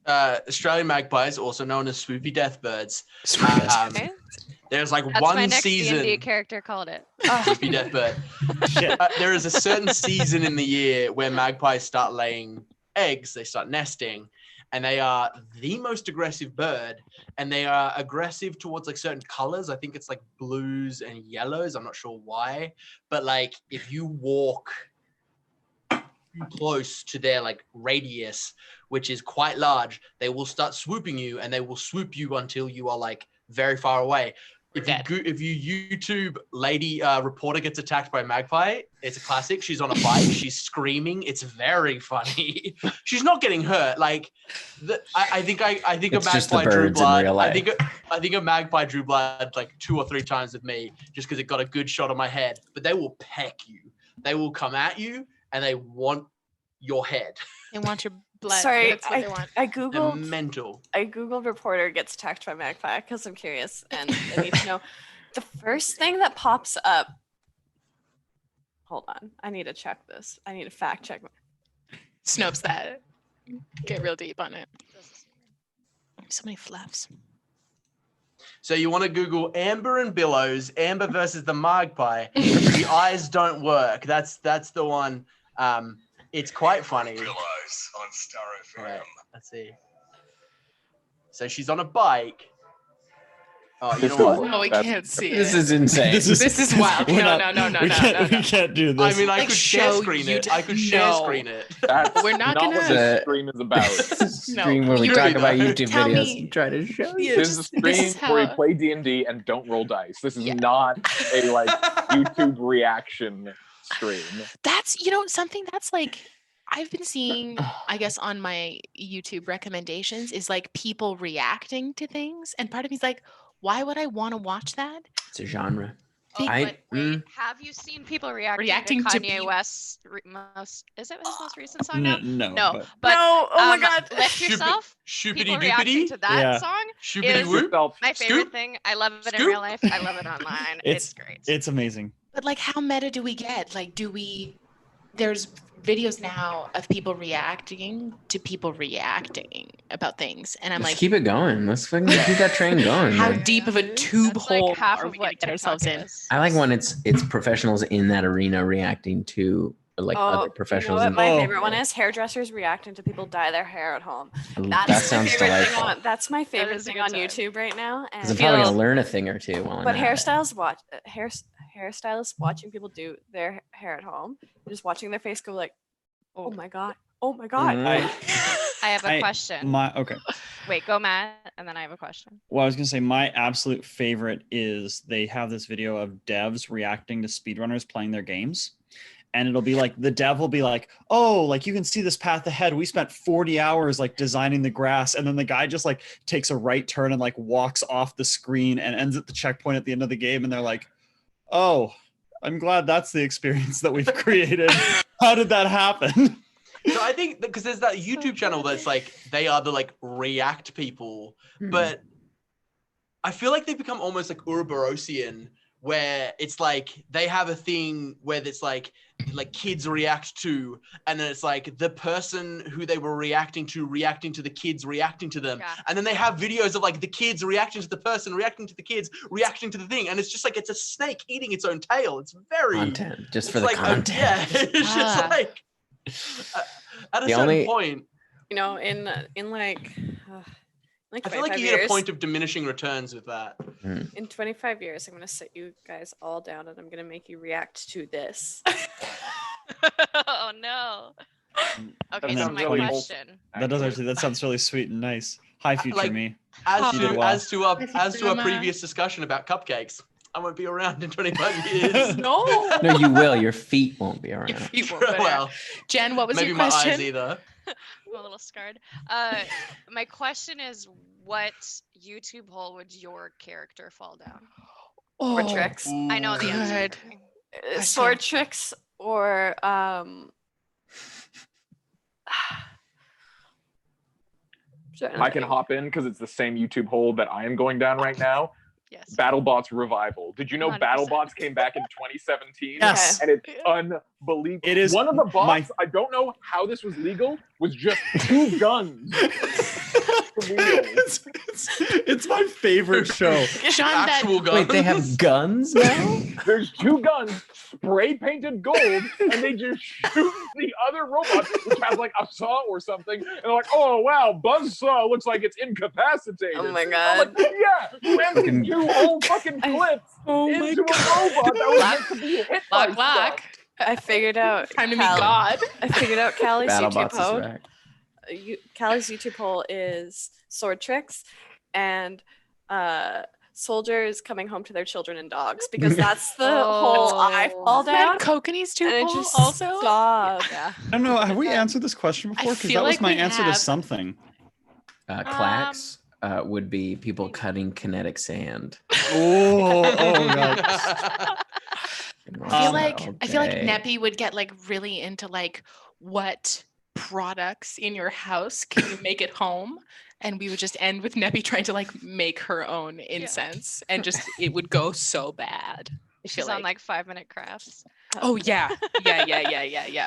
Australian magpies, also known as swoopy deathbirds. Okay. There's like That's one my next season. D&D character called it. Swoopy deathbird. Shit. There is a certain season in the year where magpies start laying eggs. They start nesting, and they are the most aggressive bird. And they are aggressive towards like certain colors. I think it's like blues and yellows. I'm not sure why, but like if you walk close to their like radius, which is quite large, they will start swooping you, and they will swoop you until you are like very far away. If you YouTube lady reporter gets attacked by a magpie, it's a classic. She's on a bike, she's screaming. It's very funny. She's not getting hurt. Like, I think a magpie drew blood. I think a magpie drew blood like 2 or 3 times with me just because it got a good shot on my head. But they will peck you. They will come at you and they want your head. They want your blood. Sorry, That's what they want. I They're googled. mental. I googled reporter gets attacked by magpie because I'm curious and I need to know. The first thing that pops up. Hold on, I need to check this. I need to fact check. Snopes that. Get real deep on it. So many flaps. So you want to Google Amber and Billows, Amber versus the magpie. The eyes don't work. That's the one. It's quite funny. Billows on Star FM. Right, let's see. So she's on a bike. Oh, you know what? No, we can't see it. This is insane. This is wild. No. We can't do this. I mean, I Like, could share show screen you it. to I could share know. screen it. That's We're not what gonna- this stream is about. Stream where we you talk really about don't. YouTube Tell videos me- and try to show you. Yeah, This is a just- stream this is where we how- play D&D and don't roll dice. This is Yeah. not a like YouTube reaction stream. That's, something that's like, I've been seeing, I guess, on my YouTube recommendations is like people reacting to things. And part of me's like, why would I want to watch that? It's a genre. Oh, I- but wait, have you seen people reacting to to be- Kanye West's is it his most recent song No, now? no. No, but- but No, oh my God. Lift Yourself. People reacting Shoopity to that Yeah. song Shoopity is whoop. Yourself. my favorite Scoop. thing. I love it in Scoop. real life. I love it online. It's great. It's amazing. But like, how meta do we get? Like, there's videos now of people reacting to people reacting about things. And I'm Let's like, keep it going. Let's fucking keep that train going. how man. deep of a tube That's hole like half are of we what going to get TikTok ourselves in? is. I like when it's professionals in that arena reacting to like other professionals. You know what in my Oh. favorite one is? Hairdressers reacting to people dye their hair at home. that my sounds favorite thing delightful. on- That's my favorite is a thing good on time. YouTube right now. Because And I'm probably feels- gonna learn a thing or two while I'm but at it. hairstylists watching people do their hair at home, just watching their face go like, oh my god, oh my god. Mm-hmm. I have a I- question. Okay. Wait, go Matt, and then I have a question. Well, I was gonna say my absolute favorite is they have this video of devs reacting to speedrunners playing their games. And it'll be like the dev will be like, oh, like you can see this path ahead. We spent 40 hours like designing the grass. And then the guy just like takes a right turn and like walks off the screen and ends at the checkpoint at the end of the game. And they're like, oh, I'm glad that's the experience that we've created. How did that happen? So I think because there's that YouTube channel that's like they are the like react people, but I feel like they've become almost like Ouroborosian, where it's like they have a thing where it's like kids react to, and then it's like the person who they were reacting to the kids reacting to them, Yeah. and then they have videos of like the kids reacting to the person reacting to the kids reacting to the thing, and it's just like it's a snake eating its own tail. It's very Content, just it's for the like, content. yeah, it's just like at a The certain only- point. You know, in like I feel like 25 you hit a years, point of diminishing returns with that. in 25 years, I'm gonna sit you guys all down and I'm gonna make you react to this. Oh no. Okay, And so then my 20 question. That sounds really sweet and nice. Hi, future Like- me. As You did to well. as to our Thank you as to so our much. previous discussion about cupcakes, I won't be around in 25 years. No. No, you will. Your feet won't be around. Your feet won't go down. Well, Jen, what was maybe your my question? eyes either. I'm a little scarred. My question is, what YouTube hole would your character fall down? Oh, Or tricks. I know the answer. good. Sword tricks or I can hop in because it's the same YouTube hole that I am going down right now. Yes. BattleBots revival. Did you know 100%. BattleBots came back in 2017? Yes. And it's unbelievable. It is one of the bots. my- I don't know how this was legal. Was just 2 guns. It's my favorite show. Sean, that Actual guns. Wait, they have guns now? There's 2 guns, spray painted gold, and they just shoot the other robot, which has like a saw or something. And they're like, "Oh wow, Buzzsaw looks like it's incapacitated." Oh my I'm god. like, yeah, you emptied 2 whole fucking clips into a robot that was meant to be hit by Black. stuff. I figured out. Time to meet Callie- God. I figured out Callie's YouTube BattleBots is poll. back. Callie's YouTube poll is sword tricks and soldiers coming home to their children and dogs because that's the whole I fall Isn't that down. Kokanee's too And it cool just also? stop. Yeah. I don't know. Have we answered this question I before? Because feel that was like my we answer to have. something. Clacks would be people cutting kinetic sand. Oh god. I feel like Neppy would get like really into like what products in your house can you make at home, and we would just end with Neppy trying to like make her own incense, and just it would go so bad. I feel She's on like 5-minute crafts. oh yeah,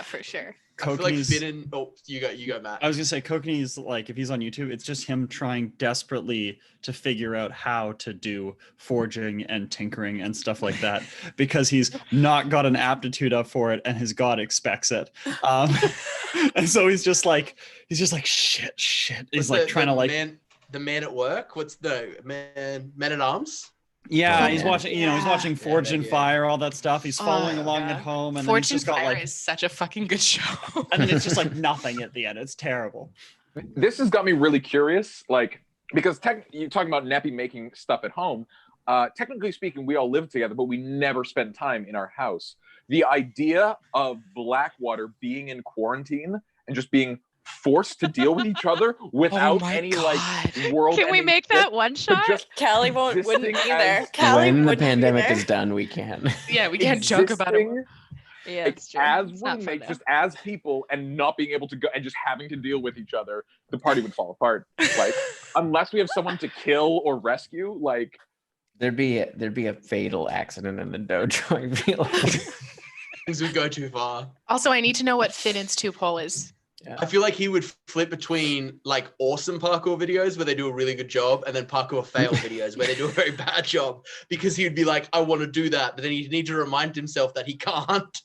for sure. I feel like Kokanee's- Finn. Oh, you go, Matt. I was gonna say Kokanee's like if he's on YouTube, it's just him trying desperately to figure out how to do forging and tinkering and stuff like that because he's not got an aptitude up for it and his god expects it. And so he's just like shit. He's What's like the trying to like the man at work. What's the man at arms? yeah, Oh, he's yeah. watching he's watching Forge and yeah. Fire, all that stuff. He's following Oh, along yeah. at home and then he's Fortune just got Fire like is such a fucking good show. and then it's just like nothing at the end. It's terrible. This has got me really curious, like because you're talking about Neppy making stuff at home. Technically speaking, we all live together, but we never spend time in our house. The idea of Blackwater being in quarantine and just being forced to deal with each other without my any God. like world. Can we make that one shot? Just Callie wouldn't existing be there. as- Callie When the wouldn't be pandemic there. is done, we can. Yeah, we can't joke about it. existing, Yeah, like, it's true. as It's not fun, roommates, though. just as people, and not being able to go and just having to deal with each other, the party would fall apart. Like unless we have someone to kill or rescue, like There'd be a fatal accident in the dojo. I feel like. Things would go too far. Also, I need to know what Finn's 2 poll is. I feel like he would flip between like awesome parkour videos where they do a really good job and then parkour fail videos where they do a very bad job because he would be like, I want to do that. But then he'd need to remind himself that he can't.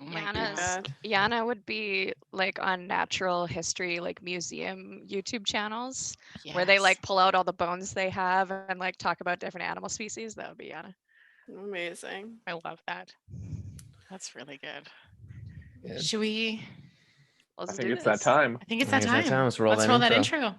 Oh my God. Yanna would be like on natural history, like museum YouTube channels where they Yes. like pull out all the bones they have and like talk about different animal species. That would be Yanna. Amazing. I love that. That's really good. Good. Should we? I Let's think do it's that this. time. I think it's I that think it's time. Let's roll that intro. intro.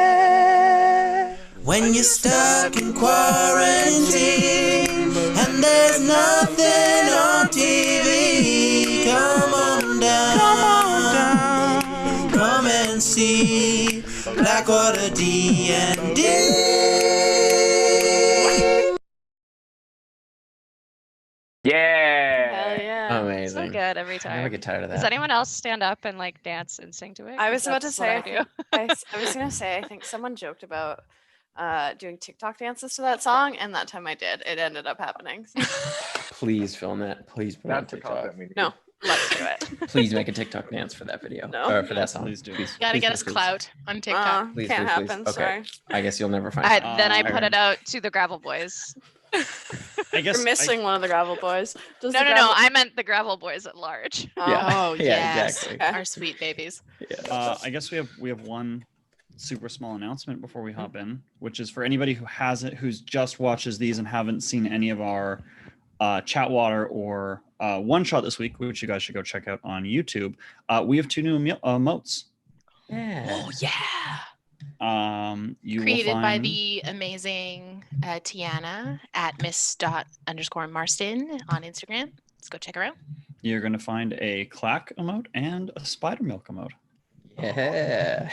Yeah. When you're stuck in quarantine and there's nothing on TV, come on down, come and see Blackwater D&D. Yeah. Hell yeah. Amazing. So good every I time. never get tired of Does that. anyone else stand up and like dance and sing to it? I 'Cause was about to that's say, what I do. I was gonna say, I think someone joked about doing TikTok dances to that song, and that time I did. It ended up happening. So Please film that. Please put it on That's the TikTok. content we need. no, let's do it. Please make a TikTok dance for that video. No. Or for that song. Please do. Gotta Please, get please, us please. clout on TikTok. Please, Can't please, please. happen. Okay. Sorry. I guess you'll never find Then I Uh, put it out to the Gravel Boys. I guess You're missing one of the Gravel Boys. Does No, the no, Gravel- I meant the Gravel Boys at large. Oh. Yeah. Oh Yeah, yes, exactly. our sweet babies. I guess we have one super small announcement before we hop in, which is for anybody who's just watches these and haven't seen any of our Chatwater or one shot this week, which you guys should go check out on YouTube. We have 2 new emotes. Yeah. Oh yeah. You Created will by find, the amazing Tiana at miss._Marston on Instagram. Let's go check her out. You're going to find a clack emote and a spider milk emote. Yeah.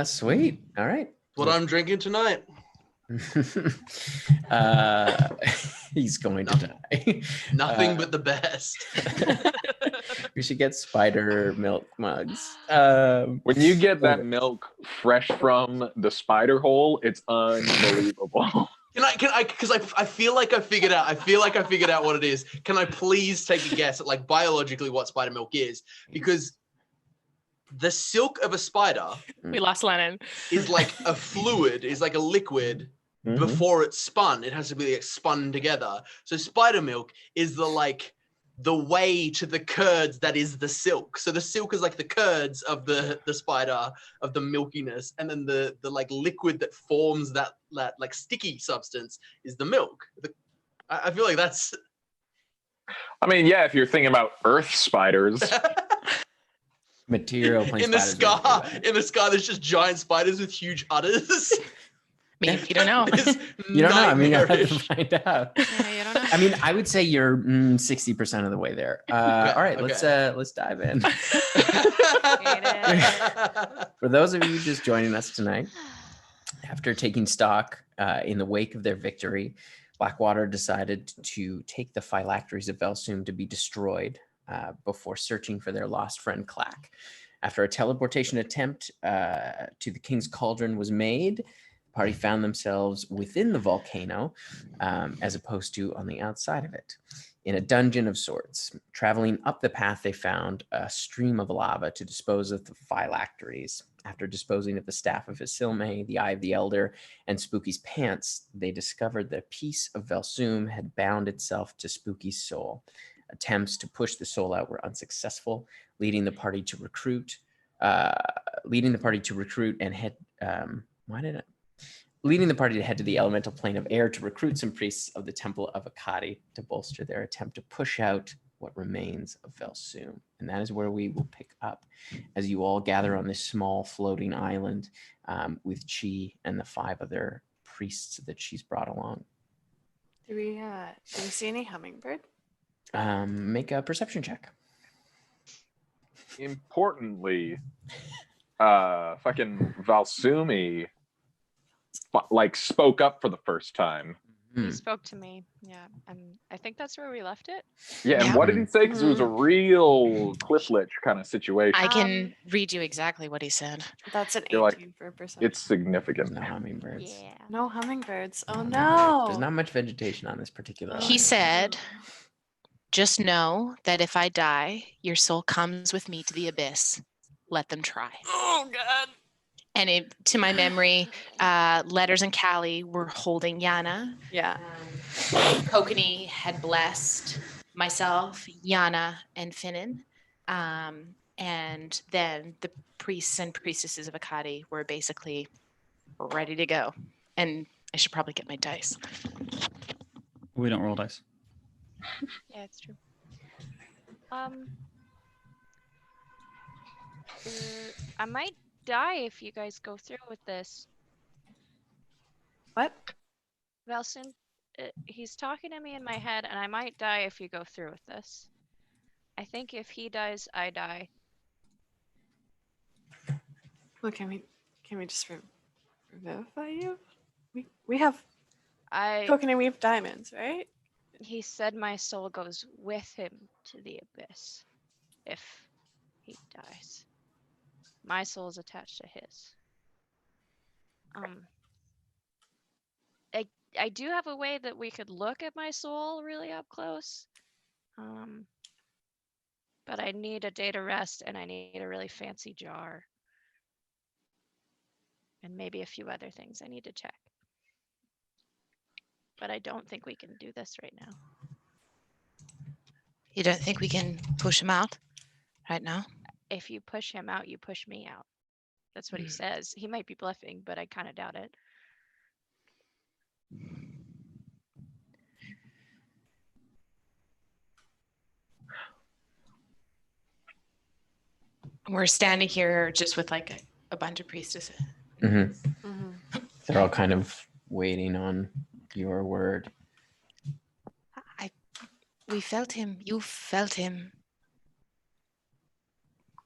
Sweet. All right. What I'm drinking tonight. He's going to die. Nothing but the best. We should get spider milk mugs. When you get that milk fresh from the spider hole, it's unbelievable. Because I feel like I figured out what it is. Can I please take a guess at like biologically what spider milk is? Because the silk of a spider We lost Lennon. is like a fluid, is like a liquid before it's spun. It has to be like spun together. So spider milk is the way to the curds that is the silk. So the silk is like the curds of the spider, of the milkiness, and then the like liquid that forms that like sticky substance is the milk. I feel like that's. I mean, yeah, if you're thinking about earth spiders. Material plane in the spiders. sky, there's just giant spiders with huge udders. Maybe you don't know. You don't know. I mean, you have to Nightmarish. find out. Yeah, you don't know. I mean, I would say you're 60% of the way there. All right, let's dive in. For those of you just joining us tonight, after taking stock in the wake of their victory, Blackwater decided to take the phylacteries of Vel Soom to be destroyed before searching for their lost friend Clack. After a teleportation attempt to the King's Cauldron was made, the party found themselves within the volcano as opposed to on the outside of it, in a dungeon of sorts. Traveling up the path, they found a stream of lava to dispose of the phylacteries. After disposing of the staff of Isilme, the Eye of the Elder, and Spooky's pants, they discovered that a piece of Vel Soom had bound itself to Spooky's soul. Attempts to push the soul out were unsuccessful, leading the party to recruit to the elemental plane of air to recruit some priests of the Temple of Akkadi to bolster their attempt to push out what remains of Vel Soom. And that is where we will pick up as you all gather on this small floating island with Chi and the 5 other priests that she's brought along. Do we see any hummingbird? Make a perception check. Importantly, fucking Valsumi like spoke up for for time. He spoke to me. Yeah, I think that's where we left it. Yeah, and what did he say? Because it was a real cliff lich kind of situation. I can read you exactly what he said. That's an You're 18 for perception. It's significant. No hummingbirds. Yeah. No hummingbirds. Oh no. There's not much vegetation on this particular He island. said, just know that if I die, your soul comes with me to the abyss. Let them try. Oh god. And to my memory, Letters and Callie were holding Yanna. Yeah. Kokanee had blessed myself, Yanna, and Finnan. And then the priests and priestesses of Akkadi were basically ready to go. And I should probably get my dice. We don't roll dice. Yeah, it's true. I might die if you guys go through with this. What? Velson, he's talking to me in my head, and I might die if you go through with this. I think if he dies, I die. Well, can we just revivify you? We have coconut, we have diamonds, right? He said my soul goes with him to the abyss if he dies. My soul is attached to his. I do have a way that we could look at my soul really up close. But I need a day to rest, and I need a really fancy jar. And maybe a few other things I need to check. But I don't think we can do this right now. You don't think we can push him out right now? If you push him out, you push me out. That's what he says. He might be bluffing, but I kind of doubt it. We're standing here just with like a bunch of priestesses. They're all kind of waiting on your word. We felt him. You felt him.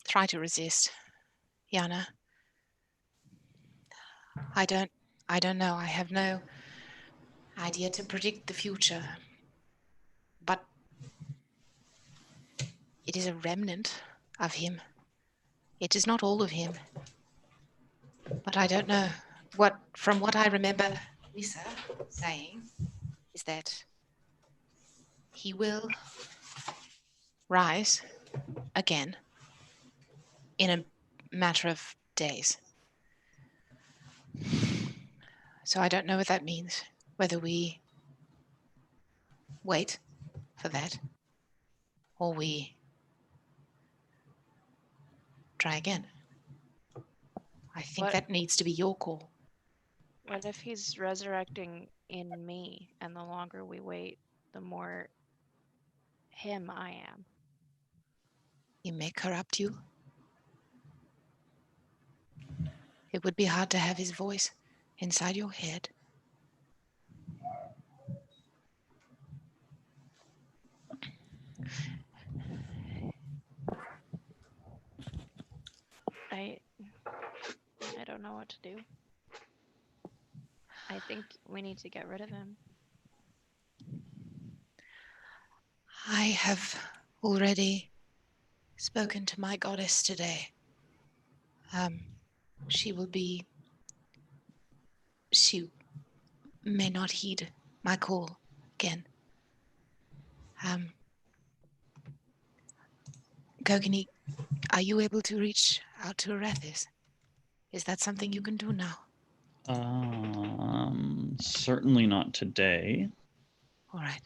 Try to resist, Yanna. I I don't know. I have no idea to predict the future. But it is a remnant of him. It is not all of him. But I don't know. From what I remember Lisa saying is that he will rise again in a matter of days. So I don't know what that means, whether we wait for that or we try again. I think What- that needs to be your call. What if he's resurrecting in me, and the longer we wait, the more him I am? He may corrupt you. It would be hard to have his voice inside your head. I don't know what to do. I think we need to get rid of him. I have already spoken to my goddess today. She may not heed my call again. Kokini, are you able to reach out to Arethis? Is that something you can do now? Certainly not today. All right.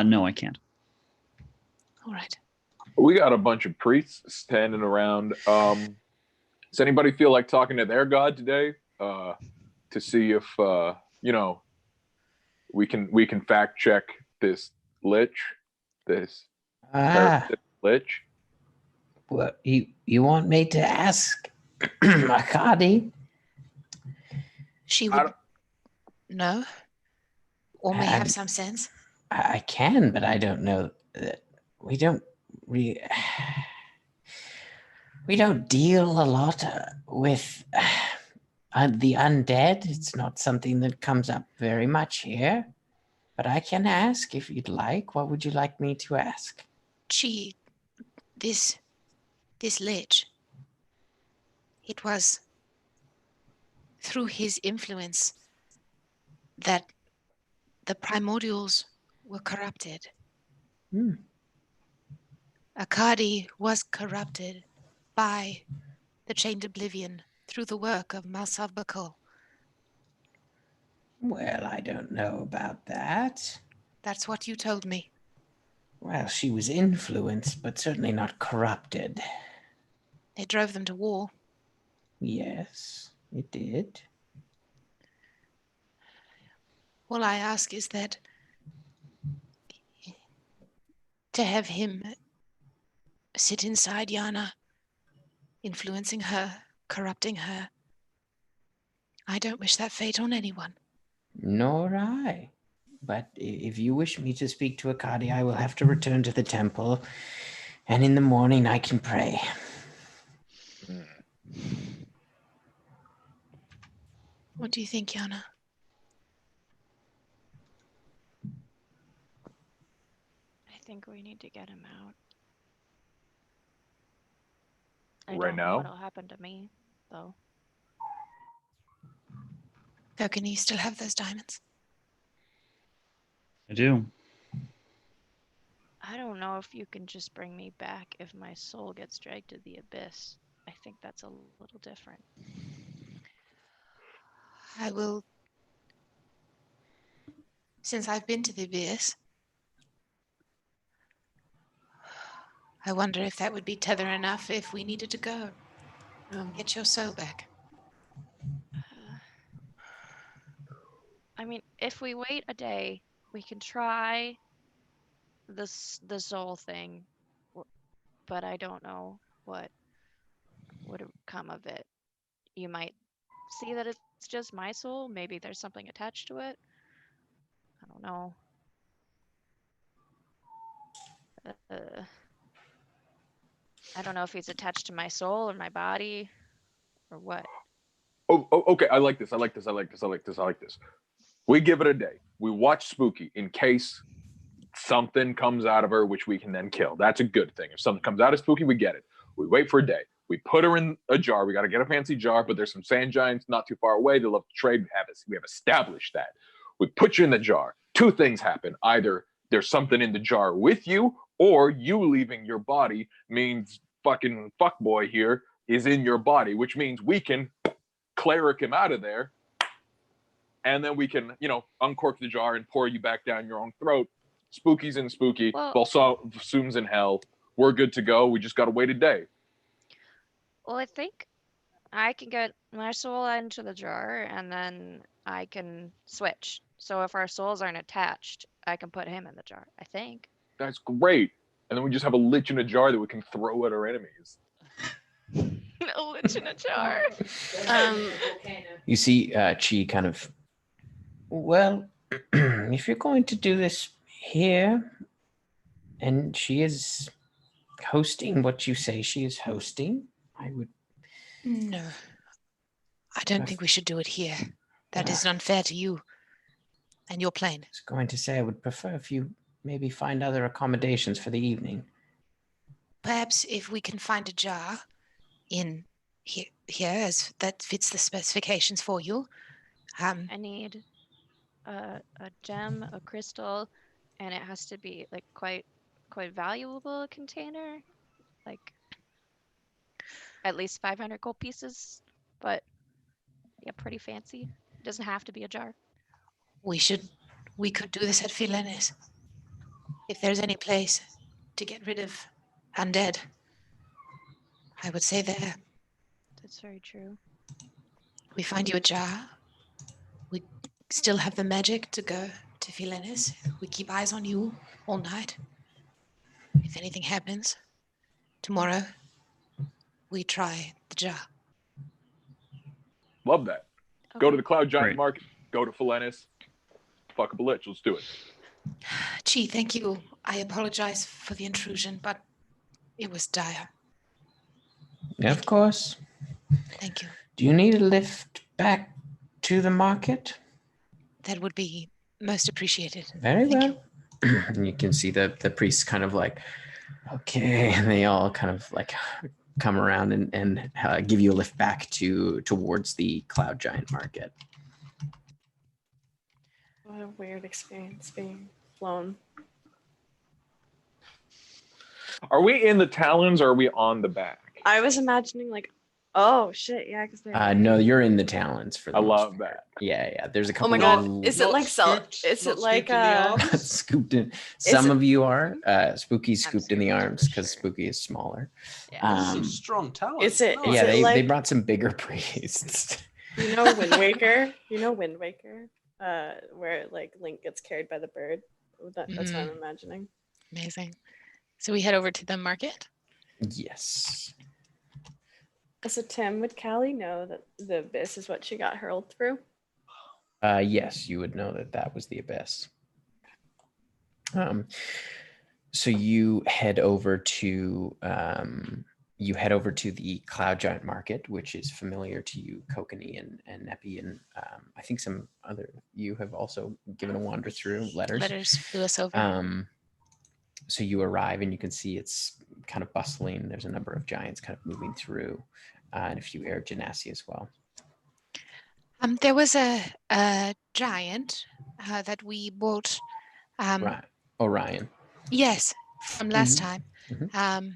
No, I can't. All right. We got a bunch of priests standing around. Does anybody feel like talking to their god today? To see if we can fact check this lich, this parasitic lich. What you want me to ask Akadi? She would know, or may have some sense. I can, but I don't know that we don't deal a lot with the undead. It's not something that comes up very much here, but I can ask if you'd like. What would you like me to ask? This lich, it was through his influence that the primordials were corrupted. Akadi was corrupted by the chained oblivion through the work of Malsav Bakul. Well, I don't know about that. That's what you told me. Well, she was influenced, but certainly not corrupted. It drove them to war. Yes, it did. All I ask is that to have him sit inside Yanna, influencing her, corrupting her. I don't wish that fate on anyone. Nor I. But if you wish me to speak to Akadi, I will have to return to the temple, and in the morning I can pray. What do you think, Yanna? I think we need to get him out. Right I don't know now? what'll happen to me, though. Can you still have those diamonds? I do. I don't know if you can just bring me back if my soul gets dragged to the abyss. I think that's a little different. I will. Since I've been to the abyss, I wonder if that would be tether enough if we needed to go. Get your soul back. I mean, if we wait a day, we can try the soul thing, but I don't know what would come of it. You might see that it's just my soul. Maybe there's something attached to it. I don't know. I don't know if he's attached to my soul or my body or what. Oh, okay. I like this. I like this. We give it a day. We watch Spooky in case something comes out of her, which we can then kill. That's a good thing. If something comes out of Spooky, we get it. We wait for a day. We put her in a jar. We got to get a fancy jar, but there's some sand giants not too far away. They love to trade. We have established that. We put you in the jar. Two things happen. Either there's something in the jar with you, or you leaving your body means fucking fuckboy here is in your body, which means we can cleric him out of there, and then we can, uncork the jar and pour you back down your own throat. Spooky's in Spooky. Vel Soom's in hell. We're good to go. We just got to wait a day. Well, I think I can get my soul into the jar, and then I can switch. So if our souls aren't attached, I can put him in the jar, I think. That's great. And then we just have a lich in a jar that we can throw at our enemies. A lich in a jar. You see Chi kind of, well, if you're going to do this here, and she is hosting what you say she is hosting, I would... No. I don't think we should do it here. That is unfair to you and your plane. I was going to say I would prefer if you maybe find other accommodations for the evening. Perhaps if we can find a jar in here as that fits the specifications for you. I need a gem, a crystal, and it has to be like quite valuable container, like at least 500 gold pieces, but yeah, pretty fancy. It doesn't have to be a jar. We could do this at Felinis. If there's any place to get rid of undead, I would say there. That's very true. We find you a jar. We still have the magic to go to Felinis. We keep eyes on you all night. If anything happens, tomorrow, we try the jar. Love that. Okay. Go to the Cloud Giant Great. Market. Go to Felinis. Fuck up a lich. Let's do it. Chi, thank you. I apologize for the intrusion, but it was dire. Yeah, of course. Thank you. Do you need a lift back to the market? That would be most appreciated. Very Thank well. And you can see the priests kind of like, okay, and they all kind of like come around and give you a lift back towards the Cloud Giant Market. What a weird experience being flown. Are we in the talons or are we on the back? I was imagining like, oh shit, yeah, because they're. No, you're in the talons for the I most love part. that. Yeah. There's a Oh couple. my god, of is it like Is it like scooped in? Some of you are. Spooky's scooped in the arms because Spooky is smaller. Yeah. Some strong talent. Is it? Yeah, Is it they brought some bigger priests. You know Wind Waker? Where like Link gets carried by the bird. That's what I'm imagining. Amazing. So we head over to the market? Yes. So Tim, would Callie know that the abyss is what she got hurled through? Yes, you would know that was the abyss. So you head over to the Cloud Giant Market, which is familiar to you, Kokanee and Neppy, and I think some other you have also given a wander through. Letters flew us over. So you arrive and you can see it's kind of bustling. There's a number of giants kind of moving through, and a few air genasi as well. There was a giant that we bought. Orion. Yes, from last time. Mm-hmm.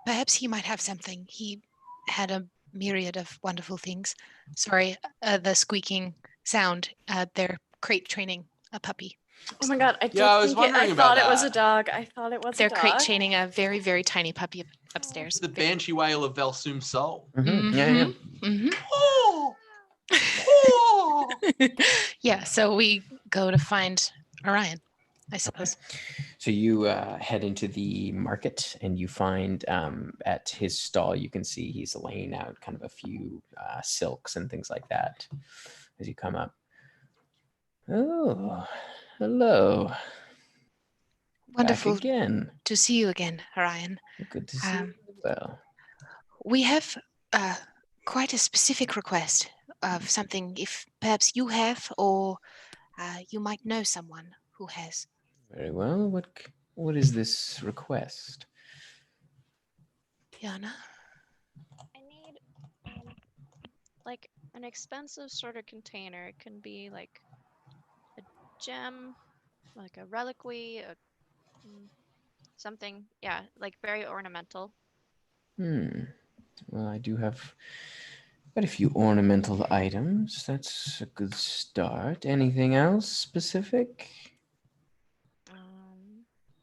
Perhaps he might have something. He had a myriad of wonderful things. Sorry, the squeaking sound. They're crate training a puppy. Oh my god, I thought it was a dog. I thought it was a dog. They're crate chaining a very, very tiny puppy upstairs. The banshee wail of Vel Soom's soul. Mm-hmm. Yeah. Mm-hmm. Oh! Oh! Yeah, so we go to find Orion, I suppose. Okay. So you head into the market and you find at his stall, you can see he's laying out kind of a few silks and things like that as you come up. Oh, hello. Wonderful Back again. to see you again, Orion. Good to see you well. We have quite a specific request of something, if perhaps you have, or you might know someone who has. Very well. What is this request? Yanna? I need like an expensive sort of container. It can be like a gem, like a reliquary, something. Yeah, like very ornamental. Well, I do have quite a few ornamental items. That's a good start. Anything else specific?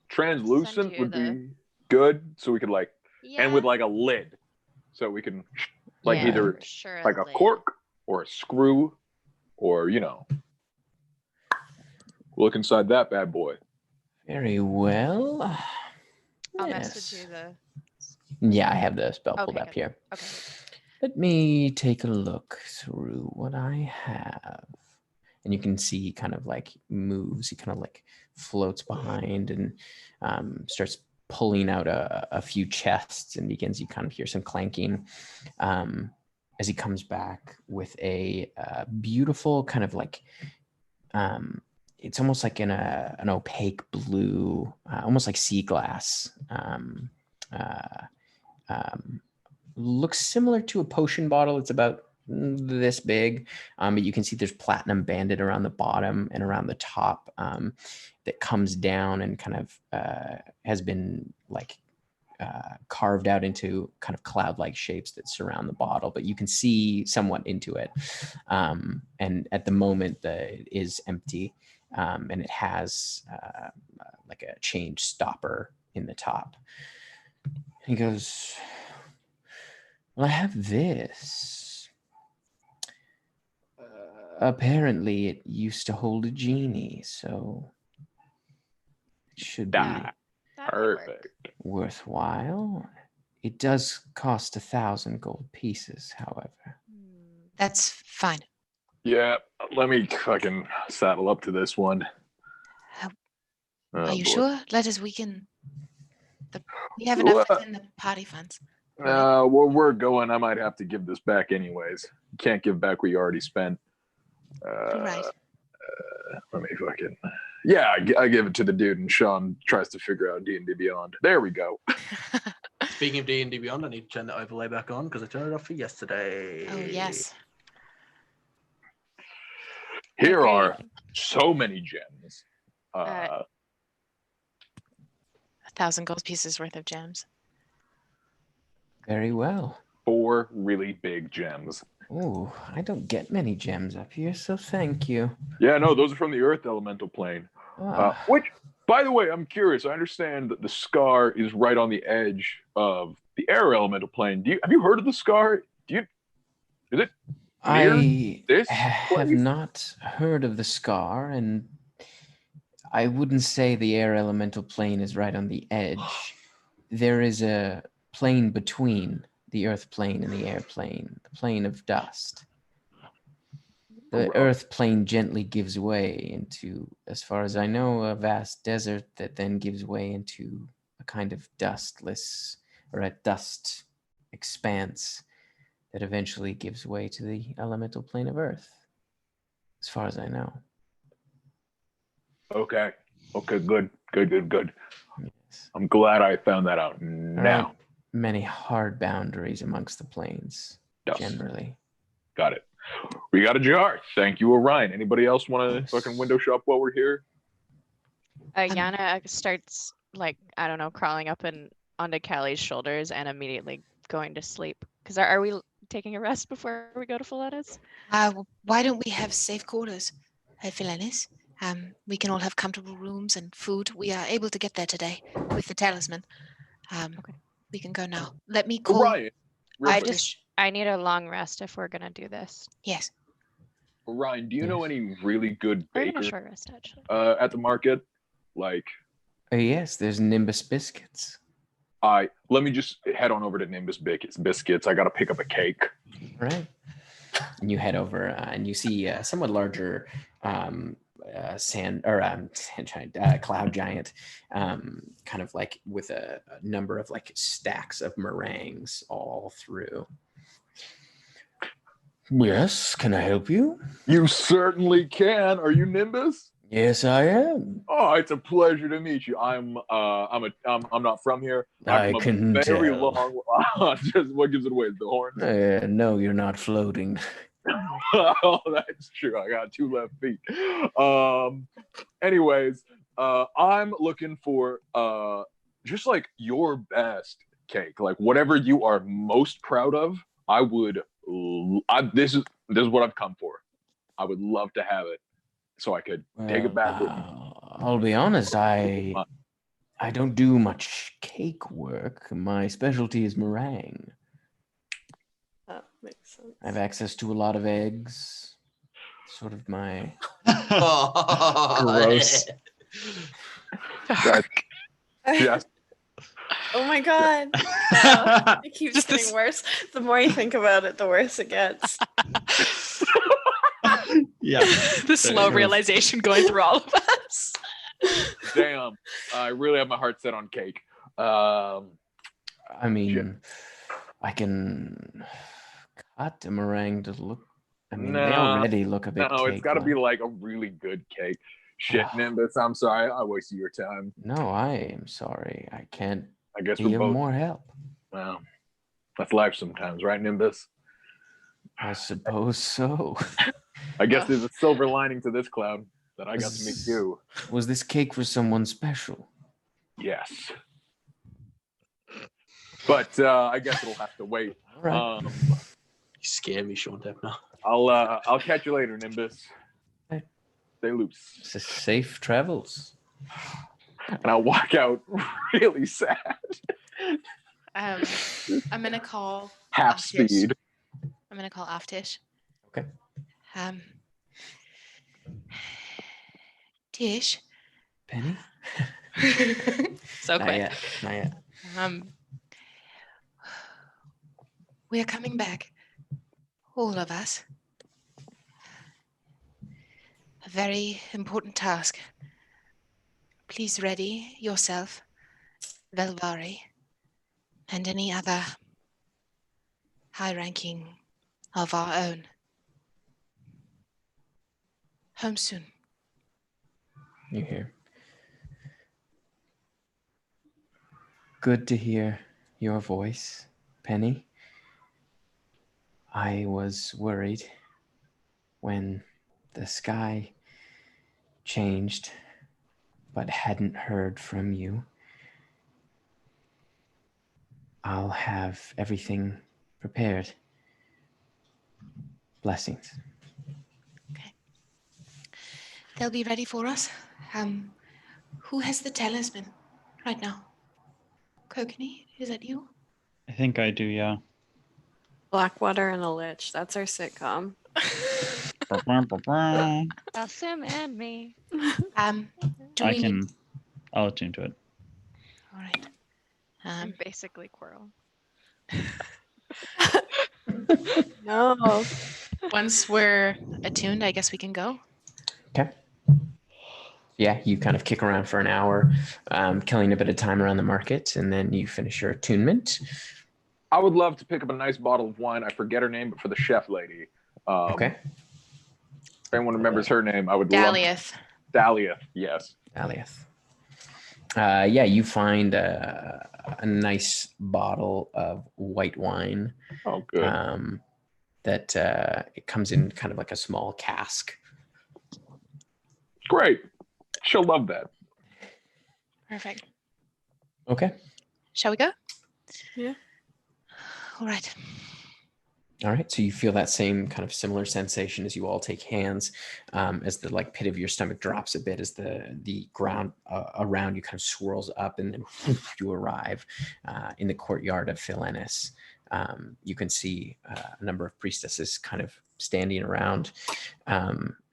Translucent you would the- be good, so we could like, Yeah. and with like a lid, so we can like yeah, either for sure, like a lid. cork or a screw, or look inside that bad boy. Very well. I'll Yes. message you the. Yeah, I have the spell pulled Okay, up good. here. Okay. Let me take a look through what I have. And you can see he kind of like moves. He kind of like floats behind and starts pulling out a few chests and begins. You kind of hear some clanking as he comes back with a beautiful kind of like it's almost like in an opaque blue, almost like sea glass. Looks similar to a potion bottle. It's about this big, but you can see there's platinum banded around the bottom and around the top that comes down and kind of has been like carved out into kind of cloud-like shapes that surround the bottle, but you can see somewhat into it. And at the moment, it is empty, and it has like a change stopper in the top. He goes, well, I have this. Apparently, it used to hold a genie, so it should be That might work. Perfect. worthwhile. It does cost 1,000 gold pieces, however. That's fine. Yeah, let me fucking saddle up to this one. Are you boy. sure? We have enough within the party funds. Where we're going, I might have to give this back anyways. You can't give back what you already spent. Right. Let me fucking... Yeah, I give it to the dude, and Sean tries to figure out D&D Beyond. There we go. Speaking of D&D Beyond, I need to turn the overlay back on because I turned it off for yesterday. Oh, yes. Here Agreed. are so many gems. 1,000 gold pieces worth of gems. Very well. 4 really big gems. Oh, I don't get many gems up here, so thank you. Yeah, no, those are from the Earth Elemental Plane. Which, by the way, I'm curious. I understand that the scar is right on the edge of the Air Elemental Plane. Have you heard of the scar? Is it I this have place? not heard of the scar, and I wouldn't say the air elemental plane is right on the edge. There is a plane between the earth plane and the air plane, the plane of dust. The earth plane gently gives way into, as far as I know, a vast desert that then gives way into a kind of dustless or a dust expanse that eventually gives way to the elemental plane of earth, as far as I know. Okay, good. Yes. I'm glad I found that out There now. aren't many hard boundaries amongst the planes, Yes. generally. Got it. We got a jar. Thank you, Orion. Anybody else want to fucking window shop while we're here? Yanna starts like I don't know, crawling up and onto Callie's shoulders and immediately going to sleep. Because are we taking a rest before we go to Felinis? Why don't we have safe quarters at Felinis? We can all have comfortable rooms and food. We are able to get there today with the talisman. Okay. We can go now. Let me call. Orion, real quick. I need a long rest if we're gonna do this. Yes. Orion, do you know any really good Or even a bakers short rest actually. at the market? Like, Yes, there's Nimbus biscuits. let me just head on over to Nimbus Biscuits. I got to pick up a cake. Right. And you head over and you see a somewhat larger sand giant, cloud giant, kind of like with a number of like stacks of meringues all through. Yes, can I help you? You certainly can. Are you Nimbus? Yes, I am. Oh, it's a pleasure to meet you. I'm not from here. I I'm can a very tell. long. Just what gives it away? The horns. No, you're not floating. Oh, that's true. I got 2 left feet. Anyways, I'm looking for just like your best cake, like whatever you are most proud of. I would. This is what I've come for. I would love to have it, so I could take it back with me. I'll be honest. I don't do much cake work. My specialty is meringue. That makes sense. I have access to a lot of eggs. Sort of my Gross. Yes. Oh my god. It keeps Just getting this- worse. The more you think about it, the worse it gets. Yeah. The slow realization going through all of us. Damn. I really have my heart set on cake. I mean, I can cut a meringue to look. I mean, they already look a bit. No, it's got to be cake-like. like a really good cake. Shit, Nimbus. I'm sorry. I wasted your time. No, I am sorry. I can't I guess be we're of both. more help. Well, that's life sometimes, right, Nimbus? I suppose so. I guess there's a silver lining to this cloud that I got to meet you. Was this cake for someone special? Yes. But I guess it'll have to wait. All right. You scare me, Sean Deppner. I'll catch you later, Nimbus. Okay. Stay loose. Safe travels. And I'll walk out really sad. I'm gonna call Half Aftish. speed. I'm gonna call Aftish. Okay. Tish. Penny? So Not quick. yet. Not yet. We are coming back, all of us. A very important task. Please ready yourself, Velvari, and any other high-ranking of our own. Home soon. You hear? Good to hear your voice, Penny. I was worried when the sky changed, but hadn't heard from you. I'll have everything prepared. Blessings. They'll be ready for us. Who has the talisman right now? Kokanee, is that you? I think I do, yeah. Blackwater and a lich. That's our sitcom. Vel Soom and me. Do we need- I'll attune to it. All right. I'm basically Quirrell. No. Once we're attuned, I guess we can go. Okay. Yeah, you kind of kick around for an hour, killing a bit of time around the market, and then you finish your attunement. I would love to pick up a nice bottle of wine. I forget her name, but for the chef lady. Okay. If anyone remembers her name, I would love. Daliath. Dahlia, yes. Aliath. Yeah, you find a nice bottle of white wine. Oh, good. That it comes in kind of like a small cask. Great. She'll love that. Perfect. Okay. Shall we go? Yeah. All right. All right. So you feel that same kind of similar sensation as you all take hands, as the like pit of your stomach drops a bit as the ground around you kind of swirls up, and then you arrive in the courtyard of Felinis. You can see a number of priestesses kind of standing around.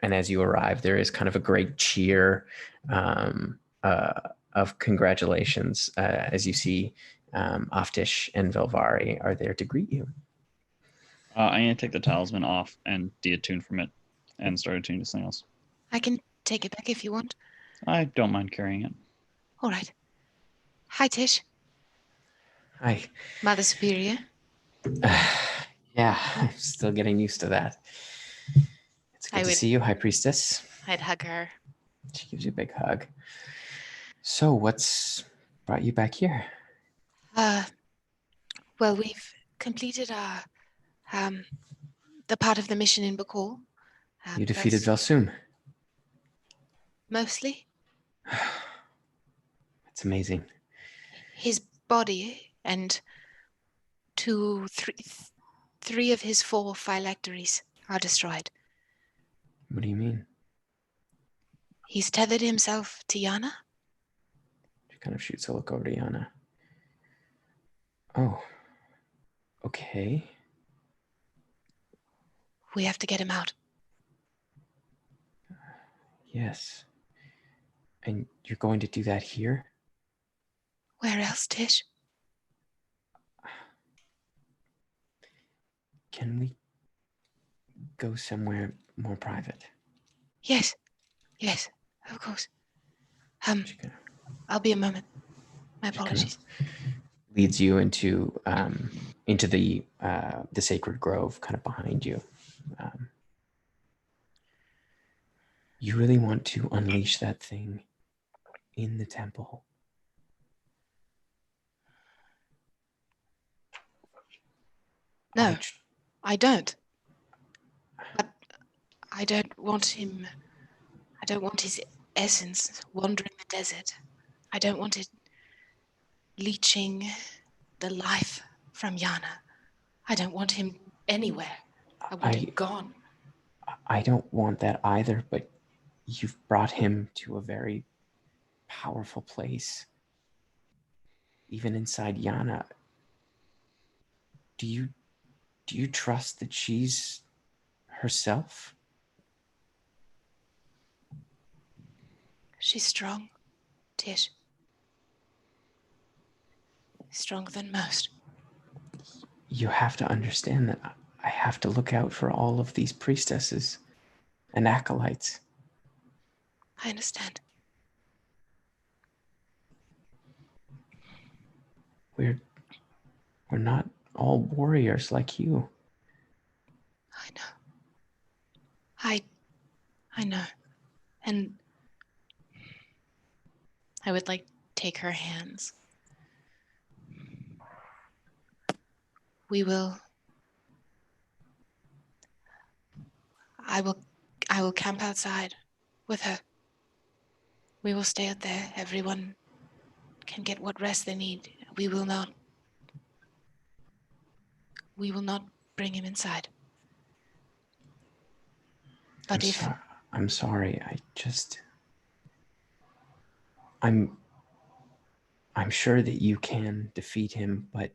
And as you arrive, there is kind of a great cheer of congratulations as you see Aftish and Velvari are there to greet you. I'm going to take the talisman off and deattune from it and start attuning to something else. I can take it back if you want. I don't mind carrying it. All right. Hi, Tish. Hi. Mother Superior. Yeah, I'm still getting used to that. It's good to see you, High Priestess. I'd hug her. She gives you a big hug. So, what's brought you back here? Well, we've completed our the part of the mission in Bakul. You defeated Vel Soom. Mostly. It's amazing. His body and three of his 4 phylacteries are destroyed. What do you mean? He's tethered himself to Yanna. She kind of shoots a look over to Yanna. Oh. Okay. We have to get him out. Yes. And you're going to do that here? Where else, Tish? Can we go somewhere more private? Yes, of course. I'll be a moment. My apologies. Leads you into the sacred grove, kind of behind you. You really want to unleash that thing in the temple? No, I don't. But I don't want him. I don't want his essence wandering the desert. I don't want it leeching the life from Yanna. I don't want him anywhere. I want him gone. I don't want that either, but you've brought him to a very powerful place. Even inside Yanna. Do you trust that she's herself? She's strong, Tish. Stronger than most. You have to understand that I have to look out for all of these priestesses and acolytes. I understand. We're not all warriors like you. I know. I know. And I would like take her hands. I will camp outside with her. We will stay out there. Everyone can get what rest they need. We will not bring him inside. But I'm sorry. I'm sure that you can defeat him, but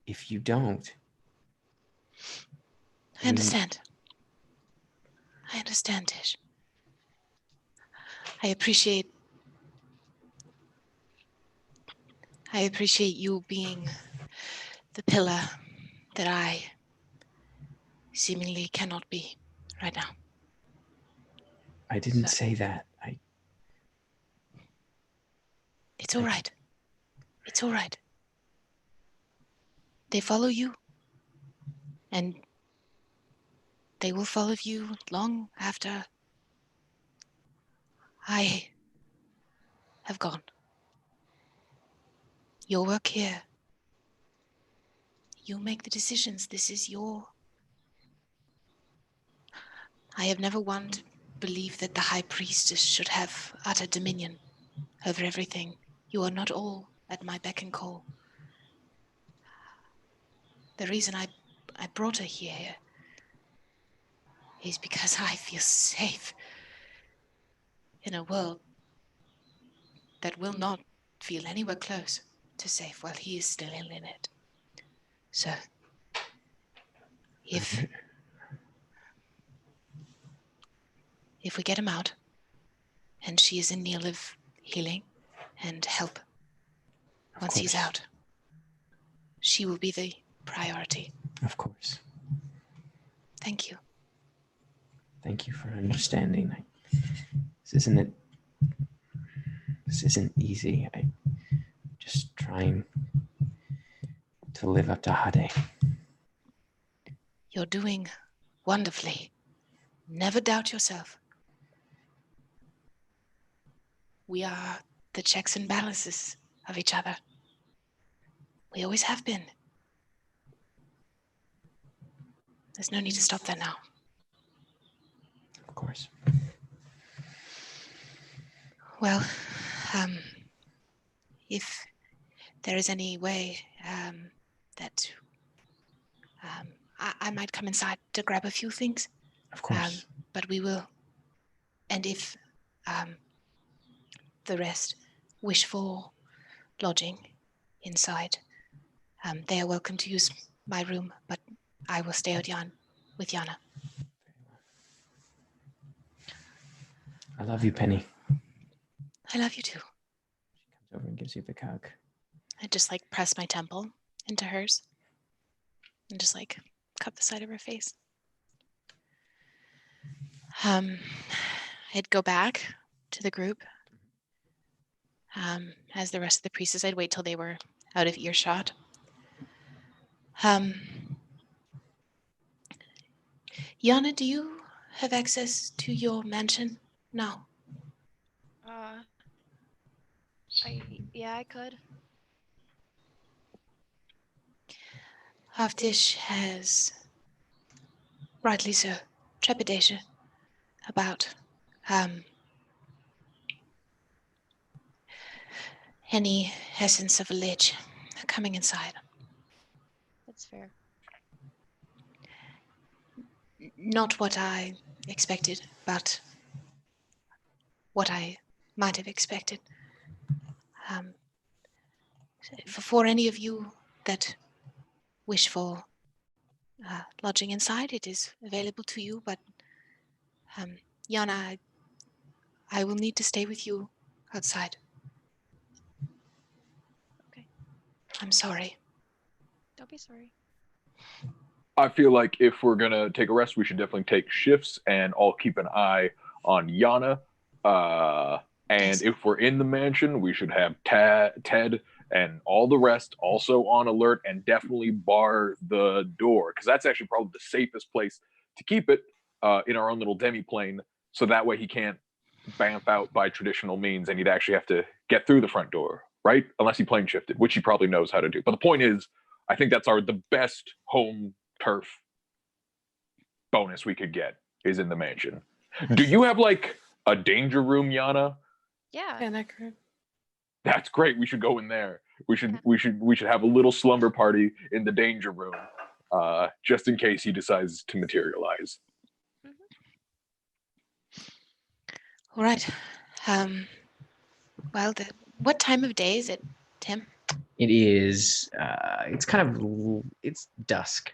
if you don't... I understand. I understand, Tish. I appreciate you being the pillar that I seemingly cannot be right now. I didn't say that. It's all right. It's all right. They follow you, and they will follow you long after I have gone. Your work here. You make the decisions. This is your... I have never once believed that the High Priestess should have utter dominion over everything. You are not all at my beck and call. The reason I brought her here is because I feel safe in a world that will not feel anywhere close to safe while he is still in it. So, if we get him out, and she is in need of healing and help once he's out, she will be the priority. Of course. Thank you. Thank you for understanding. This isn't easy. I'm just trying to live up to Hade. You're doing wonderfully. Never doubt yourself. We are the checks and balances of each other. We always have been. There's no need to stop that now. Of course. Well, if there is any way that I might come inside to grab a few things. Of course. But we will. And if the rest wish for lodging inside, they are welcome to use my room, but I will stay with Yanna. I love you, Penny. I love you too. She comes over and gives you a big hug. I just like press my temple into hers and just like cup the side of her face. I'd go back to the group. As the rest of the priestess, I'd wait till they were out of earshot. Yanna, do you have access to your mansion? No. I could. Halfdish has, rightly so, trepidation about any essence of a lich coming inside. That's fair. Not what I expected, but what I might have expected. For any of you that wish for lodging inside, it is available to you, but Yanna, I will need to stay with you outside. Okay. I'm sorry. Don't be sorry. I feel like if we're gonna take a rest, we should definitely take shifts, and I'll keep an eye on Yanna. And if we're in the mansion, we should have Ted and all the rest also on alert, and definitely bar the door, because that's actually probably the safest place to keep it in our own little demi-plane, so that way he can't bamf out by traditional means, and he'd actually have to get through the front door, right? Unless he plane shifted, which he probably knows how to do. But the point is, I think that's the best home turf bonus we could get is in the mansion. Do you have like a danger room, Yanna? Yeah. Yeah, that group. That's great. We should go in there. We should have a little slumber party in the danger room, just in case he decides to materialize. All right. Well, what time of day is it, Tim? It is. It's dusk.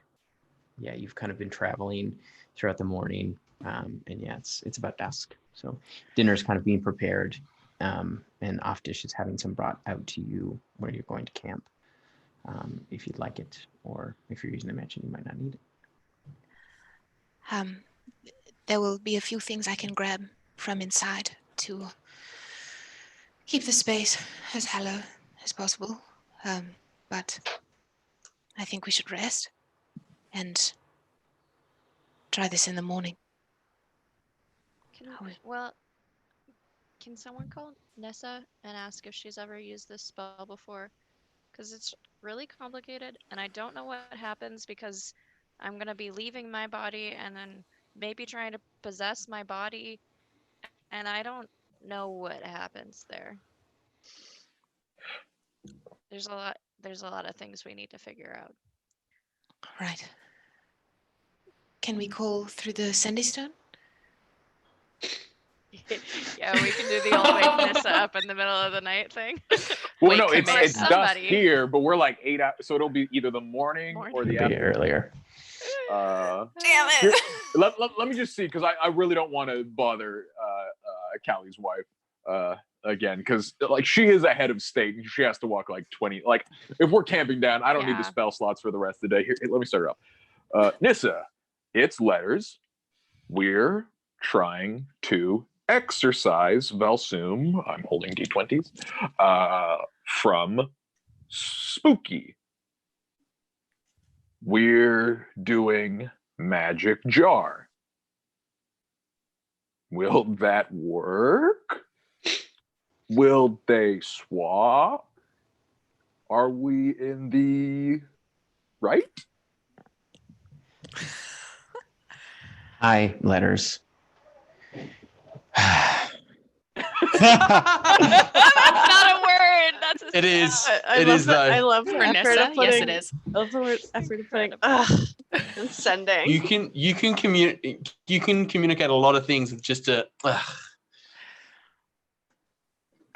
Yeah, you've kind of been traveling throughout the morning, and yeah, it's about dusk. So dinner's kind of being prepared, and Off-Dish is having some brought out to you where you're going to camp, if you'd like it, or if you're using the mansion, you might not need it. There will be a few things I can grab from inside to keep the space as hallowed as possible. But I think we should rest and try this in the morning. Can someone call Nessa and ask if she's ever used this spell before? Because it's really complicated, and I don't know what happens, because I'm going to be leaving my body and then maybe trying to possess my body, and I don't know what happens there. There's a lot of things we need to figure out. All right. Can we call through the Sandy Stone? Yeah, we can do the old wake Nissa up in the middle of the night thing. Well, no, it's dusk here, but we're like 8 hours, so it'll be either the morning or the afternoon. Earlier. Damn it. Let me just see, because I really don't want to bother Callie's wife again, because like she is a head of state and she has to walk like 20. Like if we're camping down, I don't need the spell slots for the rest of the day. Here, let me start it up. Nissa, it's letters. We're trying to exercise Vel Soom, I'm holding d20s, from spooky. We're doing magic jar. Will that work? Will they swap? Are we in the right? Hi, letters. That's not a word. That's a It is. sound. It is though. I love the effort Vanessa, of putting. yes, it is. I love the word effort of putting. And sending. You can communicate a lot of things with just a.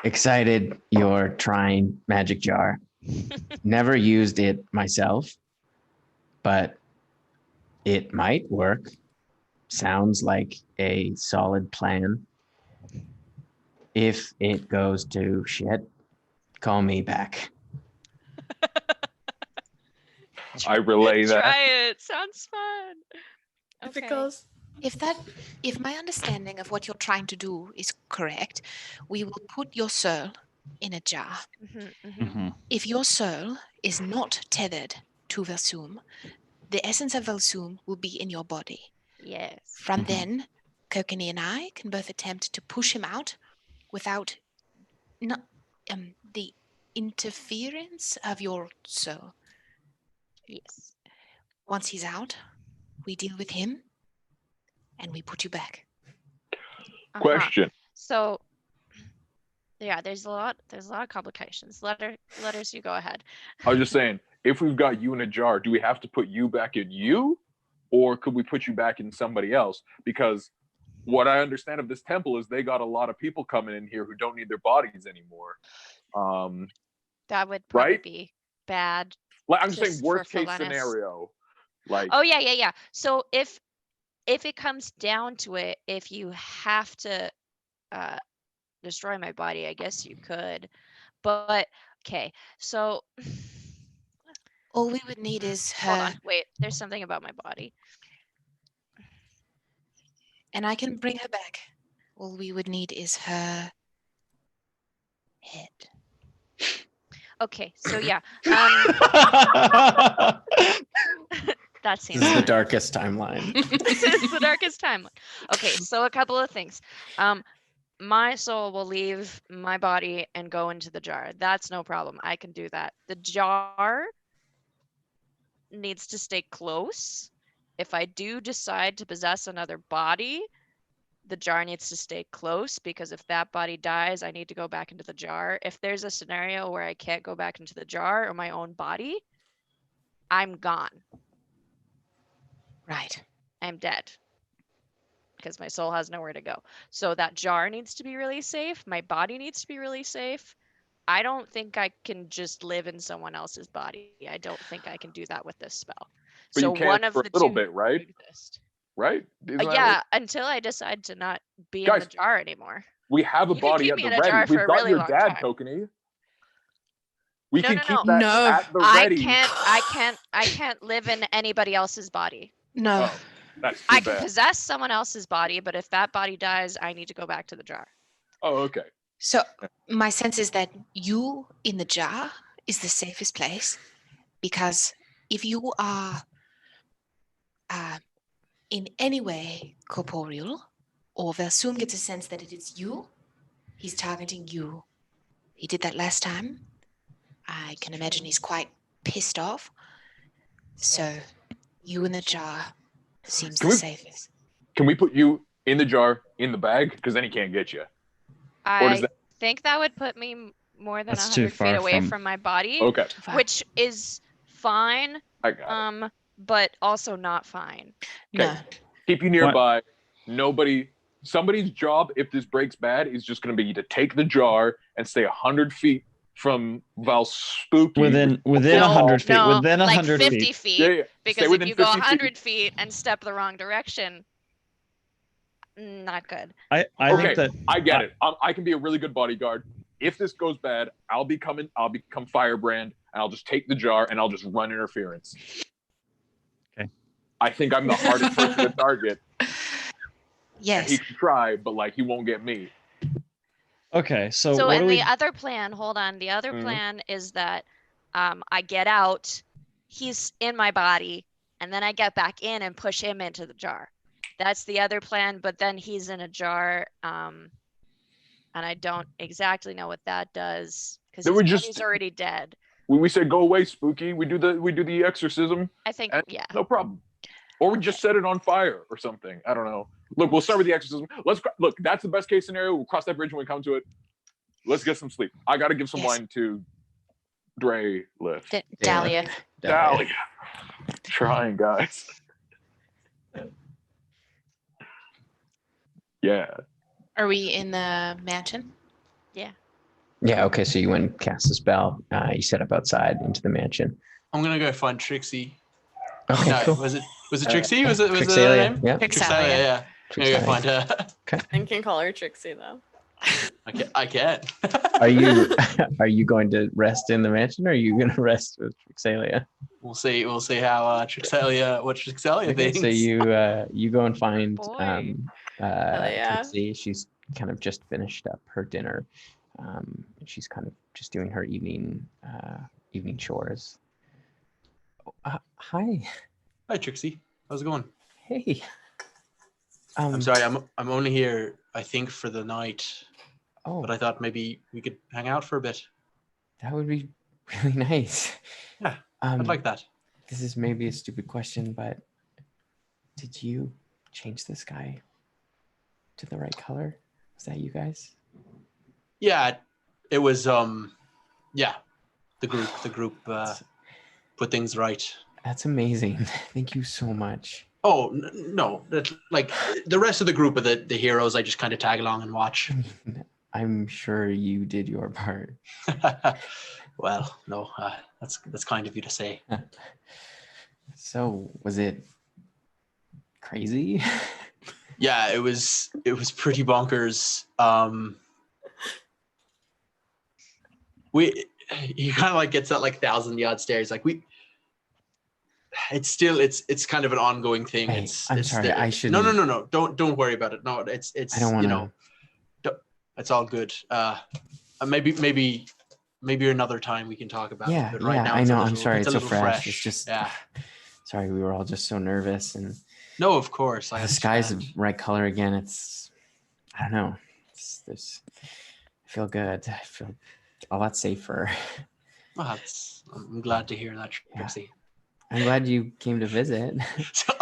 Excited you're trying magic jar. Never used it myself, but it might work. Sounds like a solid plan. If it goes to shit, call me back. I relay that. Try it. Sounds fun. If it goes. If my understanding of what you're trying to do is correct, we will put your soul in a jar. If your soul is not tethered to Vel Soom, the essence of Vel Soom will be in your body. Yes. From then, Kokini and I can both attempt to push him out without the interference of your soul. Yes. Once he's out, we deal with him and we put you back. Question. So, yeah, there's a lot of complications. Letters, you go ahead. I was just saying, if we've got you in a jar, do we have to put you back in you, or could we put you back in somebody else? Because what I understand of this temple is they got a lot of people coming in here who don't need their bodies anymore. That would probably Right? be bad. Like, I'm just saying, Just worst for case Felinis. scenario. Like, Oh yeah. So if it comes down to it, if you have to destroy my body, I guess you could. But okay, so All we would need is hold her, on. Wait, there's something about my body. and I can bring her back. All we would need is her head. Okay, so yeah. That seems This is the fine. darkest timeline. This is the darkest timeline. Okay, so a couple of things. My soul will leave my body and go into the jar. That's no problem. I can do that. The jar needs to stay close. If I do decide to possess another body, the jar needs to stay close, because if that body dies, I need to go back into the jar. If there's a scenario where I can't go back into the jar or my own body, I'm gone. Right. I'm dead. Because my soul has nowhere to go. So that jar needs to be really safe. My body needs to be really safe. I don't think I can just live in someone else's body. I don't think I can do that with this spell. but So you can one of for the a little two bit, right? exist. Right? Isn't that Yeah, what- until I decide to not be in Guys, the jar anymore. we have a You can body keep at me the in a jar ready. for We've a got really your long dad, time. Tokeny. We No, can no, keep no. that No. at the ready. I can't live in anybody else's body. No. Oh, that's too I can bad. possess someone else's body, but if that body dies, I need to go back to the jar. Oh, okay. So my sense is that you in the jar is the safest place, because if you are in any way corporeal, or Vel Soom gets a sense that it is you, he's targeting you. He did that last time. I can imagine he's quite pissed off. So you in the jar seems Can the we- safest. Can we put you in the jar, in the bag? Because then he can't get you. Or does I that- think that would put me more than That's too 100 feet far away from- from my body, Okay, which is fine, I got it. but also not fine. No. Keep you nearby. Somebody's job, if this breaks bad, is just going to be to take the jar and stay 100 feet from Val Spooky. Within No, 100 feet. no, Within like 100 50 feet. feet. Yeah. Because Stay if within you go 50 100 feet and step the wrong direction, not good. I Okay, think that I get it. I can be a really good bodyguard. If this goes bad, I'll become Firebrand, and I'll just take the jar and I'll just run interference. Okay. I think I'm the hardest person to target. Yes. And he can try, but like he won't get me. Okay, so So what and do we? the other plan, hold on. The other Mhm. plan is that I get out, he's in my body, and then I get back in and push him into the jar. That's the other plan, but then he's in a jar, and I don't exactly know what that does because Then we just- he's already dead. When we say go away, spooky, we do the exorcism. I think, And yeah. no problem. Or we just set it on fire or something. I don't know. Look, we'll start with the exorcism. Look. That's the best case scenario. We'll cross that bridge when we come to it. Let's get some sleep. I got to give some wine to Dre lift. Dahlia. Dahlia. Trying, guys. Yeah. Are we in the mansion? Yeah, okay, so you went and cast a spell. You set up outside into the mansion. I'm gonna go find Trixie. Okay, No, cool. was it Trixie? Was it her Trixalia, name? yeah. Trixalia, yeah. I'm gonna go find her. And can call her Trixie though. I can. Are you going to rest in the mansion, or are you going to rest with Trixalia? We'll see how what Trixalia Okay, thinks. so you go and find Boy. yeah. Trixie. She's kind of just finished up her dinner. And she's kind of just doing her evening chores. Hi. Hi Trixie. How's it going? Hey. I'm sorry, I'm only here, I think, for the night. Oh, But I thought maybe we could hang out for a bit. that would be really nice. Yeah, I'd like that. This is maybe a stupid question, but did you change this guy to the right color? Was that you guys? Yeah, it was yeah. The group put things right. That's amazing. Thank you so much. Oh no, like the rest of the group of the heroes, I just kind of tag along and watch. I'm sure you did your part. Well, no, that's kind of you to say. So, was it crazy? Yeah, it was pretty bonkers. He kind of like gets that like 1,000-yard stares. Like it's kind of an ongoing thing. Hey, I'm sorry, I shouldn't. No. Don't worry about it. No, it's I don't want to. It's all good. Maybe another time we can talk about it. But right now, I it's know. a I'm little- sorry, it's it's a so little fresh. It's just yeah. Sorry, we were all just so nervous, and No, of course. I the sky's the understand. right color again. It's I don't know. I feel good. I feel a lot safer. Well, I'm glad to hear that, Trixie. I'm glad you came to visit. So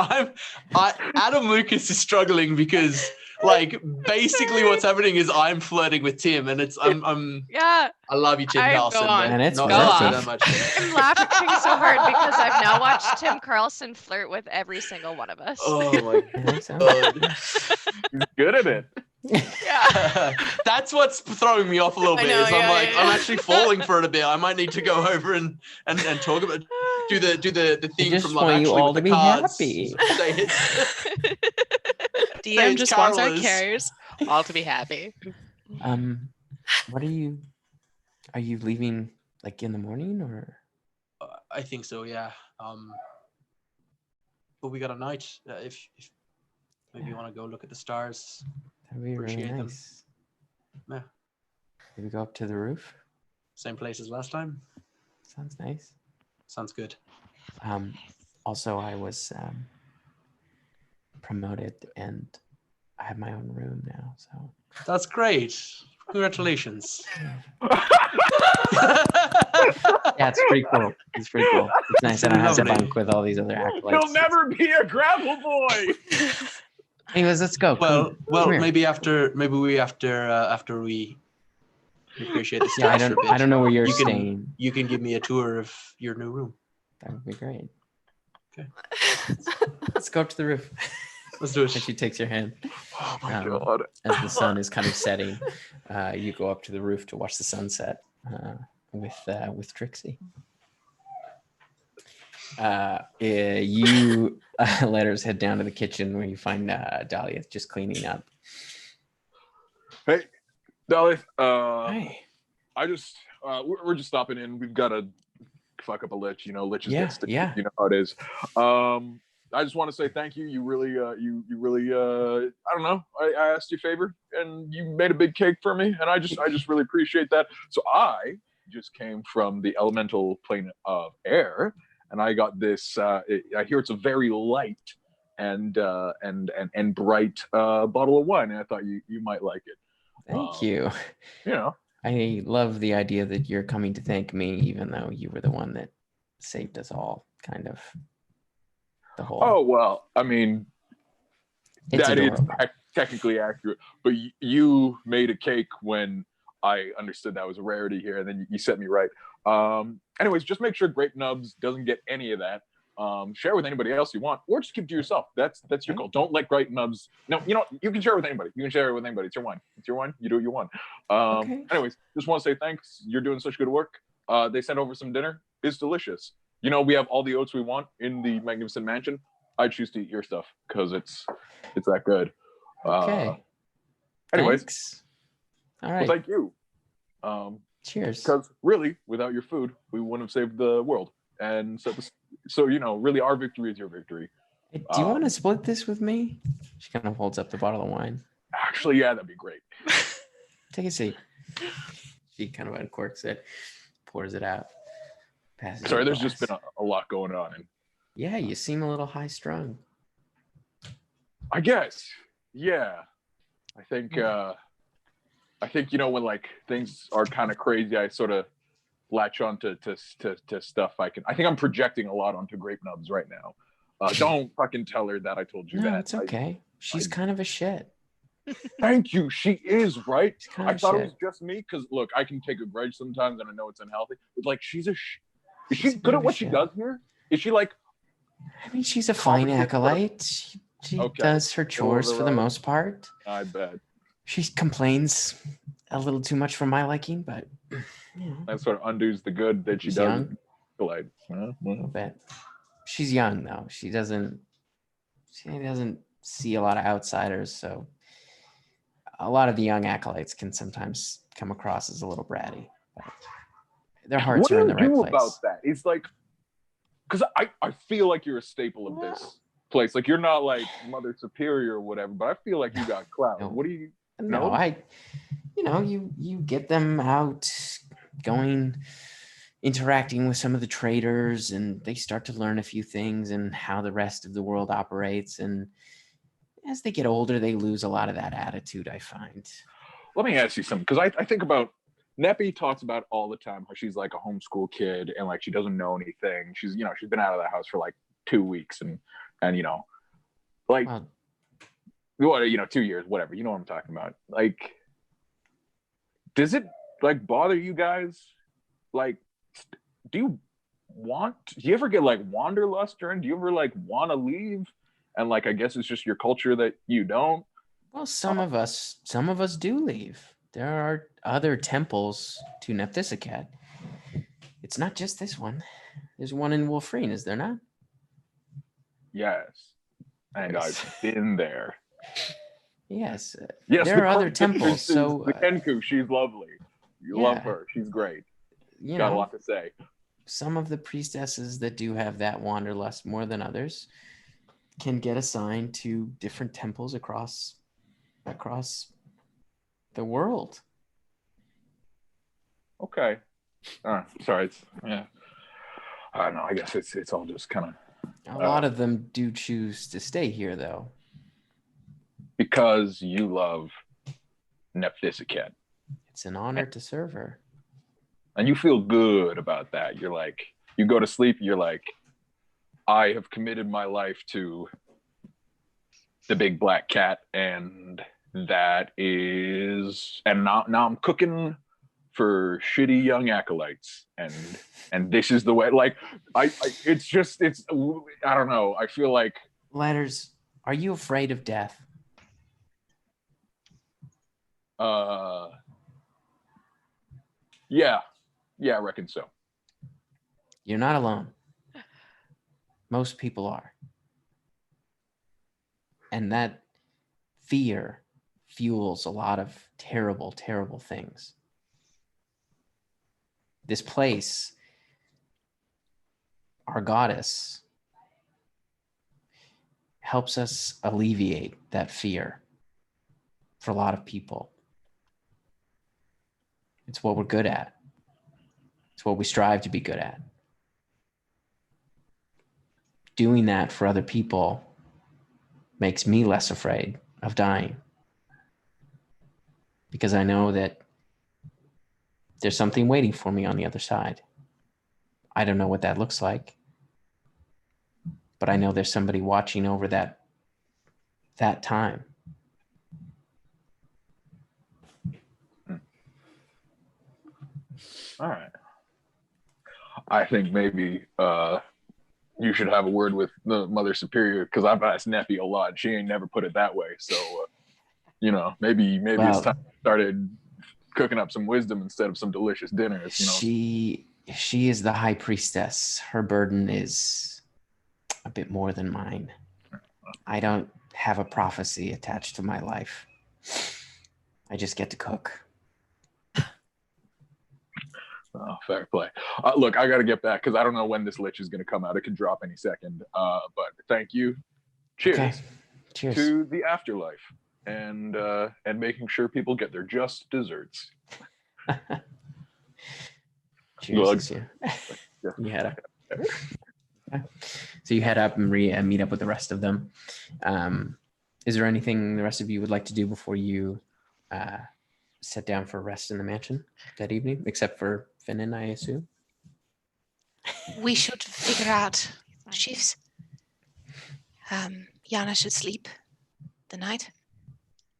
Adam Lucas is struggling because like basically what's happening is I'm flirting with Tim, and I'm Yeah. I love you, Tim Go Carlson, on. but And it's not go on. that much. I'm laughing so hard because I've now watched Tim Carlson flirt with every single one of us. Oh my I think so. god. He's good at it. Yeah. That's what's throwing me off a little I bit. know, Is I'm yeah, like yeah. I'm actually falling for it a bit. I might need to go over and talk about do the thing just from Love want you Actually all with to the be cards. happy. Say it. DM it's just wants our Carol's. carriers all to be happy. What are you leaving like in the morning, or? I think so, yeah. But we got a night. If maybe you want to go look at the stars. That'd be really Appreciate them. nice. Yeah. Maybe go up to the roof. Same place as last time. Sounds nice. Sounds good. Also, I was promoted and I have my own room now. So That's great. Congratulations. yeah, it's pretty cool. It's pretty cool. It's nice. I don't have to Lovely. bunk with all these other acolytes. He'll never be a gravel boy. Anyways, let's go. Well, Come here. maybe after we appreciate the Yeah, stars for a bit. I don't know where you're You can- staying. You can give me a tour of your new room. That would be great. Okay. Let's go up to the roof. Let's do And it. she takes your hand. Oh my Um, god. As the sun is kind of setting, you go up to the roof to watch the sunset with Trixie. You let her head down to the kitchen where you find Dahlia just cleaning up. Hey, Dolly. Hi. I just we're just stopping in. We've got to fuck up a lich. You know, liches Yeah, get sticky. yeah. You know how it is. I just want to say thank you. You really, you really, I don't know. I asked you a favor, and you made a big cake for me, and I just really appreciate that. So I just came from the elemental plane of air, and I got this. I hear it's a very light and bright bottle of wine, and I thought you might like it. Thank you. You know, I love the idea that you're coming to thank me, even though you were the one that saved us all, kind of. The whole. Oh well, I mean, it's that adorable. is technically accurate. But you made a cake when I understood that was a rarity here, and then you set me right. Anyways, just make sure Grape Nubs doesn't get any of that. Share with anybody else you want, or just keep it to yourself. That's your call. Don't let Grape Nubs. No, you can share it with anybody. You can share it with anybody. It's your wine. It's your wine. You do what you want. Okay. Anyways, just want to say thanks. You're doing such good work. They sent over some dinner. It's delicious. We have all the oats we want in the magnificent mansion. I choose to eat your stuff because it's that good. Okay. Anyways, Thanks. All right. well, thank you. Cheers. Because really, without your food, we wouldn't have saved the world. And so really, our victory is your victory. Hey, do you want to split this with me? She kind of holds up the bottle of wine. Actually, yeah, that'd be great. Take a seat. She kind of uncorks it, pours it out. Sorry, there's just been a lot going on. And yeah, you seem a little high strung. I guess. Yeah. I think when like things are kind of crazy, I sort of latch on to stuff I think I'm projecting a lot onto Grape Nubs right now. Don't fucking tell her that I told you that. No, it's okay. She's kind of a shit. Thank you. She is, right? Kind of I thought shit. it was just me because look, I can take a grudge sometimes and I know it's unhealthy. But like she's is she good at what she does here? Is she like I mean, she's a fine acolyte. She does her chores for the most part. I bet. She complains a little too much for my liking, but that sort of undoes the good that she she's does. young. Acolyte. A little bit. She's young though. She doesn't see a lot of outsiders, so a lot of the young acolytes can sometimes come across as a little bratty. But their hearts are in the right place. What do you do about that? It's like, because I feel like you're a staple of this place. Like you're not like Mother Superior or whatever, but I feel like you got clout. No. What do you? No, you get them out, interacting with some of the traders, and they start to learn a few things and how the rest of the world operates. And as they get older, they lose a lot of that attitude, I find. Let me ask you something, because I think about Neppy talks about all the time how she's like a homeschool kid and like she doesn't know anything. She's been out of the house for like 2 weeks and like what 2 years, whatever. You know what I'm talking about. Like, does it like bother you guys? Like, do you ever get like wanderlust, or do you ever like want to leave? And like, I guess it's just your culture that you don't. Well, some of us do leave. There are other temples to Nephthisicat. It's not just this one. There's one in Wolfreen, is there not? Yes. And I've been there. Yes. Yes, there are other temples. So the Kenku, she's lovely. You love her. She's great. Got a lot to say. Some of the priestesses that do have that wanderlust more than others can get assigned to different temples across the world. Okay. Sorry. I don't know. I guess it's all just kind of. A lot of them do choose to stay here, though. Because you love Nephthisicat. It's an honor to serve her. And you feel good about that. You're like, you go to sleep, you're like, I have committed my life to the big black cat, and that is, and now I'm cooking for shitty young acolytes, and this is the way. Like, I don't know. I feel like. Letters, are you afraid of death? Yeah, I reckon so. You're not alone. Most people are. And that fear fuels a lot of terrible, terrible things. This place, our goddess, helps us alleviate that fear for a lot of people. It's what we're good at. It's what we strive to be good at. Doing that for other people makes me less afraid of dying, because I know that there's something waiting for me on the other side. I don't know what that looks like, but I know there's somebody watching over that time. All right. I think maybe you should have a word with the Mother Superior, because I've asked Neppy a lot. She ain't never put it that way. So, maybe it's time to started cooking up some wisdom instead of some delicious dinners. She is the high priestess. Her burden is a bit more than mine. I don't have a prophecy attached to my life. I just get to cook. Oh, fair play. Look, I got to get back because I don't know when this lich is going to come out. It could drop any second. But thank you. Cheers. Okay. Cheers to the afterlife and making sure people get their just desserts. Cheers. You head up. So you head up and meet up with the rest of them. Is there anything the rest of you would like to do before you sit down for rest in the mansion that evening, except for Finnan, I assume? We should figure out shifts. Yanna should sleep the night.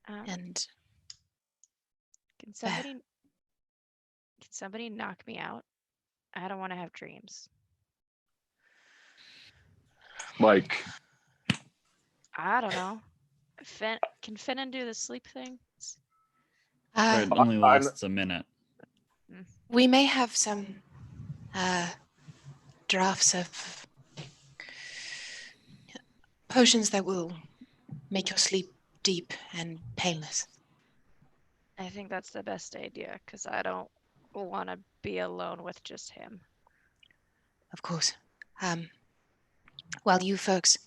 And can somebody knock me out? I don't want to have dreams. Like, I don't know. Can Finnan do the sleep thing? It only lasts a minute. We may have some drafts of potions that will make your sleep deep and painless. I think that's the best idea, because I don't want to be alone with just him. Of course. While you folks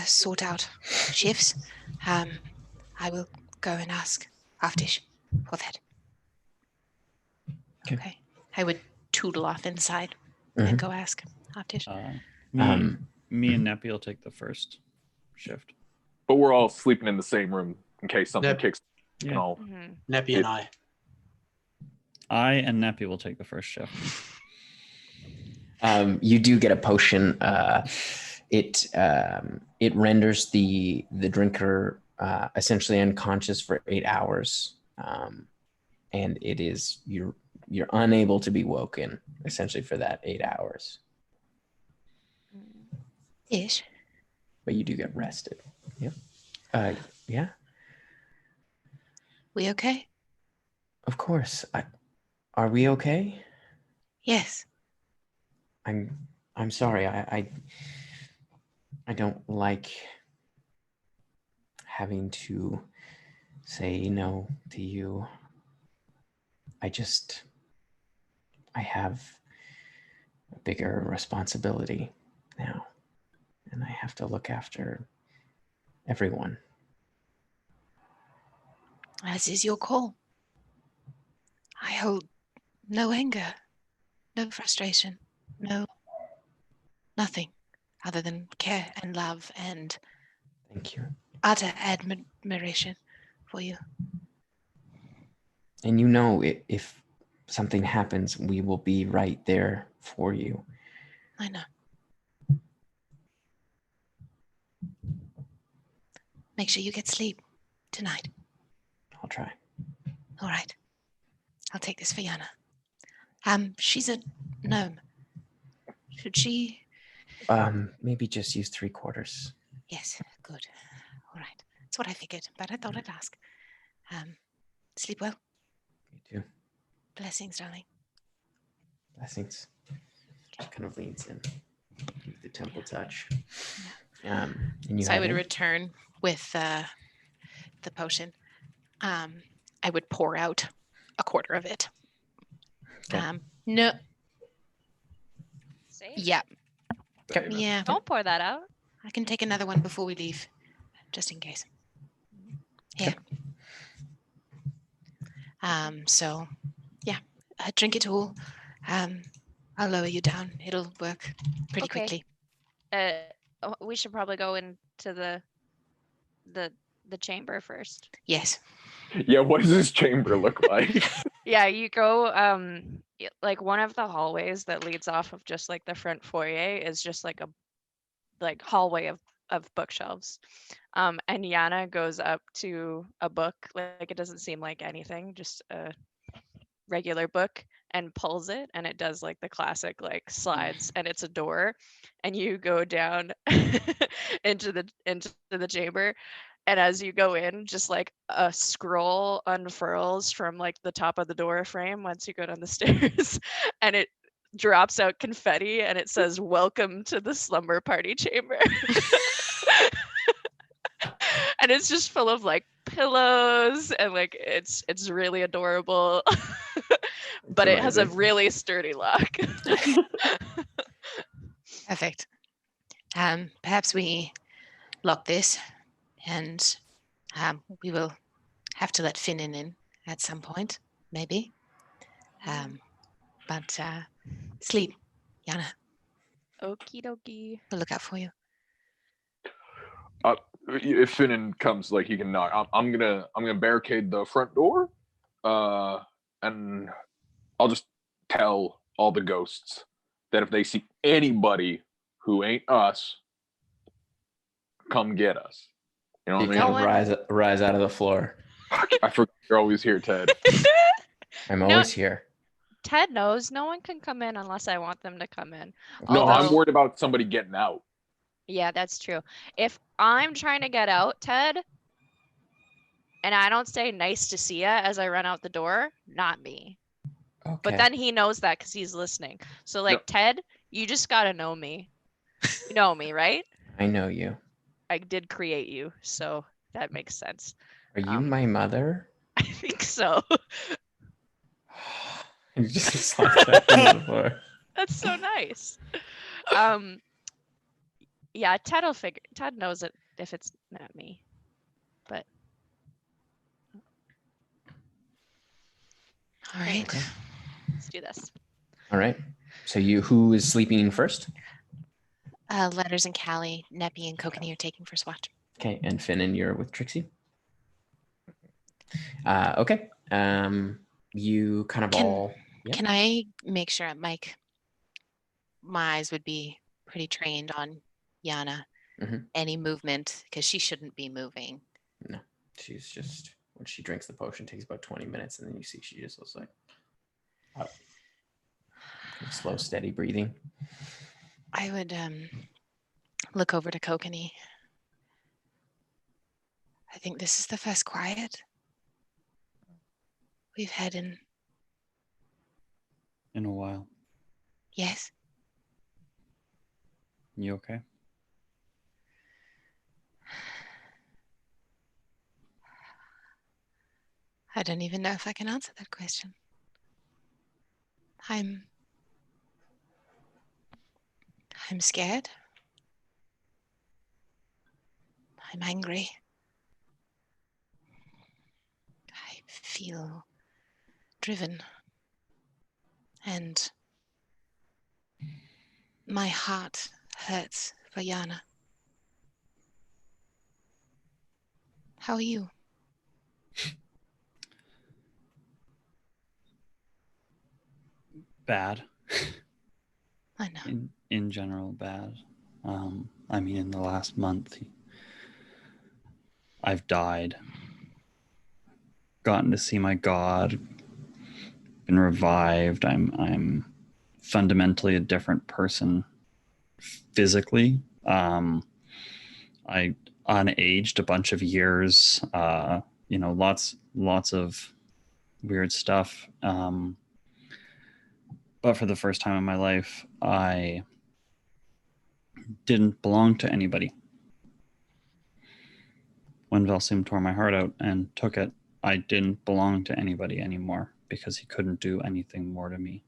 sort out shifts, I will go and ask Aftish for that. Okay. I would tootle off inside and go ask Aftish. Me and Neppy will take the first shift. But we're all sleeping in the same room in case something kicks. Yeah. Neppy and I. I and Neppy will take the first shift. You do get a potion. It renders the drinker essentially unconscious for 8 hours, and it is you're unable to be woken essentially for that 8 hours. Ish. But you do get rested. Yep. Yeah. We okay? Of course. Are we okay? Yes. I'm sorry. I don't like having to say no to you. I have a bigger responsibility now, and I have to look after everyone. As is your call. I hold no anger, no frustration, nothing other than care and love and Thank you. utter admiration for you. And if something happens, we will be right there for you. I know. Make sure you get sleep tonight. I'll try. All right. I'll take this for Yanna. She's a gnome. Should she? Maybe just use 3/4. Yes, good. All right. That's what I figured, but I thought I'd ask. Sleep well. You too. Blessings, darling. Blessings. Just kind of leans in. Give the temple touch. Yeah. And you so I would return with the potion. I would pour out 1/4 of it. Okay. Safe? Yeah. Okay. Yeah. Don't pour that out. I can take another one before we leave, just in case. Here. So, yeah, drink it all. I'll lower you down. It'll work pretty quickly. We should probably go into the chamber first. Yes. Yeah, what does this chamber look like? Yeah, you go like one of the hallways that leads off of just like the front foyer is just like a hallway of bookshelves. And Yanna goes up to a book, like it doesn't seem like anything, just a regular book, and pulls it, and it does like the classic like slides, and it's a door, and you go down into the chamber. And as you go in, just like a scroll unfurls from like the top of the door frame once you go down the stairs, and it drops out confetti, and it says, "Welcome to the slumber party chamber." And it's just full of like pillows, and like it's really adorable. But it has a really sturdy lock. Perfect. Perhaps we lock this, and we will have to let Finnan in at some point, maybe. But sleep, Yanna. Okie dokie. We'll look out for you. If Finnan comes, like he can knock. I'm gonna barricade the front door, and I'll just tell all the ghosts that if they see anybody who ain't us, come get us. You know what I mean? Rise out of the floor. I forgot you're always here, Ted. I'm always here. Ted knows no one can come in unless I want them to come in. No, Although, I'm worried about somebody getting out. yeah, that's true. If I'm trying to get out, Ted, and I don't say nice to see ya as I run out the door, not me. Okay. But then he knows that because he's listening. So like, Ted, you just gotta know me. You know me, right? I know you. I did create you, so that makes sense. Are you my mother? I think so. You just slapped that on the floor. That's so nice. Yeah, Ted knows it if it's not me. But all right. Okay. Let's do this. All right. So who is sleeping first? Letters and Callie, Neppy and Kokanee are taking first watch. Okay, and Finnan, you're with Trixie. Okay. You kind of all. Yeah. Can I make sure, Mike? My eyes would be pretty trained on Yanna. Mhm. Any movement, because she shouldn't be moving. No, she's just when she drinks the potion, it takes about 20 minutes, and then you see she just looks like slow, steady breathing. I would look over to Kokanee. I think this is the first quiet we've had in a while. Yes. You okay? I don't even know if I can answer that question. I'm scared. I'm angry. I feel driven. And my heart hurts for Yanna. How are you? Bad. I know. In general, bad. I mean, in the last month, I've died. Gotten to see my god. Been revived. I'm fundamentally a different person physically. I unaged a bunch of years. Lots of weird stuff. But for the first time in my life, I didn't belong to anybody. When Vel Soom tore my heart out and took it, I didn't belong to anybody anymore because he couldn't do anything more to me.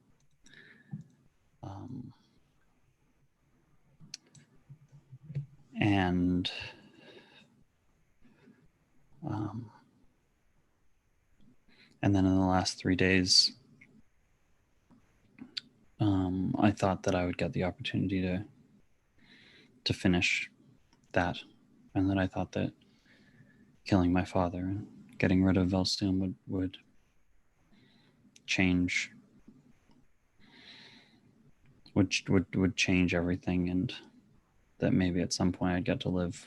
And and then in the last 3 days, I thought that I would get the opportunity to finish that, and then I thought that killing my father and getting rid of Vel Soom would change would change everything, and that maybe at some point I'd get to live,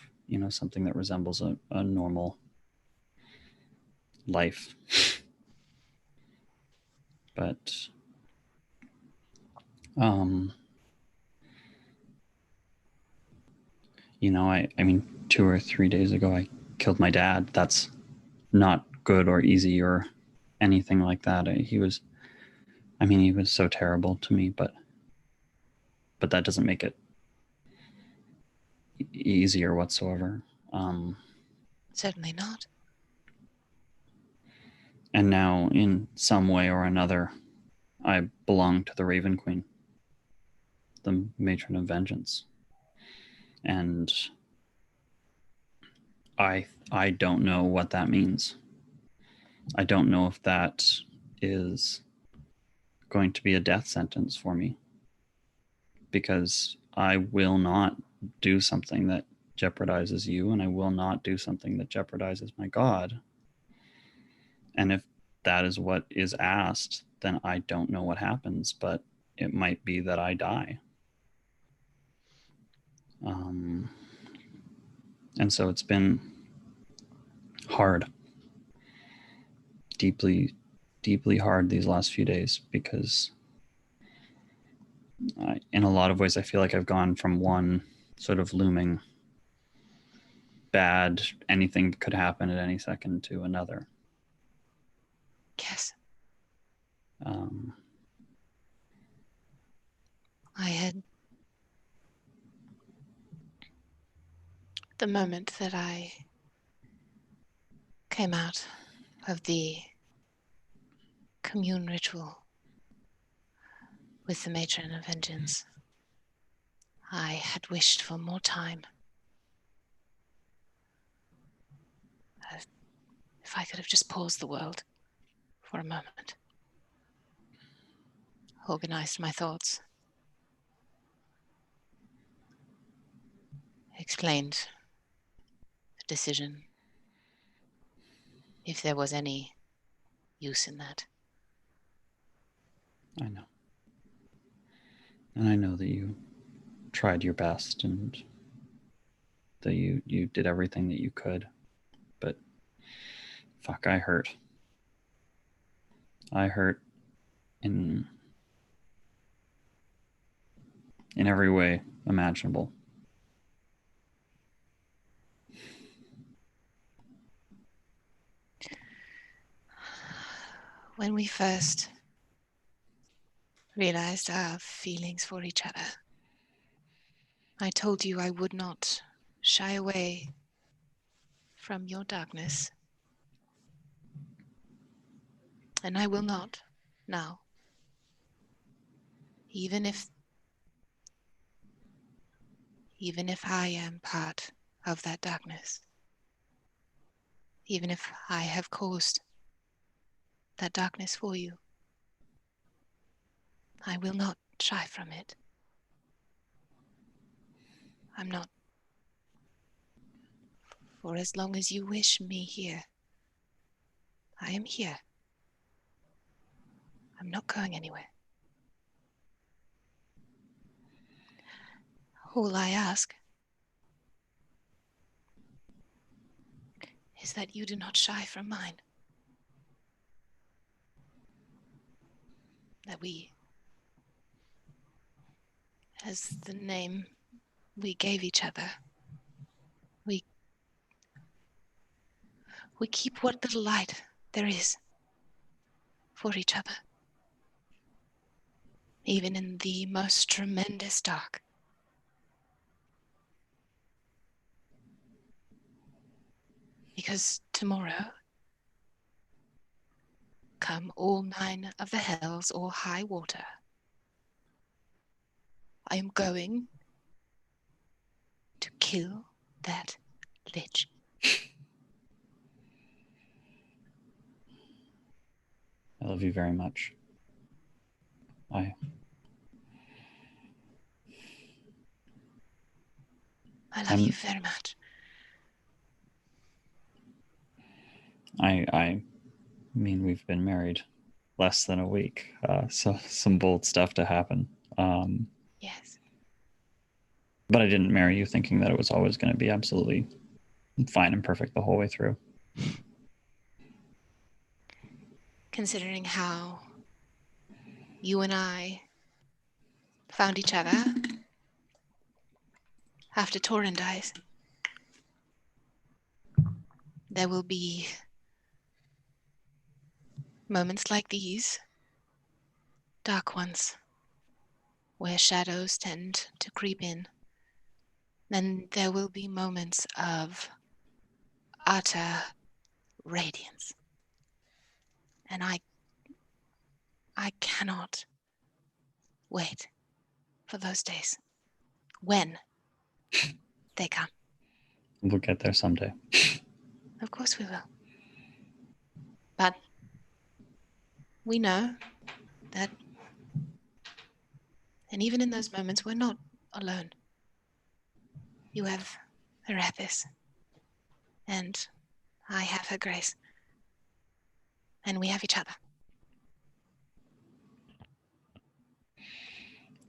something that resembles a normal life. But I mean 2 or 3 days ago I killed my dad. That's not good or easy or anything like that. He was so terrible to me, but that doesn't make it easier whatsoever. Certainly not. And now, in some way or another, I belong to the Raven Queen, the matron of vengeance. And I don't know what that means. I don't know if that is going to be a death sentence for me, because I will not do something that jeopardizes you, and I will not do something that jeopardizes my God. And if that is what is asked, then I don't know what happens, but it might be that I die. And so it's been hard, deeply, deeply hard these last few days, because in a lot of ways I feel like I've gone from one sort of looming bad, anything could happen at any second, to another. Yes. I had the moment that I came out of the commune ritual with the matron of vengeance. I had wished for more time. If I could have just paused the world for a moment, organized my thoughts, explained the decision, if there was any use in that. I know. And I know that you tried your best, and that you did everything that you could. But fuck, I hurt. I hurt in every way imaginable. When we first realized our feelings for each other, I told you I would not shy away from your darkness. And I will not now. Even if I am part of that darkness, even if I have caused that darkness for you, I will not shy from it. I'm not. For as long as you wish me here, I am here. I'm not going anywhere. All I ask is that you do not shy from mine. That we, as the name we gave each other, we keep what little light there is for each other, even in the most tremendous dark. Because tomorrow, come all 9 of the hells or high water, I am going to kill that lich. I love you very much. I love you very much. I mean, we've been married less than a week, so some bold stuff to happen. Yes. But I didn't marry you thinking that it was always going to be absolutely fine and perfect the whole way through. Considering how you and I found each other after Torin dies, there will be moments like these, dark ones, where shadows tend to creep in. Then there will be moments of utter radiance. And I cannot wait for those days. When they come. We'll get there someday. Of course we will. But we know that, and even in those moments, we're not alone. You have Arethis, and I have her grace, and we have each other.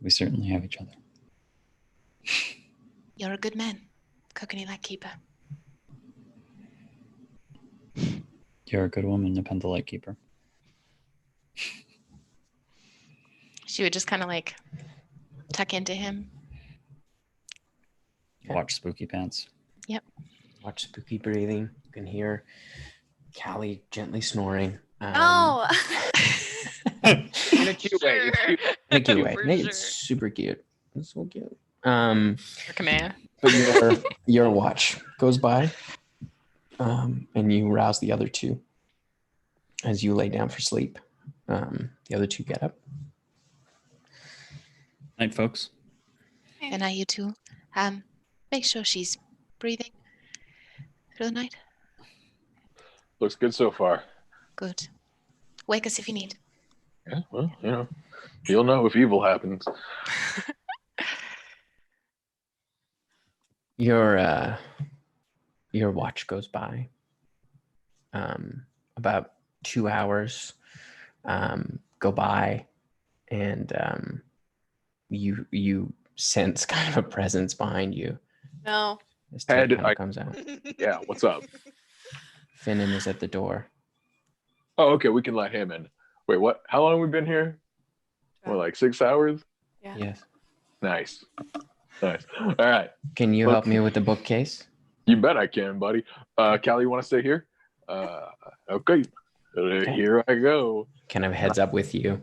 We certainly have each other. You're a good man, Kokani Lightkeeper. You're a good woman, Nepenthe Lightkeeper. She would just kind of like tuck into him. Watch Spooky Pants. Yep. Watch spooky breathing. You can hear Callie gently snoring. Oh. In a cute way. It's cute. In a cute way. For It's sure. super cute. It's so cute. Kamea. But your watch goes by, and you rouse the other two as you lay down for sleep. The other two get up. Night, folks. And now you two, make sure she's breathing through the night. Looks good so far. Good. Wake us if you need. Yeah, well, you'll know if evil happens. Your watch goes by. About 2 hours go by, and you sense kind of a presence behind you. No. As Ted Ted, kind of comes out. Yeah, what's up? Finnan is at the door. Oh, okay, we can let him in. Wait, what? How long have we been here? What, like 6 hours? Yeah. Yes. Nice. All right. Can you help me with the bookcase? You bet I can, buddy. Callie, you want to stay here? Okay. Here I go. Kind of heads up with you.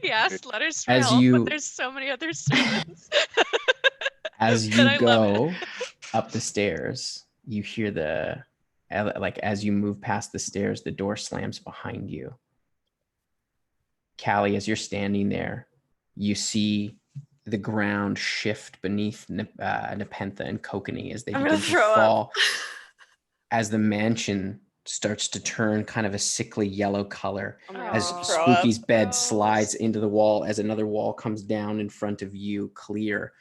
Yes, let her As smell, you- but there's so many other servants. As But I you love go it. up the stairs, you hear as you move past the stairs, the door slams behind you. Callie, as you're standing there, you see the ground shift beneath Nepenthe and Kokani as they I'm begin gonna to throw up. fall. As the mansion starts to turn kind of a sickly yellow color, Oh my as God. Spooky's bed Gross. slides into the wall, as another wall comes down in front of you, clear.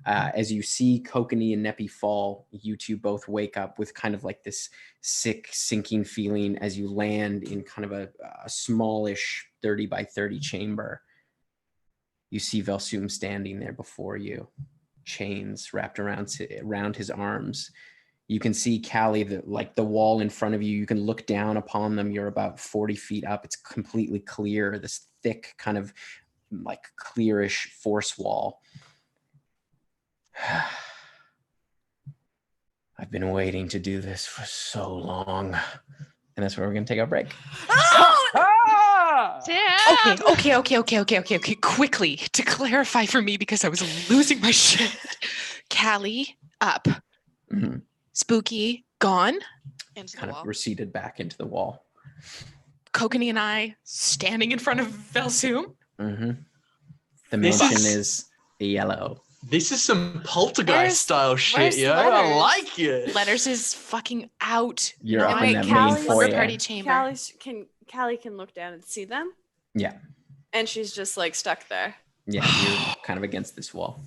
As you see Kokani and Neppy fall, you two both wake up with kind of like this sick, sinking feeling as you land in kind of a smallish 30 by 30 chamber. You see Vel Soom standing there before you, chains wrapped around his arms. You can see Callie, the wall in front of you. You can look down upon them. You're about 40 feet up. It's completely clear, this thick kind of like clearish force wall. I've been waiting to do this for so long. And that's where we're going to take our break. Ah! Damn. Okay. Quickly, to clarify for me, because I was losing my shit. Callie, up. Mhm. Spooky, gone. Into the Kind wall. of receded back into the wall. Kokani and I standing in front of Vel Soom. Mm-hmm. The This mansion is- is yellow. This is some poltergeist Where's- style shit, where's yo. I Letters? like it. Letters is fucking out. You're No, up wait, in that Callie's- main What's the foyer. party chamber. Callie can look down and see them, Yeah, and she's just like stuck there. yeah, you're kind of against this wall.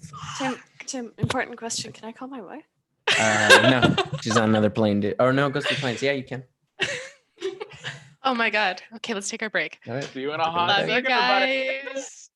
Tim, important question. Can I call my wife? No, she's on another plane. Oh no, Ghostly Planes. Yeah, you can. Oh my god. Okay, let's take our break. All right. See you in a hot Love you second, everybody. guys.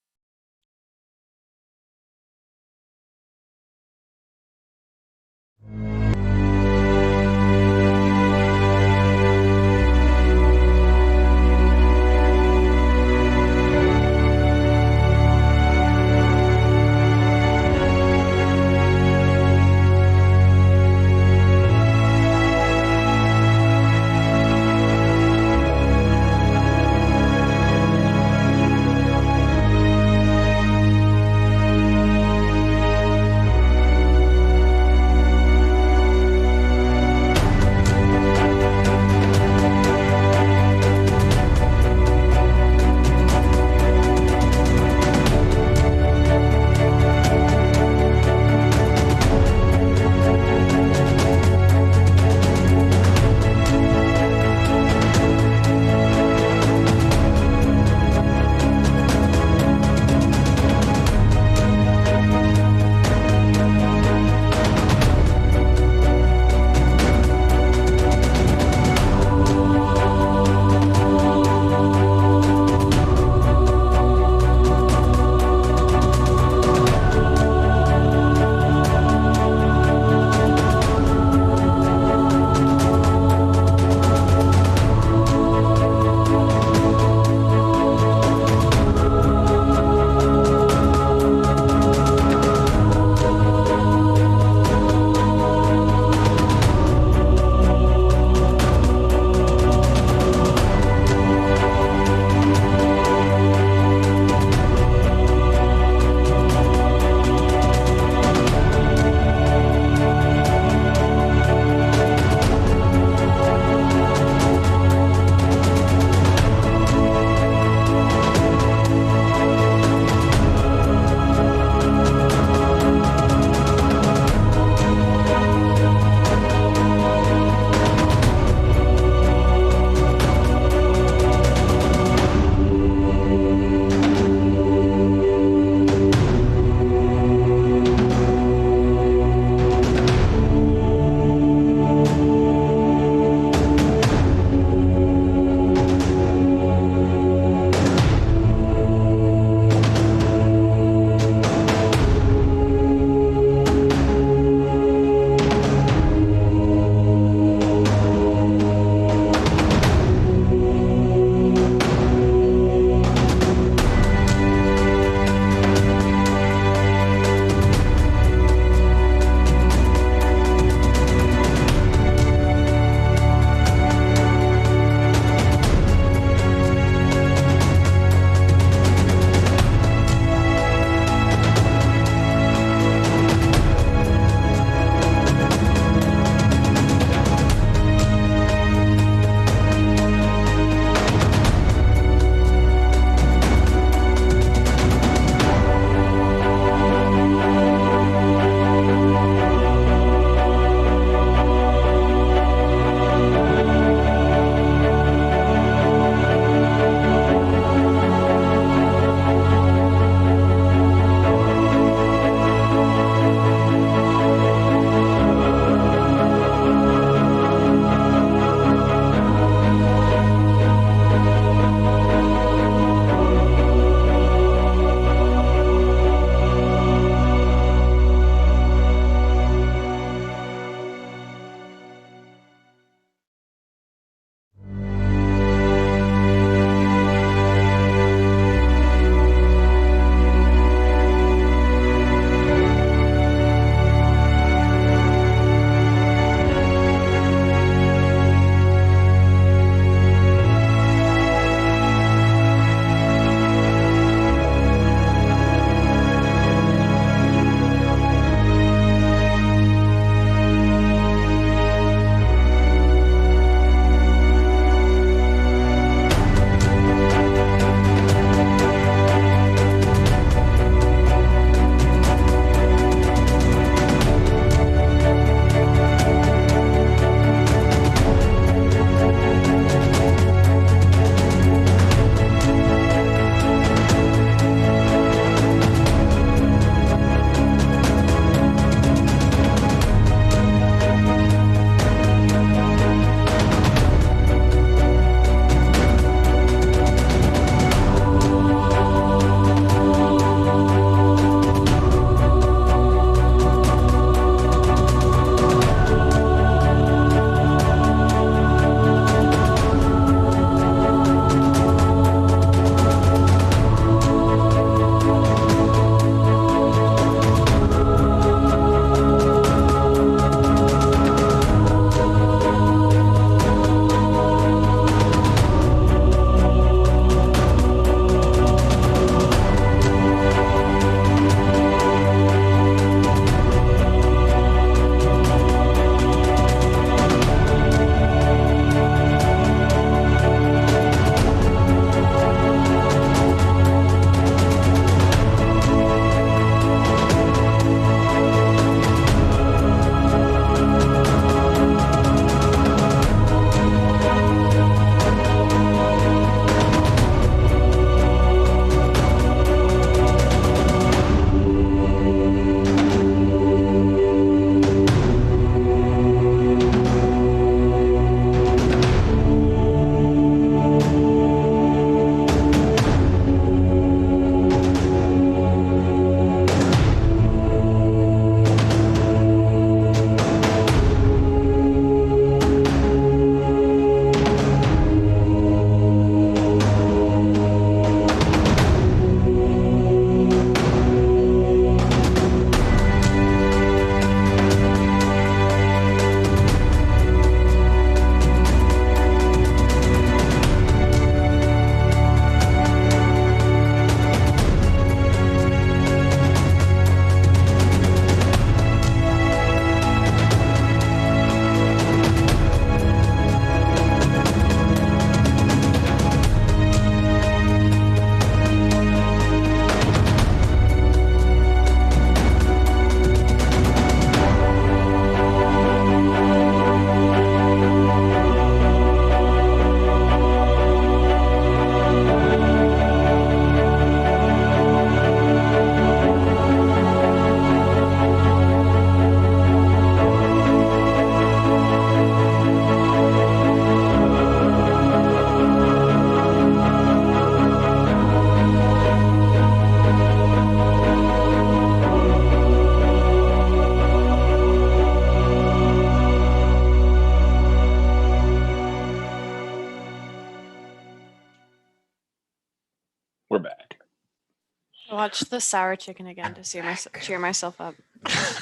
watch the sour chicken again to cheer myself up.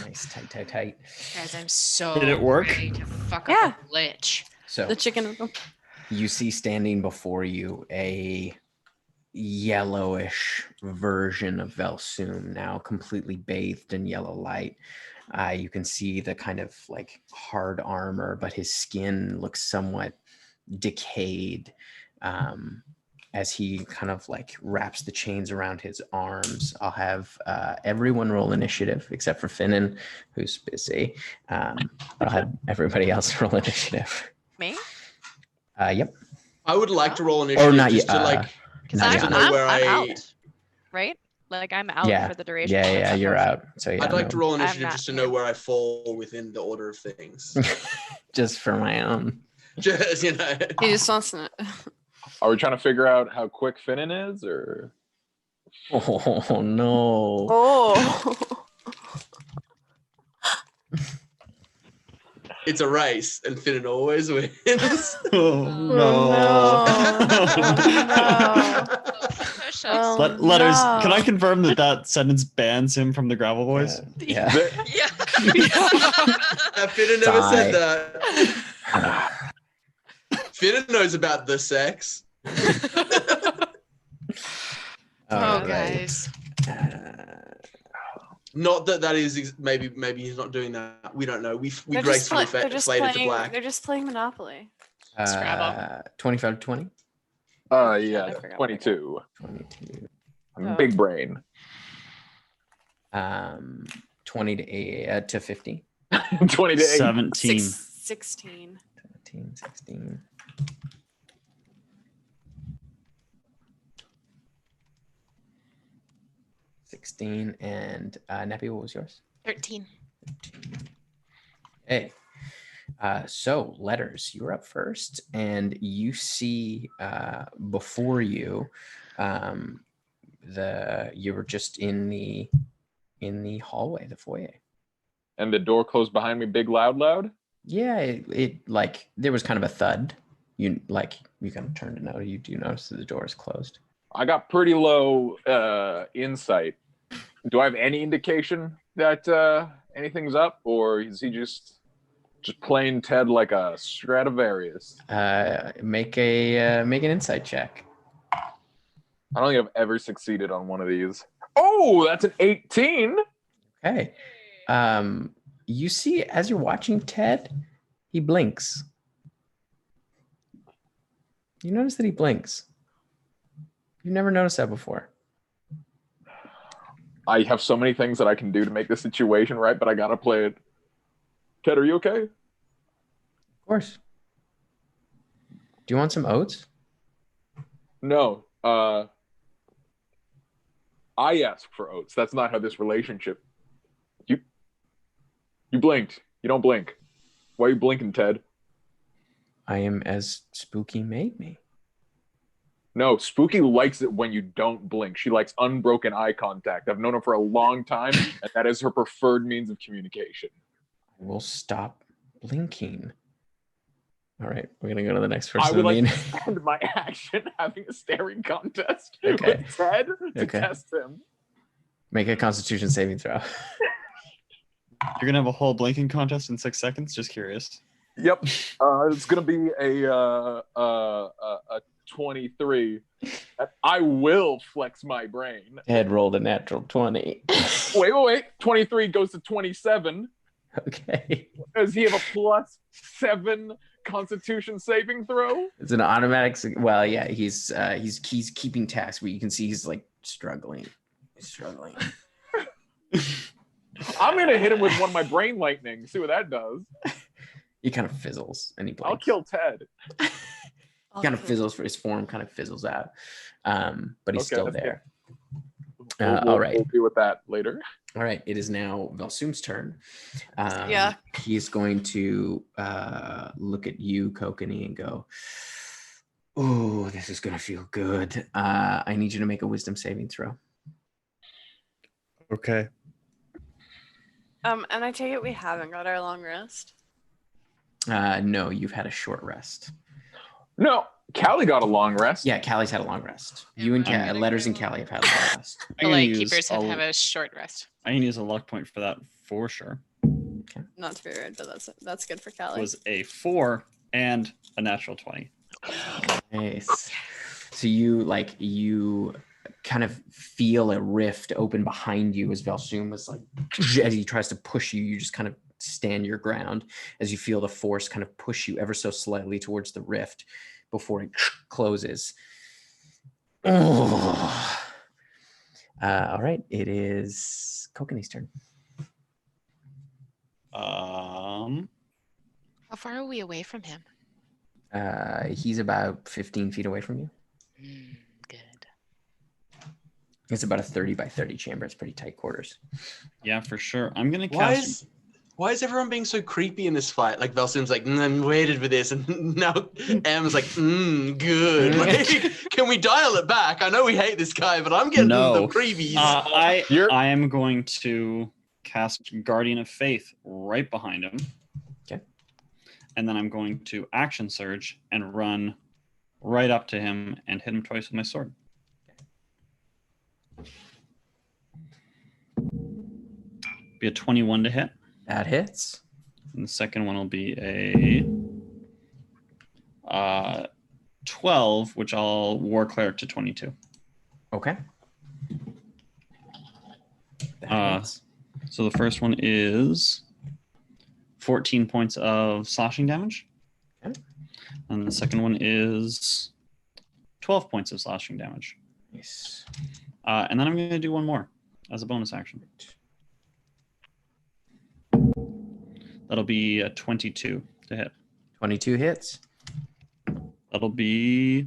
Nice, tight. Guys, I'm so Did it work? ready to fuck Yeah. up a lich. So The chicken. you see standing before you a yellowish version of Vel Soom, now completely bathed in yellow light. You can see the kind of like hard armor, but his skin looks somewhat decayed as he kind of like wraps the chains around his arms. I'll have everyone roll initiative except for Finnan, who's busy. I'll have everybody else roll initiative. Me? Yep. I would like to roll initiative not just yet, to like Because Not just yet. to know where I'm I. out, right? Like I'm out Yeah. for the duration. Yeah, you're out. So yeah, I'd like to roll I'm initiative not just to know here. where I fall within the order of things. just for my own. Just He just wants to. Are we trying to figure out how quick Finnan is, or? Oh no. Oh. It's a race, and Finnan always wins. Oh Push Oh, Letters. no. Can I confirm that sentence bans him from the Gravel Boys? Yeah. Yeah. Finnan never said Die. that. Finnan knows about the sex. Oh, Alright. guys. Not that is maybe he's not doing that. We don't know. We gracefully faded to black. They're just playing Monopoly. Scrabble. 25 to 20? Yeah, I forgot 22. 22. Oh. Big brain. 20 to 50. 20 to 8. 17. 16. 17, 16. And Neppy, what was yours? 13. Hey. So letters, you're up first, and you see before you you were just in the hallway, the foyer. And the door closed behind me, big loud. Yeah, it like there was kind of a thud. You kind of turned to notice. You do notice that the door is closed. I got pretty low insight. Do I have any indication that anything's up, or is he just playing Ted like a Stradivarius? Make an insight check. I don't think I've ever succeeded on one of these. Oh, that's an 18. Okay. You see, as you're watching Ted, he blinks. You notice that he blinks. You've never noticed that before. I have so many things that I can do to make the situation right, but I gotta play it. Ted, are you okay? Of course. Do you want some oats? No. I ask for oats. That's not how this relationship. You blinked. You don't blink. Why are you blinking, Ted? I am as Spooky made me. No, Spooky likes it when you don't blink. She likes unbroken eye contact. I've known her for a long time, and that is her preferred means of communication. I will stop blinking. All right, we're gonna go to the next person. I would like to end my action having a staring contest Okay. with Ted to Okay. test him. Make a Constitution saving throw. You're gonna have a whole blinking contest in 6 seconds. Just curious. Yep, it's gonna be a 23. I will flex my brain. Ted rolled a natural 20. Wait. 23 goes to 27. Okay. Does he have a +7 Constitution saving throw? It's an automatic. Well, yeah, he's keeping task, but you can see he's like struggling. He's struggling. I'm gonna hit him with one of my brain lightning. See what that does. He kind of fizzles and he blinks. I'll kill Ted. He kind of fizzles for his form, kind of fizzles out. But he's Okay, still that's there. All all right. We'll deal with that later. All right. It is now Vel Soom's turn. Yeah. He's going to look at you, Kokanee, and go, "Oh, this is going to feel good. I need you to make a wisdom saving throw." Okay. And I take it we haven't got our long rest. No, you've had a short rest. No, Callie got a long rest. Yeah, Callie's had a long rest. You and Letters and Callie have had a long rest. The Lightkeepers have a short rest. I can use a luck point for that for sure. Okay. Not to be rude, but that's good for Callie. It was a 4 and a natural 20. Nice. So you kind of feel a rift open behind you as Vel Soom was like, as he tries to push you, you just kind of stand your ground as you feel the force kind of push you ever so slightly towards the rift before it closes. Oh. All right, it is Kokanee's turn. How far are we away from him? He's about 15 feet away from you. Good. It's about a 30 by 30 chamber. It's pretty tight quarters. Yeah, for sure. I'm gonna cast. Why is everyone being so creepy in this fight? Like Vel Soom's like, I waited for this, and now M's like, good. Like, can we dial it back? I know we hate this guy, but I'm getting the creepies. I am going to cast Guardian of Faith right behind him. Okay. And then I'm going to action surge and run right up to him and hit him twice with my sword. Be a 21 to hit. That hits. And the second one will be a 12, which I'll War Cleric to 22. Okay. That hits. So the first one is 14 points of slashing damage. Okay. And the second one is 12 points of slashing damage. Nice. And then I'm going to do one more as a bonus action. That'll be a 22 to hit. 22 hits. That'll be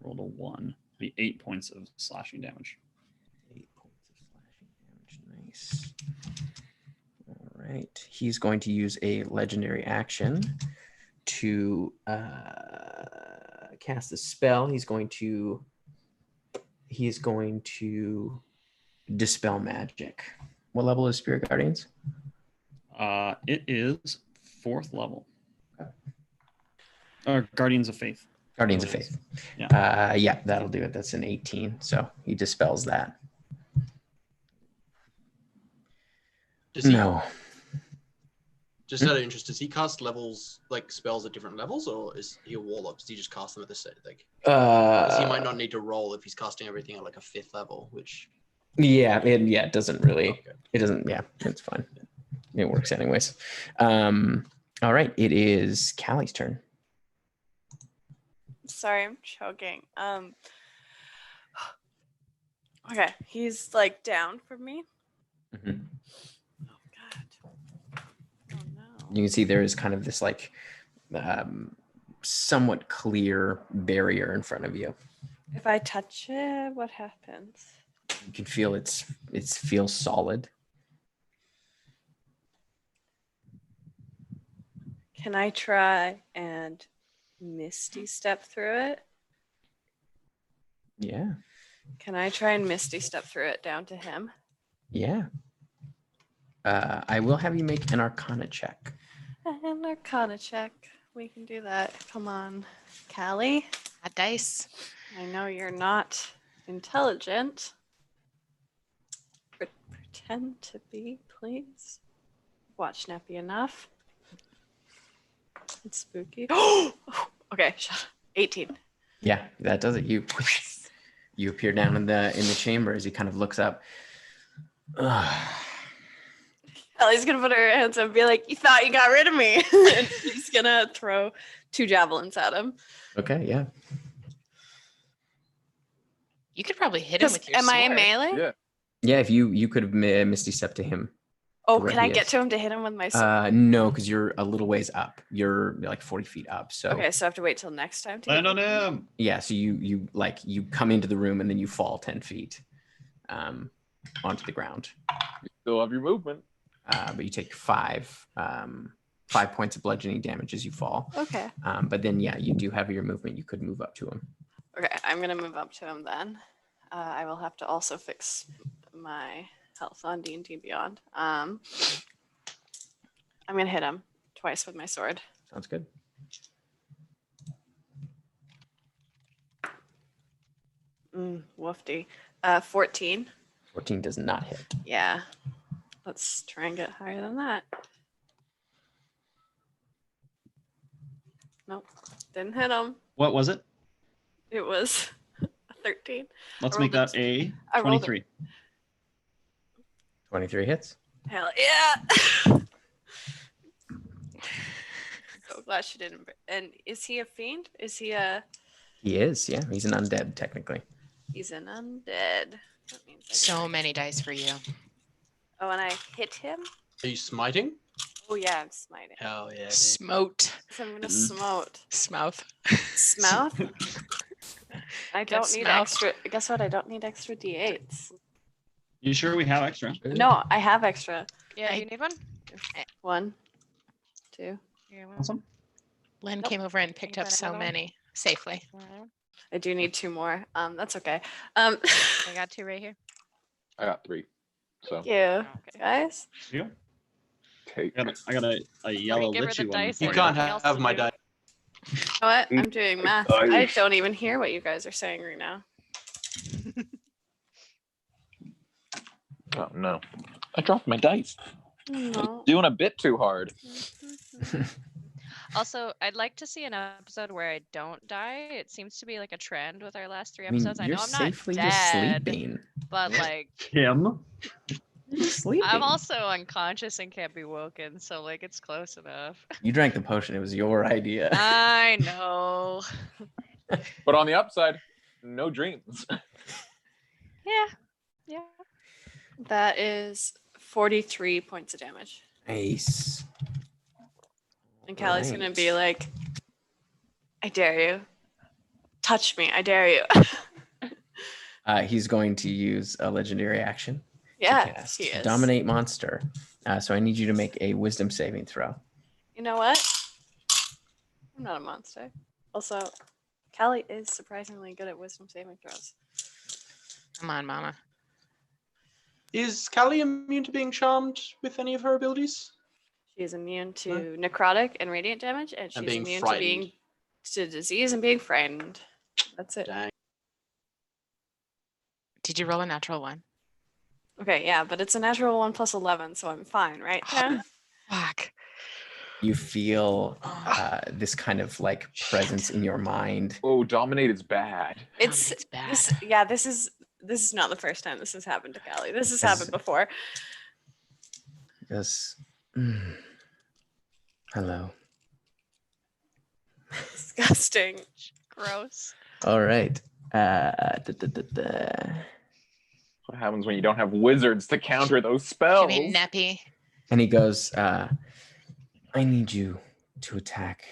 rolled a 1. Be 8 points of slashing damage. 8 points of slashing damage. Nice. All right. He's going to use a legendary action to cast a spell. He's going to dispel magic. What level is Spirit Guardians? It is 4th level. Or Guardians of Faith. Guardians of Faith. Yeah. Yeah, that'll do it. That's an 18. So he dispels that. No. Just out of interest, does he cast levels, like spells at different levels, or is he a warlock? Does he just cast them at the same? Like, he might not need to roll if he's casting everything at like a 5th level, which. Yeah, it doesn't really. Okay. It doesn't. Yeah, it's fine. It works anyways. All right, it is Callie's turn. Sorry, I'm choking. Okay, he's like down from me. Mm-hmm. Oh God. Oh no. You can see there is kind of this like somewhat clear barrier in front of you. If I touch it, what happens? You can feel it feels solid. Can I try and Misty step through it? Yeah. Can I try and Misty step through it down to him? Yeah. I will have you make an Arcana check. An Arcana check. We can do that. Come on, Callie. A dice. I know you're not intelligent. Pretend to be, please. Watch Nappy enough. It's spooky. Okay, 18. Yeah, that does it. You appear down in the chamber as he kind of looks up. Ellie's gonna put her hands up and be like, "You thought you got rid of me?" And she's gonna throw 2 javelins at him. Okay, yeah. You could probably hit him with your Am sword. I in melee? Yeah. Yeah, if you could have Misty stepped to him. Oh, where can I he get is. to him to hit him with my sword? No, because you're a little ways up. You're like 40 feet up. So Okay, so I have to wait till next time to Land on him. yeah, so you come into the room and then you fall 10 feet onto the ground. You still have your movement. But you take 5 points of bludgeoning damage as you fall. Okay. But then yeah, you do have your movement. You could move up to him. Okay, I'm gonna move up to him then. I will have to also fix my health on D&D Beyond. I'm gonna hit him twice with my sword. Sounds good. Woofty. 14. 14 does not hit. Yeah. Let's try and get higher than that. Nope. Didn't hit him. What was it? It was a 13. Let's I make rolled that a I rolled 23. 23 hits. Hell yeah. So glad she didn't. And is he a fiend? Is he a... He is, yeah. He's an undead, technically. He's an undead. That means So many dice for you. Oh, and I hit him? Are you smiting? Oh, yeah, I'm smiting. Hell yeah. Dude. Smote. So I'm going to smote. Smouth. Smouth? I don't need smouth. extra. Guess what? I don't need extra d8s. You sure we have extra? No, I have extra. Yeah, do you need one? 1, 2. Here, one. Awesome. Len Nope. came over and picked up Anybody so have one? many safely. I do need 2 more. That's okay. I got 2 right here. I got 3. So Thank you, Okay. guys. You? take. I got a yellow give her the lichy one. dice You or for can't anything else have to my do? dice. You know what? I'm doing math. I Nice. don't even hear what you guys are saying right now. Oh no! I dropped my dice. No. Doing a bit too hard. Also, I'd like to see an episode where I don't die. It seems to be like a trend with our last 3 I mean, episodes. I you're know I'm safely not just dead, sleeping. but like Tim. You're just sleeping. I'm also unconscious and can't be woken, so like it's close enough. You drank the potion. It was your idea. I know. But on the upside, no dreams. Yeah. Yeah. That is 43 points of damage. Nice. And Callie's going to Right. be like, I dare you. Touch me. I dare you. He's going to use a legendary action. Yeah, Cast he is. Dominate monster. So I need you to make a wisdom saving throw. You know what? I'm not a monster. Also, Callie is surprisingly good at wisdom saving throws. Come on, Mama. Is Callie immune to being charmed with any of her abilities? She is immune to necrotic and radiant damage, and she's being immune frightened. to disease and being frightened. That's it. Dang. Did you roll a natural 1? Okay, yeah, but it's a natural 1 plus 11, so I'm fine, right? Yeah. Fuck. You feel this kind of like presence in your mind. Oh, dominate is bad. It's bad. this is not the first time this has happened to Callie. This has Yes. happened before. Goes, hello. Disgusting. Gross. All right. What happens when you don't have wizards to counter those spells? You mean Neppy? And he goes, I need you to attack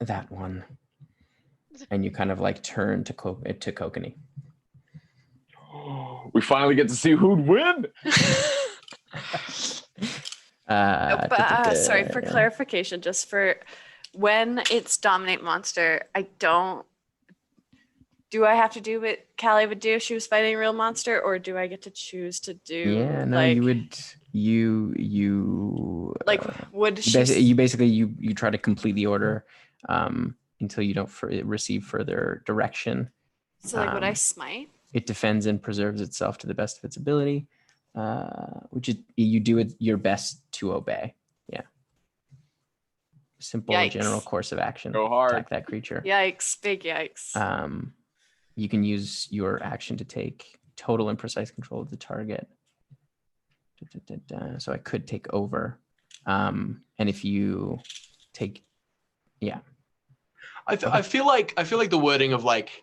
that one. And you kind of like turn to Kokanee. We finally get to see who'd win. Sorry, for clarification, just for when it's dominate monster, do I have to do what Callie would do if she was fighting a real monster, or do I get to choose to do? Yeah, no, like, you would. You like would you she? basically you try to complete the order until you don't receive further direction. So like, would I smite? It defends and preserves itself to the best of its ability, which is you do it your best to obey. Yeah. Simple Yikes. general course of action. Go hard. Attack that creature. Yikes! Big yikes! You can use your action to take total and precise control of the target. So I could take over. And if you take, yeah. I feel like the wording of like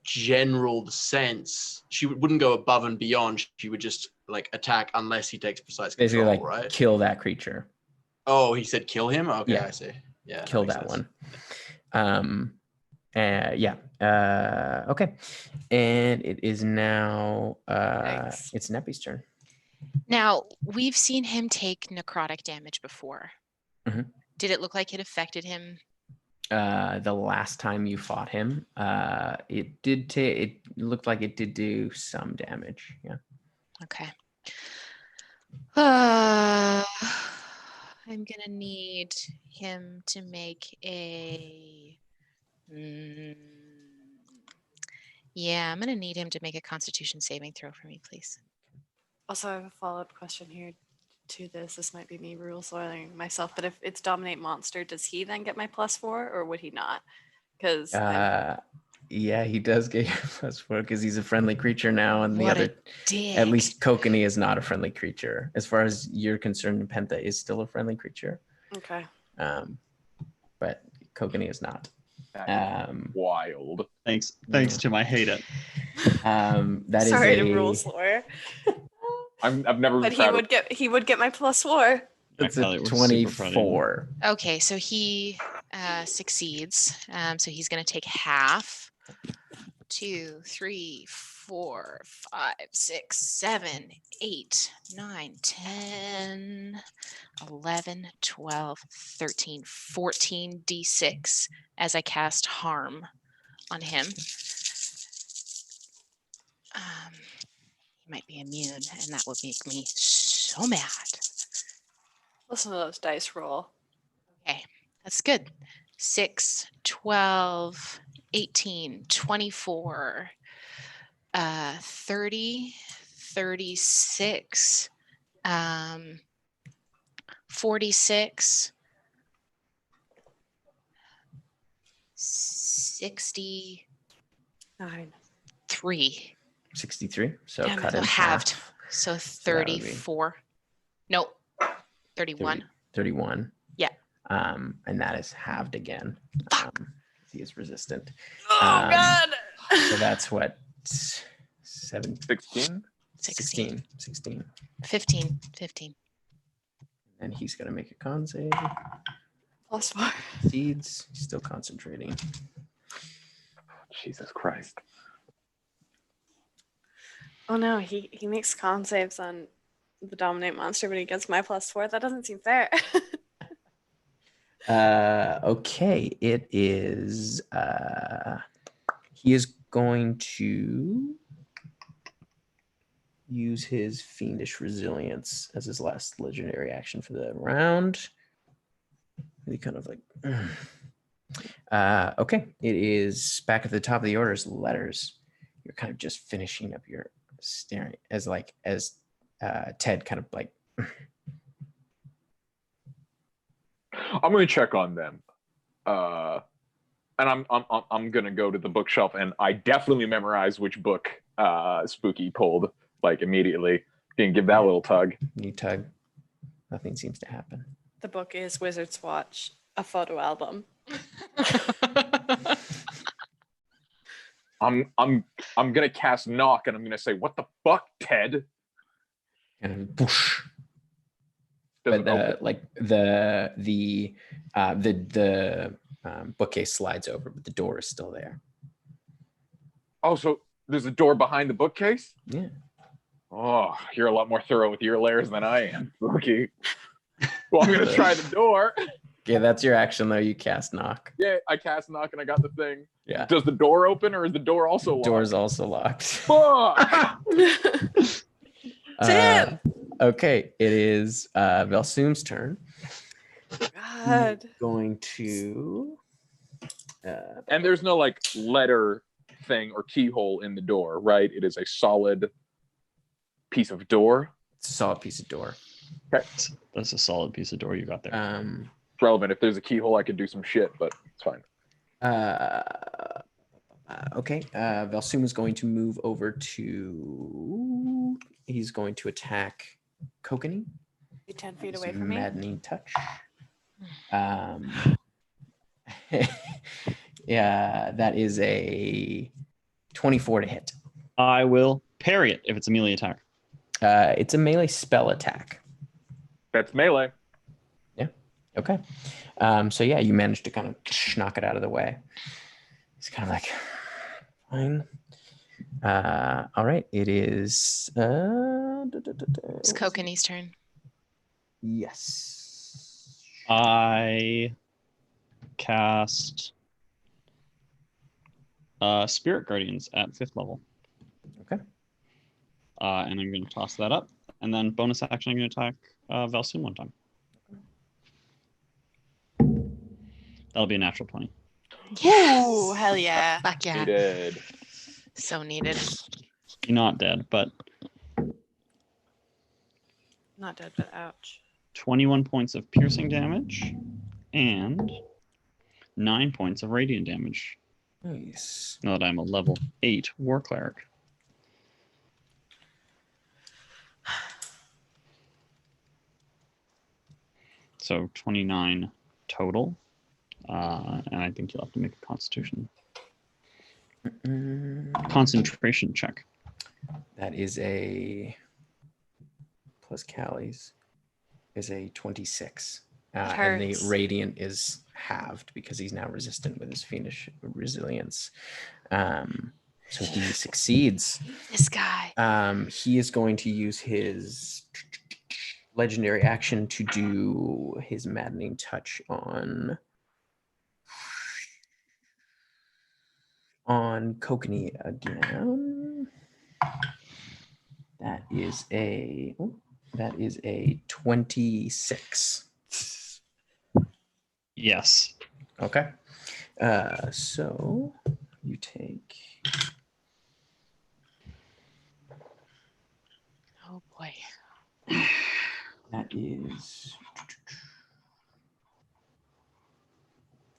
general sense, she wouldn't go above and beyond. She would just like attack unless he takes precise Basically control, like right? kill that creature. Oh, he said kill him? Okay, Yeah. I see. Yeah. Kill makes that sense. one. Okay. And it is now Thanks. it's Neppy's turn. Now, we've seen him take necrotic damage before. Mhm. Did it look like it affected him? The last time you fought him, it looked like it did do some damage. Yeah. Okay. I'm gonna need him to make a Yeah, I'm gonna need him to make a Constitution saving throw for me, please. Also, I have a follow-up question here to this. This might be me rule soiling myself, but if it's dominate monster, does he then get my +4 or would he not? Because Yeah, he does get your +4 because he's a friendly creature now, and the What a other, dick. at least Kokanee is not a friendly creature. As far as you're concerned, Penta is still a friendly creature. okay. But Kokanee is not. Wild. Thanks, Tim. I hate it. That is Sorry to rule slower. I've never been But proud of he would get my +4. It's Kelly, a we're super proud of you. 24. Okay, so he succeeds. So he's gonna take half. 2, 3, 4, 5, 6, 7, 8, 9, 10, 11, 12, 13, 14 d6 as I cast harm on him. He might be immune, and that would make me so mad. Listen to those dice roll. Okay, that's good. 6, 12, 18, 24, 30, 36, 46, 63. 63. So Damn it. cut So in halved. half. So that would be 34. Nope. 31. 31. Yeah. And that is halved again. He is resistant. Oh, God. So that's what? 16? 16. 16. 15. And he's going to make a con save. +4. Seeds. He's still concentrating. Jesus Christ. Oh no, he makes con saves on the dominate monster, but he gets my +4. That doesn't seem fair. Okay, it is. He is going to use his fiendish resilience as his last legendary action for the round. He kind of like. Okay, it is back at the top of the order's letters. You're kind of just finishing up your staring as Ted kind of like. I'm gonna check on them, and I'm gonna go to the bookshelf, and I definitely memorize which book Spooky pulled like immediately. Didn't give that little tug. You tug. Nothing seems to happen. The book is Wizard's Watch, a photo album. I'm gonna cast knock, and I'm gonna say, "What the fuck, Ted?" And whoosh. Doesn't But open. the bookcase slides over, but the door is still there. Oh, so there's a door behind the bookcase? Yeah. Oh, you're a lot more thorough with your layers than I am, Spooky. Well, I'm gonna try the door. Yeah, that's your action though. You cast knock. Yeah, I cast knock, and I got the thing. Yeah. Does the door open, or is the door also locked? Door's also locked. Fuck! Tim! Okay, it is Vel Soom's turn. God. Going to. And there's no like letter thing or keyhole in the door, right? It is a solid piece of door. It's a solid piece of door. Okay. That's a solid piece of door you got there. It's relevant. If there's a keyhole, I could do some shit, but it's fine. Okay. Vel Soom is going to move over to. He's going to attack Kokanee. Be 10 feet away from me. Maddening touch. Yeah, that is a 24 to hit. I will parry it if it's a melee attack. It's a melee spell attack. That's melee. Yeah. Okay. So yeah, you managed to kind of knock it out of the way. It's kind of like, fine. All right. It is. It's Kokanee's turn. Yes. I cast Spirit Guardians at 5th level. Okay. And I'm going to toss that up. And then bonus action, I'm going to attack Vel Soom one time. That'll be a natural 20. Ooh, hell yeah. Fuck yeah. He did. So needed. You're not dead, but Not dead, but ouch. 21 points of piercing damage and 9 points of radiant damage. Nice. Now that I'm a level 8 war cleric. So 29 total. And I think you'll have to make a concentration check. That is a plus Callie's is a 26. And the Hurts. radiant is halved because he's now resistant with his fiendish resilience. So he succeeds. This guy. He is going to use his legendary action to do his maddening touch on Kokanee again. That is a 26. Yes. Okay. So you take Oh boy. that is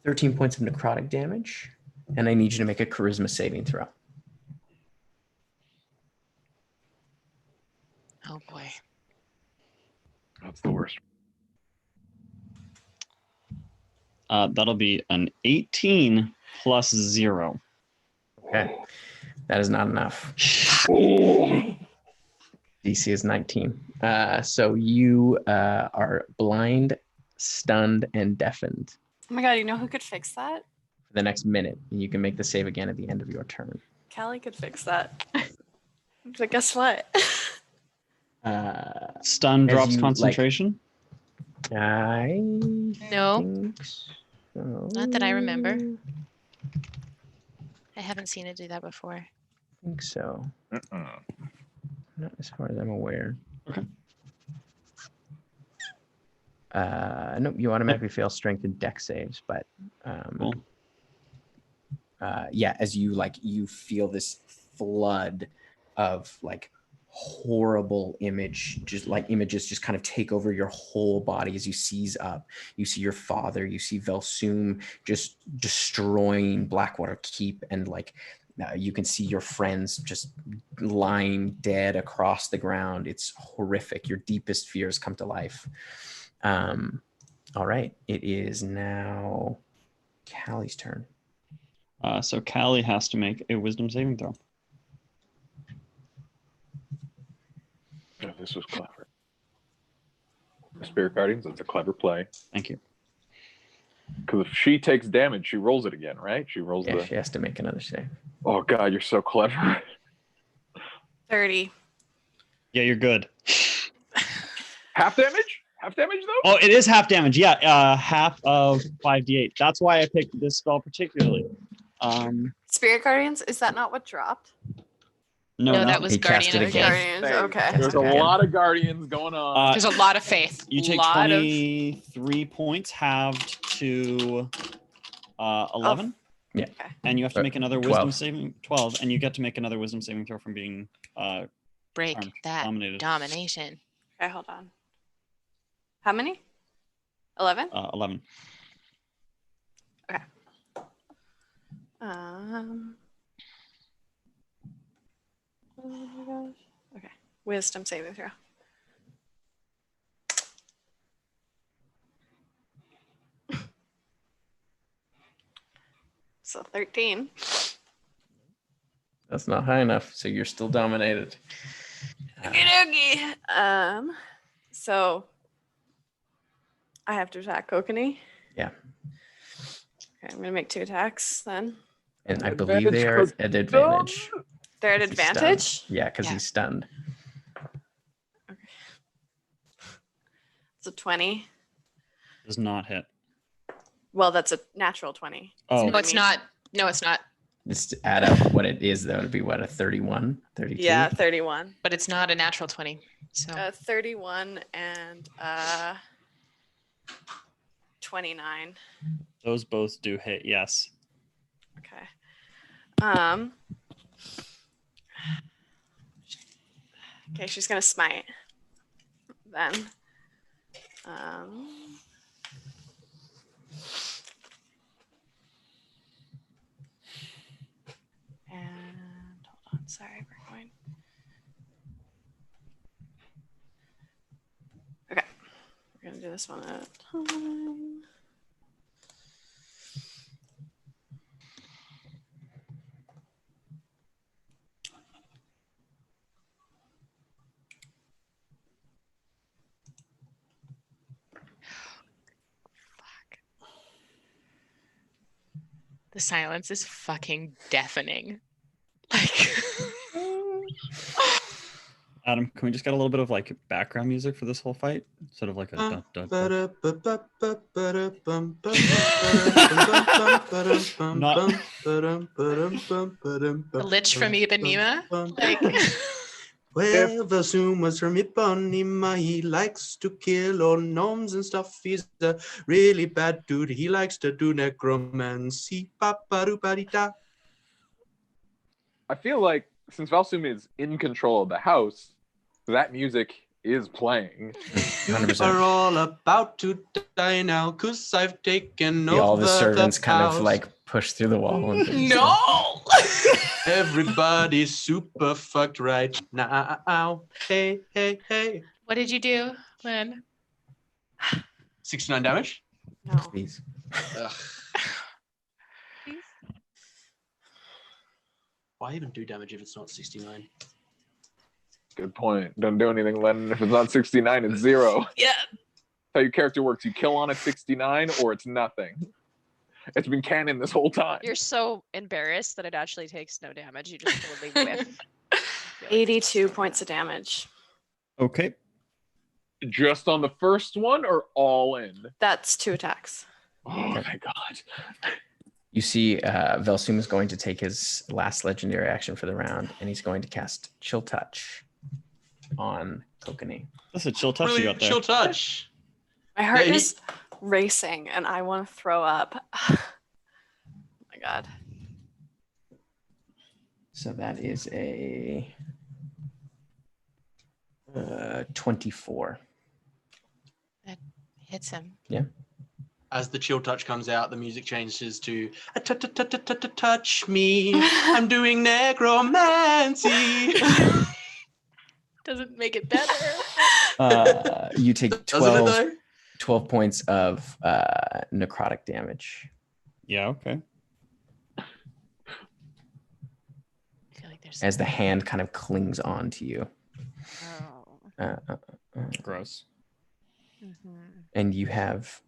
13 points of necrotic damage, and I need you to make a charisma saving throw. Oh boy. That's the worst. That'll be an 18 plus 0. Okay. That is not enough. DC is 19. So you are blind, stunned, and deafened Oh my god, you know who could fix that? for the next minute. And you can make the save again at the end of your turn. Callie could fix that. But guess what? Stun As drops you, concentration. I No, think so. not that I remember. I haven't seen it do that before. I think so. Uh-uh. Not as far as I'm aware. Okay. Nope, you automatically fail strength and dex saves, but Cool. yeah, as you feel this flood of horrible images just kind of take over your whole body as you seize up. You see your father, you see Vel Soom just destroying Blackwater Keep, and you can see your friends just lying dead across the ground. It's horrific. Your deepest fears come to life. All right, it is now Callie's turn. So Callie has to make a wisdom saving throw. Yeah, this was clever. The Spirit Guardians, that's a clever play. Thank you. Because if she takes damage, she rolls it again, right? She rolls Yeah, she has to make another save. Oh god, you're so clever. 30. Yeah, you're good. Half damage? Half damage though? Oh, it is half damage. Yeah, half of 5d8. That's why I picked this spell particularly. Spirit Guardians, is that not what dropped? No, that was he cast Guardian it of again. Faith. Guardians, okay. There's a again. lot of guardians going on. There's a lot of faith. You take lot 23 points halved to 11. Yeah. Okay. And you have to make another 12. wisdom saving 12, and you get to make another wisdom saving throw from being break Charmed. that Dominated. domination. Okay, hold on. How many? 11? 11. Okay. Oh my gosh. Okay. Wisdom saving throw. So 13. That's not high enough, so you're still dominated. Okie dokie. So I have to attack Kokanee. Yeah. Okay, I'm gonna make 2 attacks then. And I believe they are at advantage. They're at 'cause he's stunned. advantage? Yeah, because Yeah. he's stunned. It's a 20. Does not hit. Well, that's a natural 20. Oh, No, it's not. No, it's not. Just to add up what it is, though, it'd be what, a 31, 32? Yeah, 31. But it's not a natural 20. So 31 and 29. those both do hit, yes. Okay. Okay, she's gonna smite. Then. And hold on, sorry, we're going. Okay, we're gonna do this one at a time. The silence is fucking deafening. Like Adam, can we just get a little bit of like background music for this whole fight? Sort of like a dun, dun, dun. the lich from Ipanema. Like Well, Vel Soom was from Ipanema. He likes to kill all gnomes and stuff. He's a really bad dude. He likes to do necromancy. Ba-ba-do-ba-dee-da. I feel like since Vel Soom is in control of the house, that music is playing. You 100%. are all about to die now, 'cause I've taken Yeah, all over the servants kind of house. like push through the wall. And things. no. Everybody's super fucked right now. Hey, hey, hey. What did you do, Lynn? 69 damage. No. Please. Ugh. Why even do damage if it's not 69? Good point. Don't do anything, Len. If it's not 69, it's 0. Yeah. How your character works. You kill on a 69 or it's nothing. It's been canon this whole time. You're so embarrassed that it actually takes no damage. You just totally whiff. 82 points of damage. Okay. Just on the first one or all in? That's 2 attacks. Oh my god. You see, Vel Soom is going to take his last legendary action for the round, and he's going to cast Chill Touch on Kokanee. That's a chill touch Really you got there. chill touch. My heart Yeah, is racing and I want to throw up. Oh my god. So that is a 24. Hits him. As the chill touch comes out, the music changes to touch me. I'm doing necromancy. Doesn't make it better. You take Doesn't it 12, though? 12 points of necrotic damage. Yeah, okay. I feel like there's As the hand kind of clings on to you. Oh. Gross. Mhm. And you have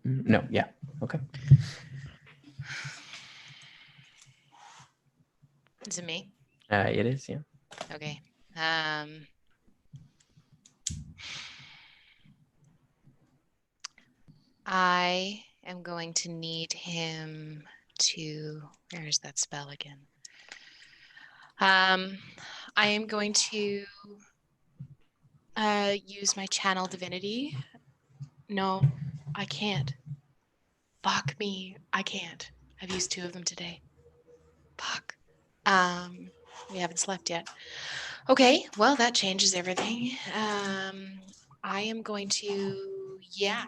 no, yeah, okay. Is it me? It is, yeah. Okay. I am going to need him to. Where's that spell again? I am going to use my channel divinity. No, I can't. Fuck me. I can't. I've used 2 of them today. Fuck. We haven't slept yet. Okay, well, that changes everything. I am going to, yeah,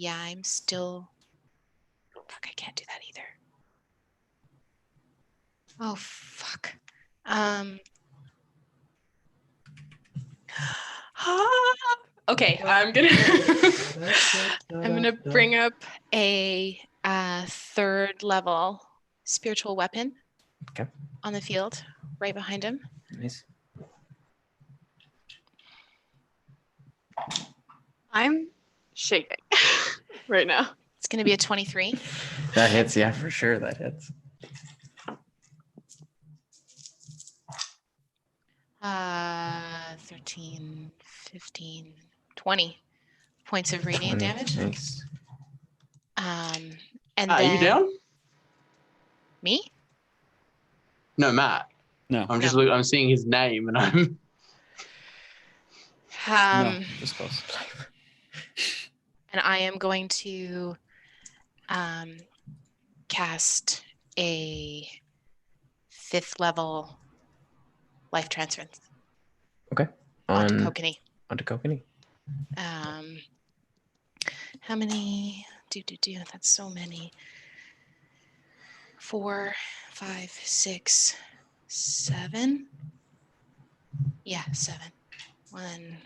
I'm still, fuck, I can't do that either. Oh, fuck. Okay, I'm gonna bring up a 3rd level spiritual weapon. Okay. On the field, right behind him. Nice. I'm shaking right now. It's gonna be a 23. That hits, yeah, for sure. That hits. 13, 15, 20 points of radiant 20. damage. Nice. And Are then you down? me? No, Matt. No. I'm just I'm seeing his name and I'm No, just close. And I am going to cast a 5th level life transference. Okay. Onto Kokanee. Onto Kokanee. How many? That's so many. 4, 5, 6, 7. Yeah, 7. 1,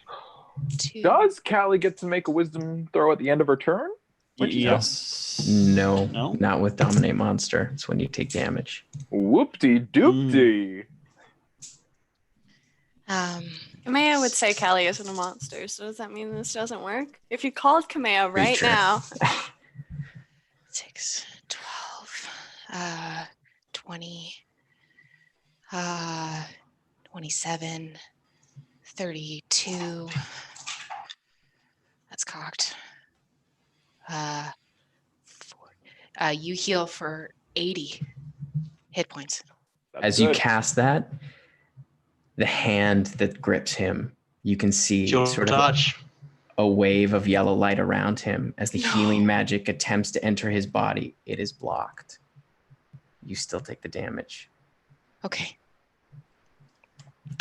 2. Does Callie get to make a wisdom throw at the end of her turn? Yes. No, No. not with Dominate Monster. It's when you take damage. Whoop-de-doop-de. Kamea would say Callie isn't a monster, so does that mean this doesn't work? If you called Kamea right Creature. now, 6, 12, 20, 27, 32. That's cocked. You heal for 80 hit points. As you cast that, the hand that grips him, you can see Chill sort of touch. a wave of yellow light around him as the healing magic attempts to enter his body. It is blocked. You still take the damage. Okay.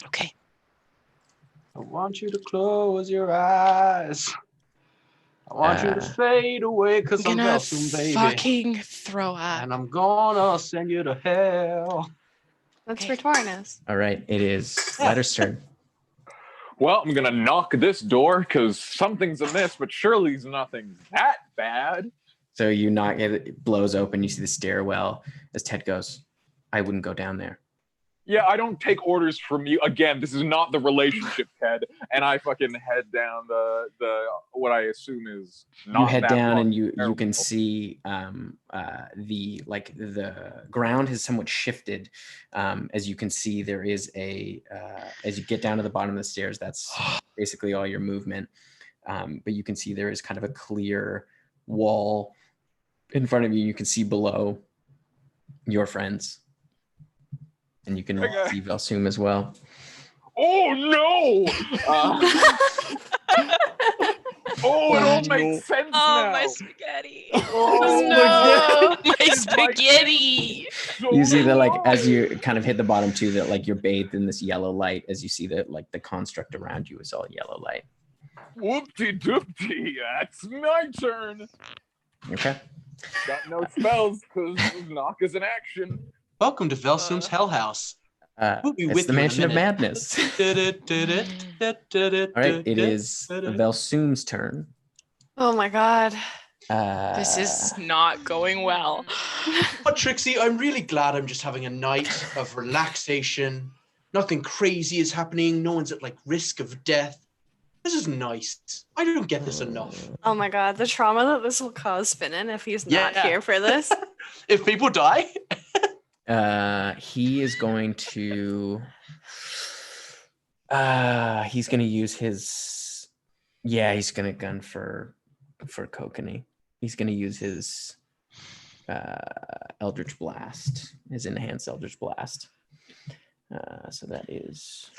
Okay. I want you to close your eyes. I want you to fade away because I'm I'm gonna Vel Soom, baby. fucking throw up. And I'm gonna send you to hell. that's for Tornus. All right, it is Letter's turn. Well, I'm gonna knock this door because something's amiss, but surely nothing's that bad. So you knock it, it blows open. You see the stairwell as Ted goes, I wouldn't go down there. Yeah, I don't take orders from you. Again, this is not the relationship, Ted. And I fucking head down the what I assume is not You head that down long and you can stairwell. see the ground has somewhat shifted. As you can see, there is as you get down to the bottom of the stairs, that's basically all your movement. But you can see there is kind of a clear wall in front of you. You can see below your friends. And you can see Vel Soom as well. Oh no! Oh, it all makes sense now. my spaghetti. Oh No, my spaghetti. You see that, like, as you kind of hit the bottom too, that like you're bathed in this yellow light. As you see that, like the construct around you is all yellow light. Whoop-de-doop-de, that's my turn. Okay. Got no spells because knock is an action. Welcome to Vel Soom's Hell House. We'll be It's with the you in a Mansion of minute. Madness. All right, it is Vel Soom's turn. Oh my god. This is not going well. But Trixie, I'm really glad I'm just having a night of relaxation. Nothing crazy is happening. No one's at like risk of death. This is nice. I don't get this enough. Oh my god, the trauma that this will cause Finnan if he's not Yeah. here for this. If people die, He is going to he's going to use his he's going to gun for Kokanee. He's going to use his Eldritch Blast, his enhanced Eldritch Blast. So that is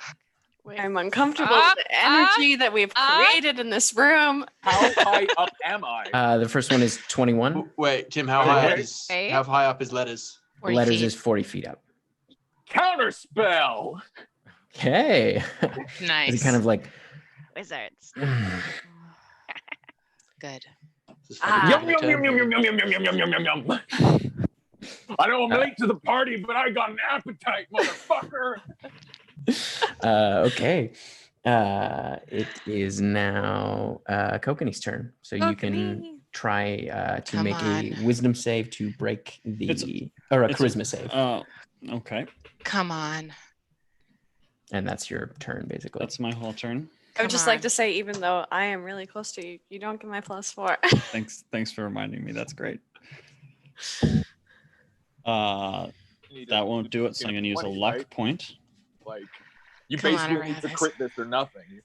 I'm uncomfortable with the energy that we've created in this room. How high up am I? the first one is 21. wait, Tim, how Okay. high up is letters? 40 Letters feet. is 40 feet up. Counterspell. Okay. Nice. It's kind of like Wizards. Good. Yum, yum, yum, yum, yum, yum, yum, yum, yum, yum, yum, yum. I know I'm late to the party, but I got an appetite, motherfucker. Okay. It is now Kokanee's turn. So you can try to Come make a on. wisdom save to break the It's charisma save. Okay. Come on. And that's your turn basically. That's my whole turn. I would Come just like on. to say, even though I am really close to you, you don't get my +4. Thanks for reminding me. That's great. That won't do it, so I'm gonna use a luck point. Like, you Come on, basically need to Aravis. crit this or nothing.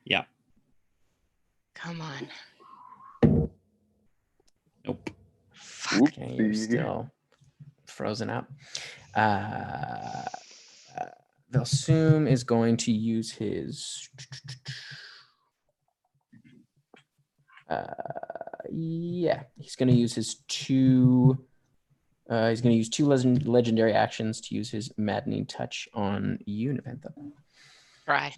Yeah. Come on. Nope. Fuck. Okay, you're Whoopsie. still frozen up. Vel Soom is going to use his he's going to use his 2 He's going to use 2 legendary actions to use his maddening touch on you, Nepentha. Try.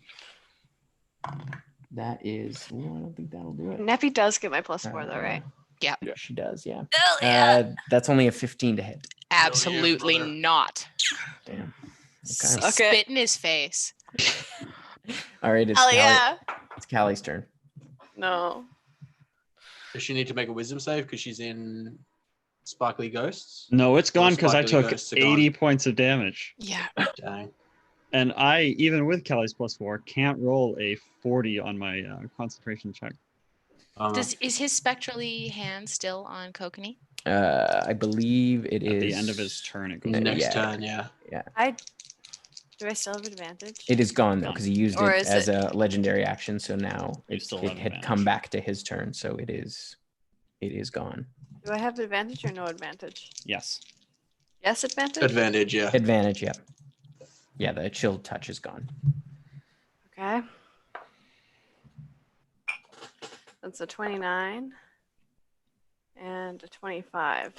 That is, I don't think that'll do it. Neppy does get my +4 though, right? Yeah. She does, yeah. Oh yeah. That's only a 15 to hit. Absolutely brother. not. Damn. Okay. Suck it. Spit in his face. All right, it's Hell Callie. yeah. It's Callie's turn. No. Does she need to make a wisdom save because she's in Sparkly Ghosts? No, it's gone because I Sparkly took Ghosts are 80 gone. points of damage. Yeah. Dang. And I, even with Kelly's +4, can't roll a 40 on my concentration check. Is his spectrally hand still on Kokanee? I believe it is At the end of his turn, it goes Next yeah. turn, yeah. Do I still have advantage? It is gone though because he used Or it is as it- a legendary action. So now You it still have had advantage. come back to his turn. So it is gone. Do I have advantage or no advantage? Yes. Yes, advantage. Advantage, yeah. Advantage, yeah. Yeah, the chill touch is gone. Okay. That's a 29 and a 25.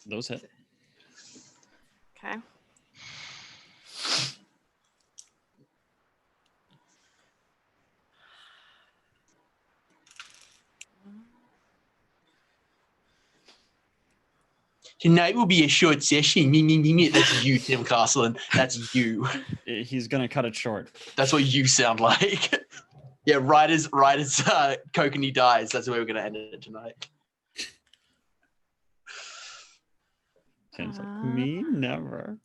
Those hit. Okay. Tonight will be a short session. Me. That's you, Tim Castleton. That's you. He's going to cut it short. That's what you sound like. Yeah, right as Kokanee dies, that's where we're going to end it tonight. Tim's like, me? Never.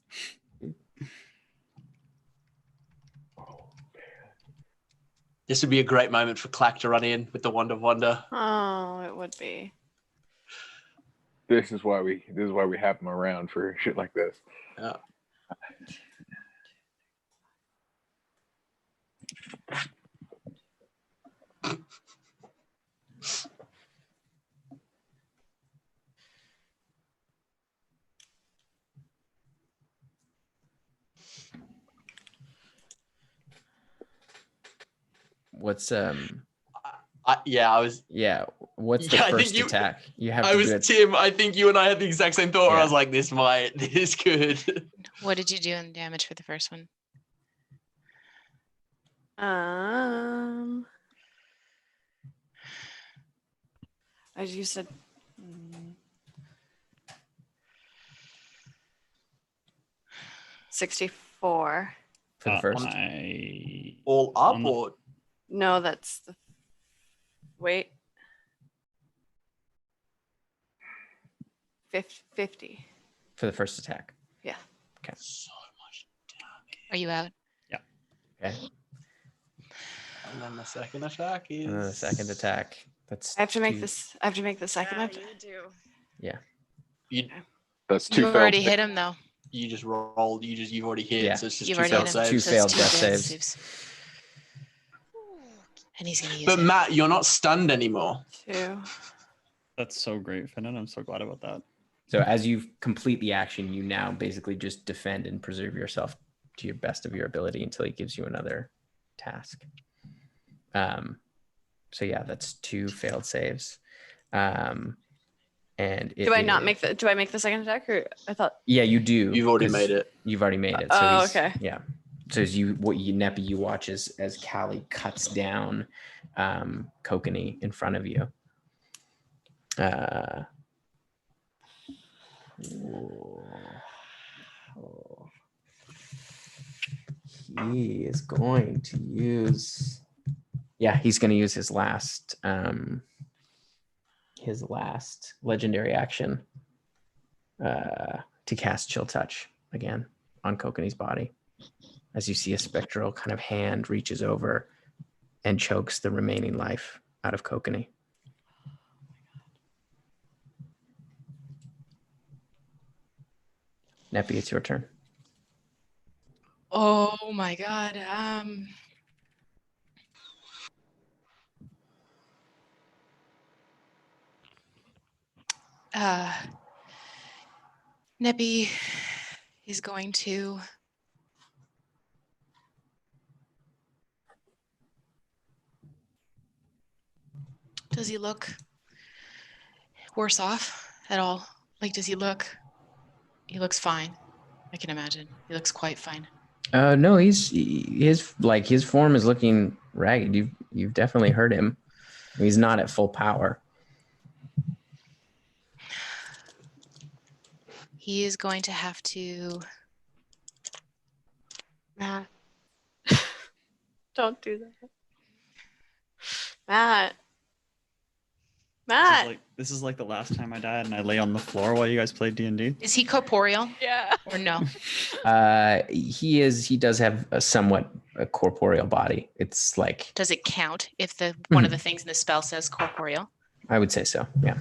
This would be a great moment for Clack to run in with the Wand of Wonder. Oh, it would be. This is why we have him around for shit like this. Yeah. What's I was. yeah, what's the Yeah, I think first attack? You have I to was do it. Tim. I think you and I had the exact same thought. Where I Yeah. was like, this could. What did you do in damage for the first one? As you said. 64. For the first. All up On the- or No, that's the. Wait. 50. For the first attack. Yeah. Okay. so much damage. Are you out? Okay. And then the second attack is. And then the second attack. That's I have to make 2. this. I have to make the second attack. Yeah. That's 2 You've failed. already hit him though. You just rolled. You've already hit. Yeah. So it's just You've two already failed hit him. saves. Two So it's failed death failed saves. And he's gonna use But it. Matt, you're not stunned anymore. 2. That's so great, Finnan. I'm so glad about that. So as you complete the action, you now basically just defend and preserve yourself to your best of your ability until he gives you another task. So yeah, that's 2 failed saves. And it Do I not is- make the? Do I make the second attack, or I thought? Yeah, you do. You've already 'cause made it. You've already made it. Oh, he's- okay. Yeah. So as Neppy, you watch as Callie cuts down Kokanee in front of you. He is going to use. Yeah, he's going to use his last legendary action to cast Chill Touch again on Kokanee's body. As you see a spectral kind of hand reaches over and chokes the remaining life out of Kokanee. Neppy, it's your turn. Oh my god. Neppy is going to does he look worse off at all? Like, does he look He looks fine. I can imagine. He looks quite fine. No, his form is looking ragged. You've definitely heard him. He's not at full power. He is going to have to. Matt. Don't do that. Matt. Matt. This is like the last time I died and I lay on the floor while you guys played D&D. Is he corporeal? Yeah. Or no? He is. He does have a somewhat corporeal body. It's like. Does it count if the one of the things in the spell says corporeal? I would say so. Yeah.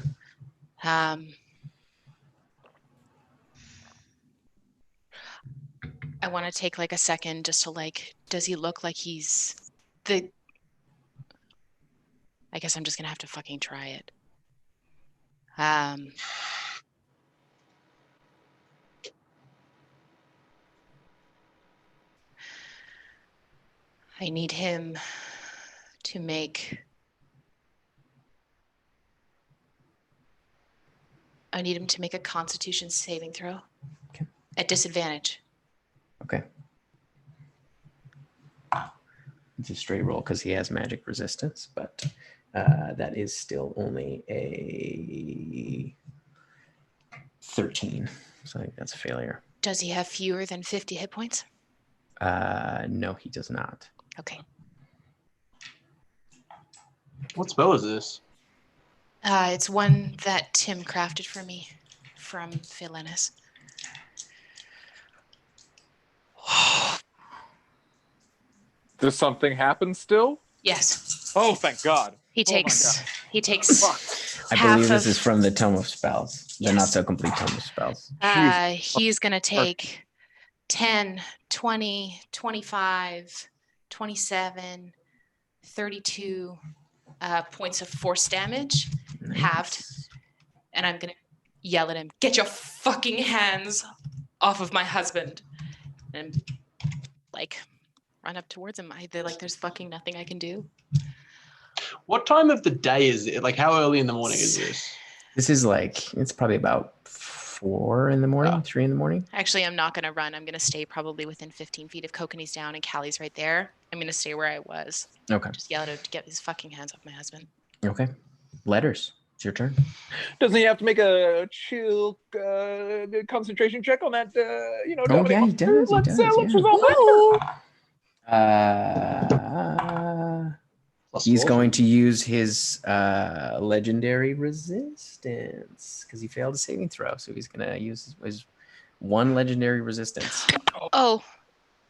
I want to take like a second just to like, does he look like he's the. I guess I'm just gonna have to fucking try it. I need him to make. I need him to make a Constitution saving throw. Okay. At disadvantage. Okay. It's a straight roll because he has magic resistance, but that is still only a 13. So I think that's a failure. Does he have fewer than 50 hit points? No, he does not. Okay. What spell is this? It's one that Tim crafted for me from Felinis. Does something happen still? Yes. Oh, thank God. He takes. He takes. I half believe this of- is from the Tome of Spells. The Yes. not so complete Tome of Spells. He's going to take 10, 20, 25, 27, 32 points of force damage, halved. And I'm going to yell at him, "Get your fucking hands off of my husband." And like run up towards him. There's fucking nothing I can do. What time of the day is it? Like, how early in the morning is this? This is like, it's probably about 4 in the morning, 3 in the morning. Actually, I'm not going to run. I'm going to stay probably within 15 feet of Kokanee's down and Callie's right there. I'm going to stay where I was. Okay. Just yell at him to get his fucking hands off my husband. Okay. Letters. It's your turn. Doesn't he have to make a chill concentration check on that? Oh, yeah, he does. Let's yeah. resolve that. He's going to use his legendary resistance because he failed a saving throw. So he's going to use his one legendary resistance. Oh,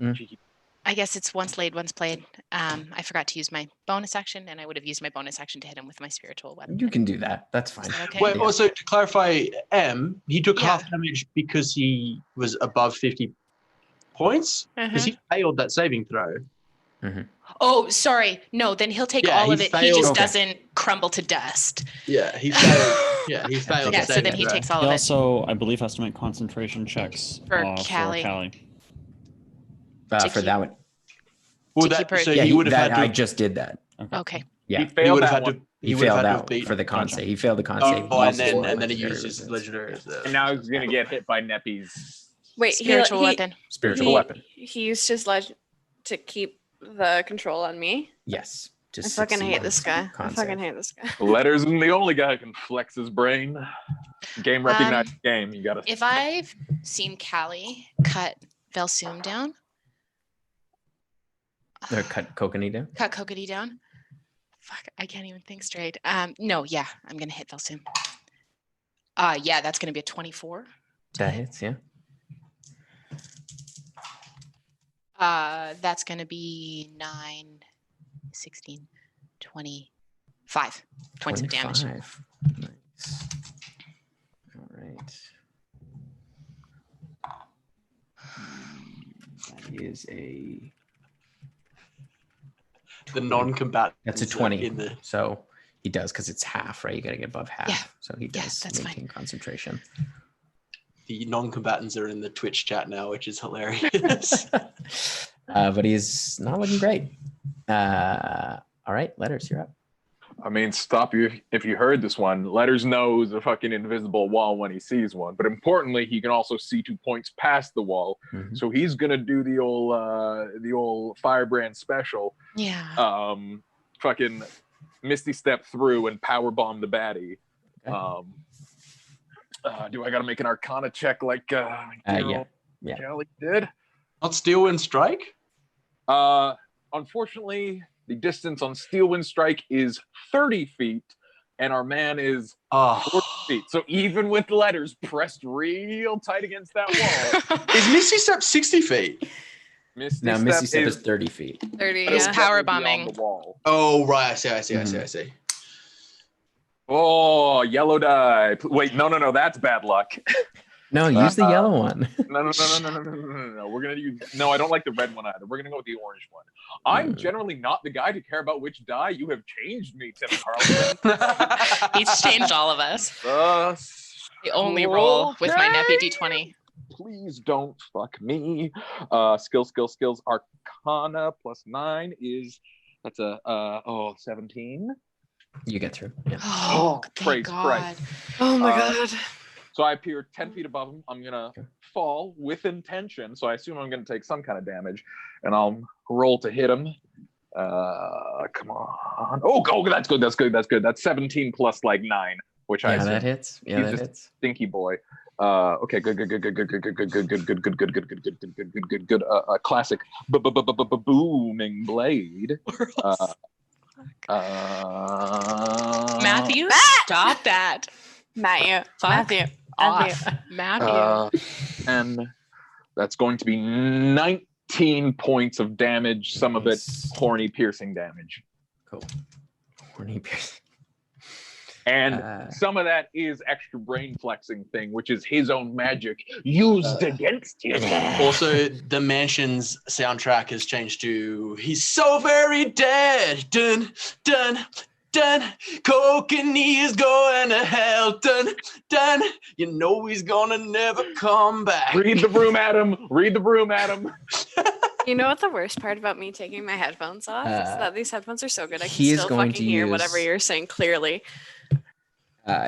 Mm. I guess it's once laid, once played. I forgot to use my bonus action, and I would have used my bonus action to hit him with my spiritual weapon. You can do that. That's fine. Is that okay? Wait, also to clarify, he took Yeah. half damage because he was above 50 points? Because he failed that saving throw. Oh, sorry. No, then he'll take Yeah, all he of it. He failed. just Okay. doesn't crumble to dust. Yeah, he failed. Yeah, he failed. Yeah, the so then saving he throw. takes all He of it. also, I believe, has to make concentration checks For for Callie. Callie. To For keep- that one. Well, to that, keep her- so Yeah, he would have had to. I just did that. Okay. Yeah. He He failed would have that had one. to. He would have failed had to have out beaten. for the con Gotcha. save. He failed the con save. Oh, He and then rolled and then he legendary used his resistance. legendary. And now he's going to get hit by Neppy's Wait, Spiritual weapon. Spiritual weapon. He used his leg to keep the control on me. Yes. I fucking hate this guy. I Con fucking save. hate this guy. Letters isn't the only guy who can flex his brain. Game recognized game. You got to. If I've seen Callie cut Vel Soom down, Or cut Kokanee down. cut Kokadi down. Fuck, I can't even think straight. No, yeah, I'm gonna hit Vel Soom. Yeah, that's gonna be a 24. That hits, yeah. That's gonna be 9, 16, 25 points of damage. 25. Nice. All right. That is a. The non-combatant. That's a 20. In the So he does because it's half, right? You got to get above half. Yeah. So he Yeah, does that's maintain concentration. the non-combatants are in the Twitch chat now, which is hilarious. But he's not looking great. All right, Letters, you're up. I mean, stop you if you heard this one. Letters knows a fucking invisible wall when he sees one, but importantly, he can also see 2 points past the wall. Mhm. So he's gonna do the old firebrand special. Yeah. Fucking Misty step through and power bomb the baddie. Okay. Do I gotta make an Arcana check like Yeah. Kelly did? Not Steel Wind Strike? Unfortunately, the distance on Steel Wind Strike is 30 feet, and our man is 40 feet. So even with letters pressed real tight against that wall. Is Misty Step 60 feet? Misty Step is 30 feet. 30. But it was He's power definitely beyond bombing. the wall. Oh, right. I see. Oh, yellow die. Wait, no. That's bad luck. No, use the yellow one. No. We're gonna use. No, I don't like the red one either. We're gonna go with the orange one. I'm generally not the guy to care about which die. You have changed me, Tim Carlson. He's changed all of us. I only Okay. roll with my Neppy D20. Please don't fuck me. Skills. Arcana plus 9 is that's a 17. You get through. Yeah. Oh, thank praise God. Christ. Oh my god. So I appear 10 feet above him. I'm gonna fall with intention. So I assume I'm gonna take some kind of damage, and I'll roll to hit him. Come on. Oh, that's good. That's 17 plus like 9, which I assume that hits. Yeah, he's that just hits. stinky boy. Okay, good. A classic booming blade. Matthew, stop that. Matthew. Off. Matthew. And that's going to be 19 points of damage, some of it Nice. horny piercing damage. Cool. Horny piercing. And some of that is extra brain flexing thing, which is his own magic used against you. Also, the Mansion's soundtrack has changed to "He's so very dead." Dun dun dun. Kokanee is going to hell. Dun dun. You know he's gonna never come back. Read the room, Adam. Read the room, Adam. You know what the worst part about me taking my headphones off is that these headphones are so good I can he is still going fucking to hear use- whatever you're saying clearly.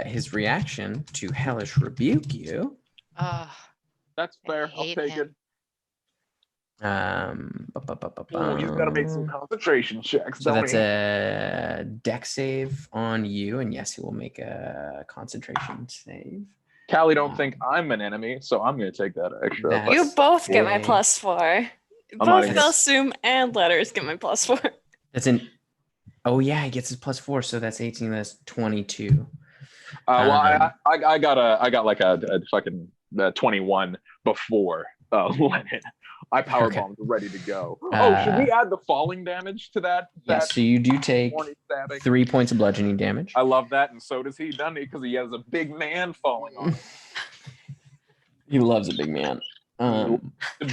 His reaction to hellish rebuke you. That's fair. I'll hate take him. it. Oh, he's got to make some concentration checks. So don't that's he? a deck save on you, and yes, he will make a concentration save. Callie don't think I'm an enemy, so I'm going to take that extra. That- but- You both get my Dang. +4. not Both even- Vel Soom and letters get my +4. That's an. Oh yeah, he gets his +4, so that's 18. That's 22. Well, I got like a fucking 21 before Lennon. I power bombed, ready to go. Should we add the falling damage to that? Yes, so you do take horny stabbing? 3 points of bludgeoning damage. I love that, and so does he, doesn't he? Because he has a big man falling on him. He loves a big man. The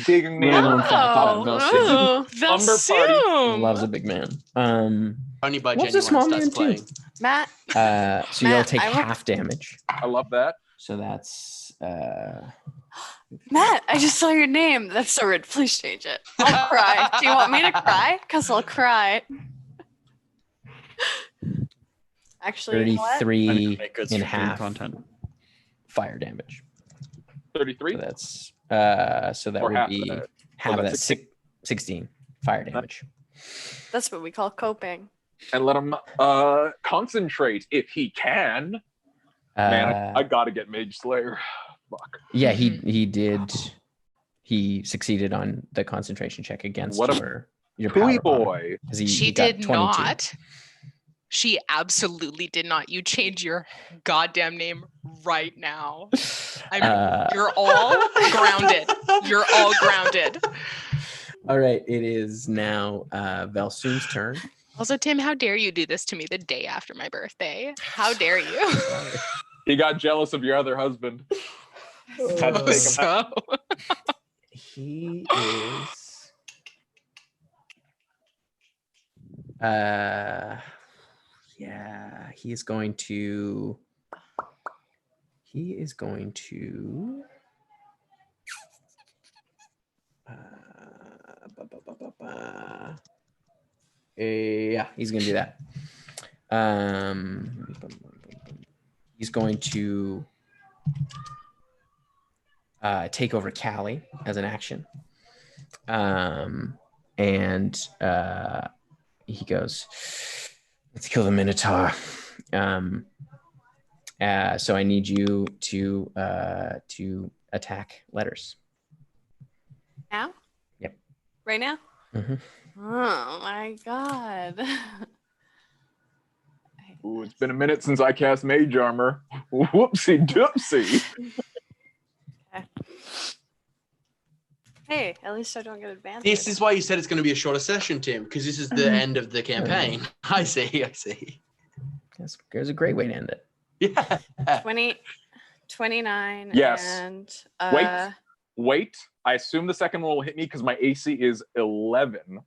big man. Oh, Vel Lumber party. Soom. Loves a big man. Only by What's a Genuine small starts man playing. too? Matt, So you'll Matt, take I will- half damage. I love that. So that's Matt, I just saw your name. That's so rude. Please change it. I'll cry. Do you want me to cry? Because I'll cry. Actually, you know what? 33 Make good in stream half content. fire damage. 33? So that's so that Or would half of be that. half of that. that's 16 fire damage. That's what we call coping. And let him concentrate if he can. Man, I gotta get Mage Slayer. Fuck. Yeah, he did. He succeeded on the concentration check against What a your Pooey power bomb, boy. 'cause She he got did 22. not. She absolutely did not. You change your goddamn name right now. You're all grounded. You're all grounded. All right, it is now Vel Soom's turn. Also, Tim, how dare you do this to me the day after my birthday? How dare you? He got jealous of your other husband. Had to take him out. So, He is. Yeah, he is going to. He is going to. Yeah, he's gonna do that. He's going to take over Callie as an action. And he goes, let's kill the Minotaur. So I need you to attack letters. Now? Yep. Right now? Mm-hmm. Oh my god. Ooh, it's been a minute since I cast Mage Armor. Whoopsie doopsie. Okay. Hey, at least I don't get advantage. This is why you said it's going to be a shorter session, Tim, because this is the end of the campaign. I see. There's a great way to end it. Yeah. 29. Yes. And Wait. I assume the second one will hit me because my AC is 11.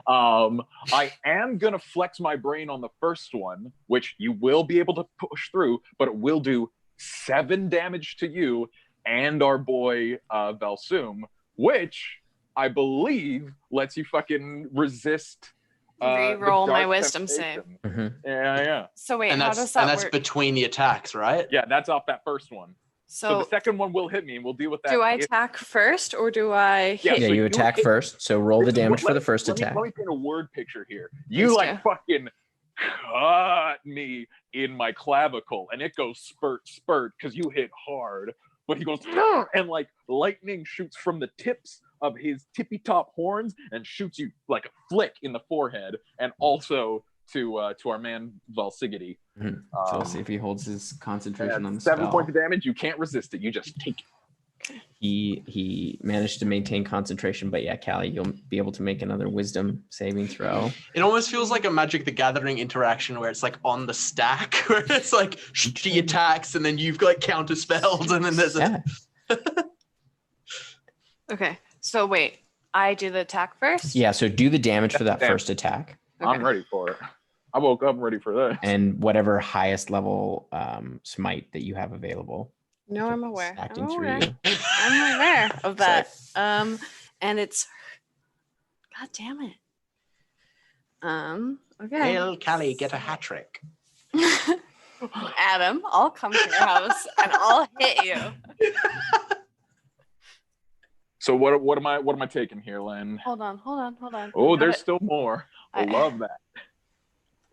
I am gonna flex my brain on the first one, which you will be able to push through, but it will do 7 damage to you and our boy Vel Soom, which I believe lets you fucking resist. Reroll the my dark wisdom temptation. Mm-hmm. Yeah. so wait, And how that's does that and that's work? between the attacks, right? Yeah, that's off that first one. So So the second one will hit me, and we'll deal with that. do I attack first or do I Yeah, hit? Yeah, so you you attack hit- first. So roll the damage for the first let attack. let me paint a word picture here. You Please like do. fucking cut me in my clavicle, and it goes spurt because you hit hard. But he goes and like lightning shoots from the tips of his tippy top horns and shoots you like a flick in the forehead, and also to our man Valsigity. Mhm. So let's see if he holds his concentration on the 7 spell. points of damage. You can't resist it. You just take it. He managed to maintain concentration, but yeah, Callie, you'll be able to make another wisdom saving throw. It almost feels like a Magic the Gathering interaction where it's like on the stack, where it's like she attacks and then you've got counter spells and then there's a Yeah. Okay. So wait, I do the attack first? Yeah, so do the damage for that Damn. first attack. Okay. I'm ready for it. I woke up ready for this. And whatever highest level smite that you have available. No, I'm aware. Acting I'm through aware. you. I'm aware of that. And it's God damn it. Okay. Will Callie get a hat trick? Adam, I'll come to your house and I'll hit you. So what am I taking here, Len? Hold on. Oh, I there's have still more. I love that.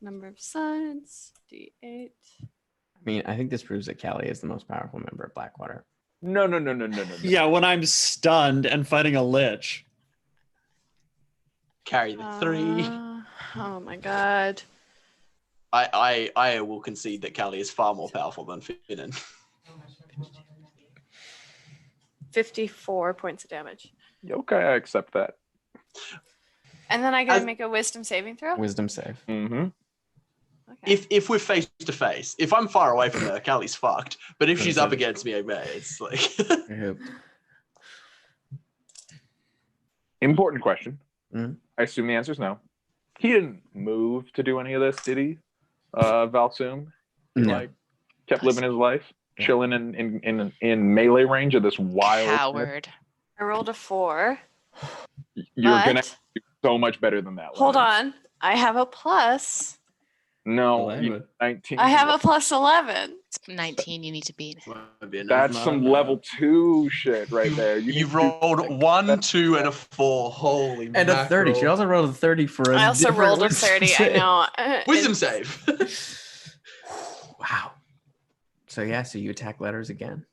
number of sides, D8. I mean, I think this proves that Callie is the most powerful member of Blackwater. No. Yeah, when I'm stunned and fighting a lich. Carry the 3. Oh my god. I will concede that Callie is far more powerful than Finnan. 54 points of damage. Okay, I accept that. And then I gotta make a wisdom saving throw? Wisdom save. Mm-hmm. Okay. If we're face to face, if I'm far away from her, Callie's fucked. But if she's up against me, it's like Important question. Mhm. I assume the answer is no. He didn't move to do any of this, did he? Vel Soom? He, No. like kept living his life, chilling in melee range of this wild. Coward. I rolled a 4. You're but- gonna do so much better than that. Hold Len. on. I have a plus. No, 11. 19. I have a plus 11. It's 19 you need to beat. That's some level 2 shit right there. You've rolled 1, 2, and a 4. Holy And a 30. She mackerel. also rolled a 30 for a I also different rolled a wisdom 30. I save. know. Wisdom It's- save. Wow. So yeah, so you attack letters again.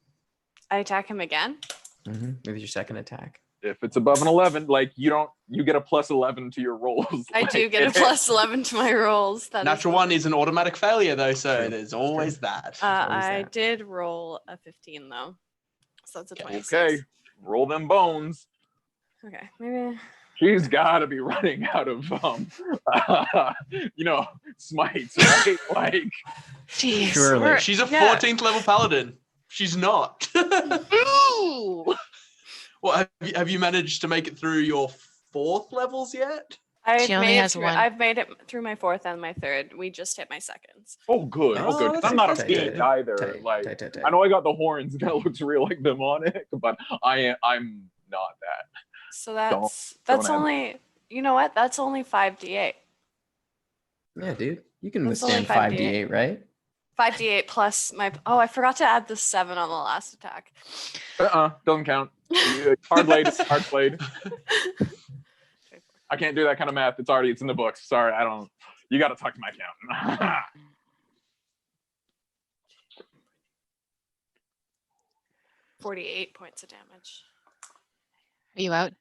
I attack him again. With your second attack. If it's above an 11, like you get a plus 11 to your rolls. I do Like, get a plus 11 to my rolls. That is Natural 1 is an automatic failure, though, so True. there's always that. I did roll a 15 though. So that's a 26. Okay, roll them bones. Okay. Maybe. She's got to be running out of smites, right? Like Jeez. Surely. She's a Yeah. 14th level paladin. She's not. Ooh! Well, have you managed to make it through your 4th levels yet? She only has one. I've made it through my 4th and my 3rd. We just hit my 2nds. oh good, Oh, good. that's I'm not a tight, fiend tight, either. tight, Like tight, tight, tight. I know I got the horns and that looks real like demonic, but I'm not that. So that's don't only, you know what? That's only 5d8. Yeah, dude. You can That's only withstand 5d8. 5d8, right? 5d8 plus my. Oh, I forgot to add the 7 on the last attack. Doesn't count. Hard played. I can't do that kind of math. It's in the books. Sorry, I don't. You got to talk to my accountant. 48 points of damage. Are you out?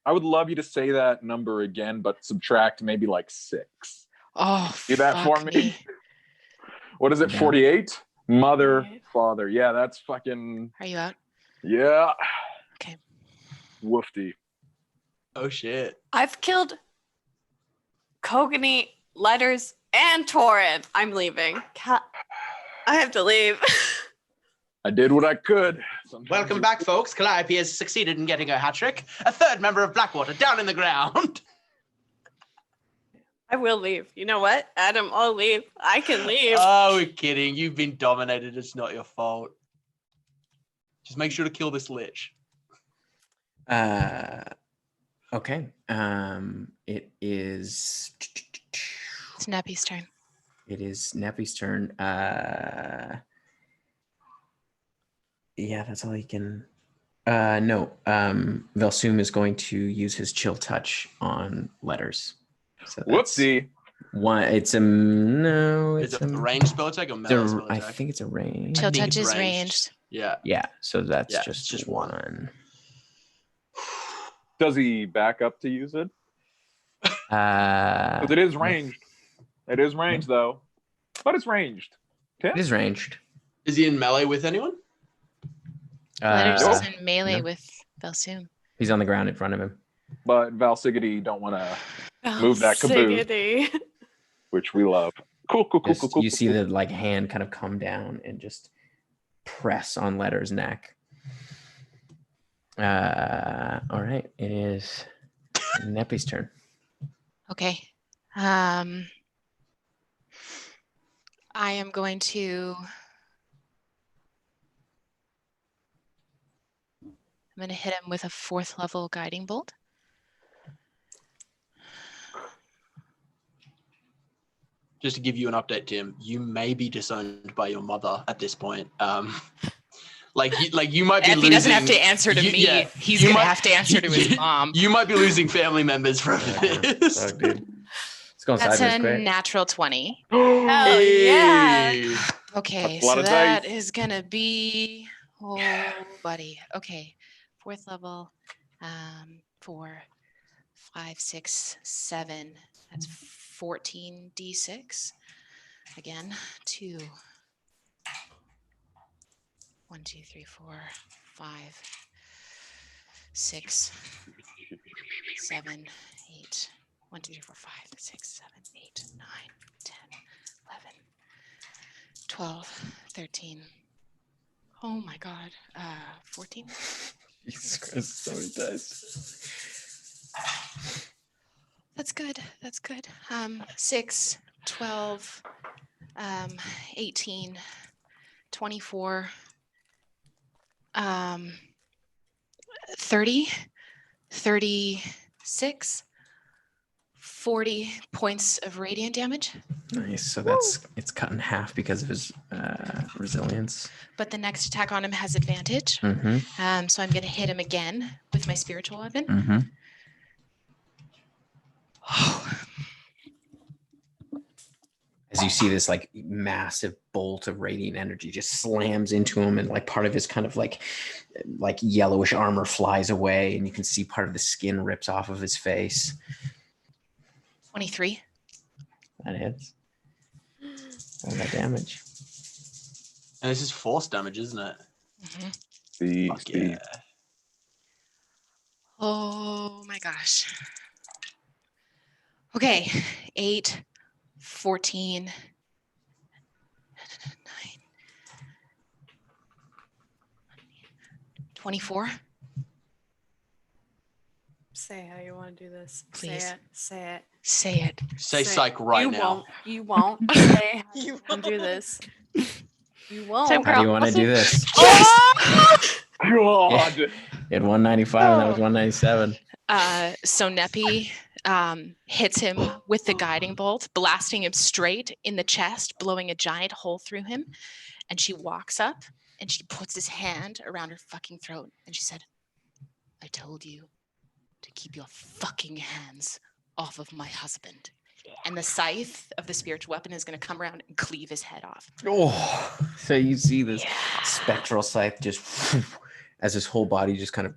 I would love you to say that number again, but subtract maybe like 6. Oh, Do that for fuck me. What is it? 48? Mother, 48. father. Yeah, that's fucking. Are you out? Yeah. Okay. Woofty. Oh shit. I've killed Kogani, Letters, and Torin. I'm leaving. I have to leave. I did what I could. Welcome back, folks. Calliope has succeeded in getting her hat trick. A third member of Blackwater down in the ground. I will leave. You know what, Adam? I'll leave. I can leave. Oh, we're kidding. You've been dominated. It's not your fault. Just make sure to kill this lich. Okay. It is. It's Neppy's turn. It is Neppy's turn. Yeah, that's all he can. No. Vel Soom is going to use his chill touch on Letters. So that's Whoopsie. one. It's a no. Is It's it a a range spell attack or melee spell I attack? think it's a range. Chill think touch it's is ranged. ranged. Yeah. Yeah. So that's Yeah, just it's just one. Does he back up to use it? Because it is ranged. It is ranged, though. But it's ranged. It is ranged. Is he in melee with anyone? Letters Nope. is in melee no. with Vel Soom. He's on the ground in front of him. But Valsigity don't want to move that caboose, Siggity. which we love. Cool. You see the like hand kind of come down and just press on Letter's neck. All right, it is Neppy's turn. Okay. I am going to. I'm going to hit him with a 4th level guiding bolt. Just to give you an update, Tim, you may be disowned by your mother at this point. Like you might be If losing. he doesn't have to answer to me, yeah, he's you going to might- have to answer to his mom. You might be losing family members from this. Fuck, dude. It's going That's sideways a quick. natural 20. Hell yeah. Hey. Okay, That's a lot so of that dice. is gonna be, oh buddy. Okay, 4th level, 4, 5, 6, 7. That's 14 d6. Again, 2, 1, 2, 3, 4, 5, 6, 7, 8. 1, 2, 3, 4, 5, 6, 7, 8, 9, 10, 11. 12, 13. Oh my God. 14. Jesus Christ, so many dice. That's good. That's good. 6, 12, 18, 24, 30, 36, 40 points of radiant damage. Nice. So it's cut in half because of his resilience. But the next attack on him has advantage. Mm-hmm. So I'm going to hit him again with my spiritual weapon. Mm-hmm. As you see this like massive bolt of radiant energy just slams into him, and like part of his kind of like yellowish armor flies away, and you can see part of the skin rips off of his face. 23. That hits. All that damage. And this is force damage, isn't it? Mm-hmm. Fuck yeah. Oh my gosh. Okay. 8, 14, 9. $24. Say how you want to do this. Please. Say it. Say it. Say it. Say psych right you now. Won't. You won't. Say how you want to do this. You won't. Same How do you want to do this? God. It had 195 and that was 197. So Neppy hits him with the guiding bolt, blasting him straight in the chest, blowing a giant hole through him. And she walks up and she puts his hand around her fucking throat. And she said, I told you to keep your fucking hands off of my husband. And the scythe of the spiritual weapon is going to come around and cleave his head off. Oh, so you see this spectral scythe just as his whole body just kind of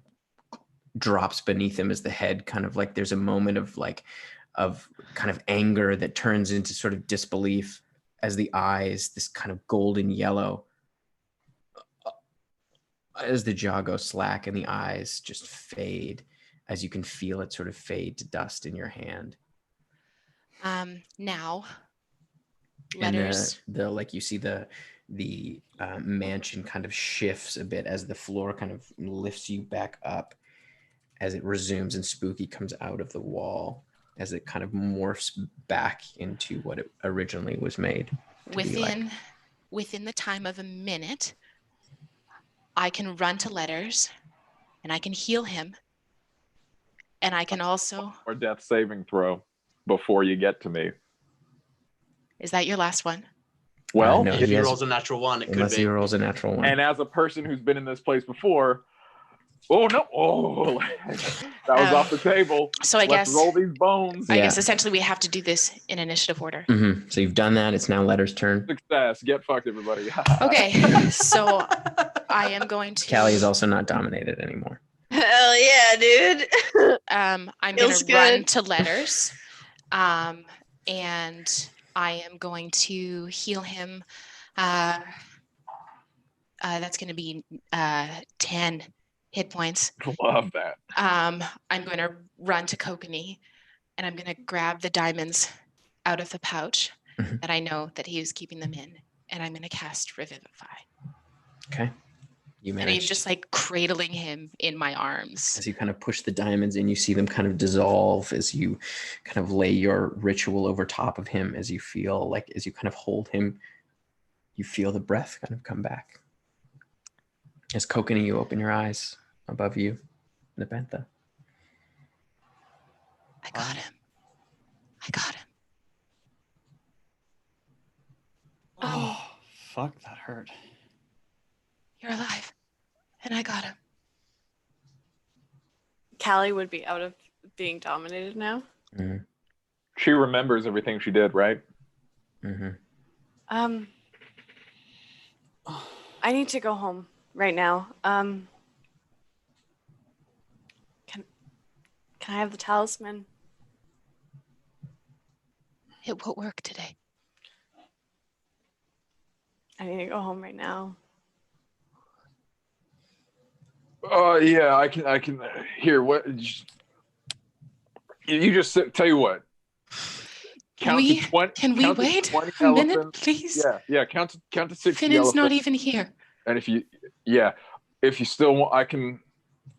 drops beneath him as the head kind of like there's a moment of kind of anger that turns into sort of disbelief as the eyes, this kind of golden yellow, as the jaw goes slack and the eyes just fade as you can feel it sort of fade to dust in your hand. Now, letters. And you see the mansion kind of shifts a bit as the floor kind of lifts you back up as it resumes and Spooky comes out of the wall as it kind of morphs back into what it originally was made. Within the time of a minute, I can run to letters and I can heal him. And I can also... Or death saving throw before you get to me. Is that your last one? Well, no, if he rolls a natural one, it could be. Unless he rolls a natural one. And as a person who's been in this place before, that was off the table. So I guess roll these bones. I guess essentially we have to do this in initiative order. Mm-hmm. So you've done that. It's now Letter's turn. Success. Get fucked, everybody. Okay, so I am going to... Callie is also not dominated anymore. Hell yeah, dude. I'm going to run to letters. And I am going to heal him. That's going to be 10 hit points. Love that. I'm going to run to Kokanee and I'm going to grab the diamonds out of the pouch that I know that he was keeping them in. And I'm going to cast Revivify. Okay. And I'm just like cradling him in my arms. As you kind of push the diamonds in, you see them kind of dissolve as you kind of lay your ritual over top of him, as you feel like, as you kind of hold him, you feel the breath kind of come back. As Kokanee, you open your eyes above you, Nepentha. I got him. Oh, fuck, that hurt. You're alive. And I got him. Callie would be out of being dominated now. Mm-hmm. She remembers everything she did, right? Mm-hmm. I need to go home right now. Can I have the talisman? It won't work today. I need to go home right now. Yeah, I can hear what you just tell you what. Can we wait a minute, please? Yeah, count to 60. Finn's not even here. And if you still want, I can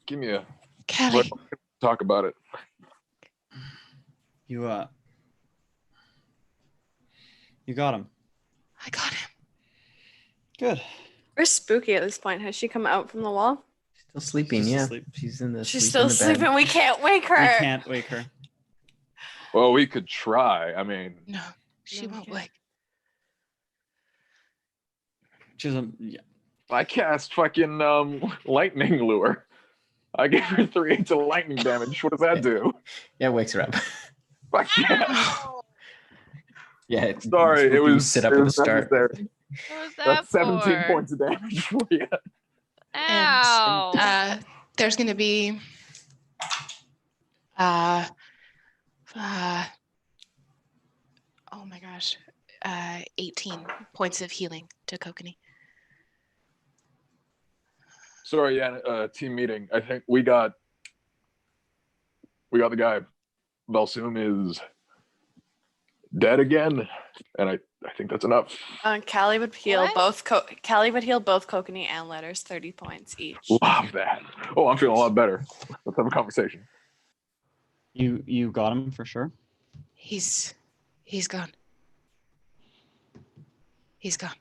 give me a Callie. Talk about it. You got him. I got him. Good. Where's Spooky at this point? Has she come out from the wall? Still sleeping, She's yeah. asleep. She's in the. She's still sleeping. We can't wake her. We can't wake her. Well, we could try. I mean, no, she won't wake. She's I cast fucking lightning lure. I gave her 3/8 of lightning damage. What does that do? Yeah, it wakes her up. Fuck yeah. Yeah. Sorry, it was sit up at the start. What was that That's 17 for? points of damage for you. Ow. And, there's going to be oh my gosh, 18 points of healing to Kokanee. Sorry, yeah, team meeting. I think we got the guy. Vel Soom is dead again, and I think that's enough. Callie would heal What? both. Callie would heal both Kokanee and Letters 30 points each. Love that. Oh, I'm feeling a lot better. Let's have a conversation. You got him for sure? He's gone. He's gone.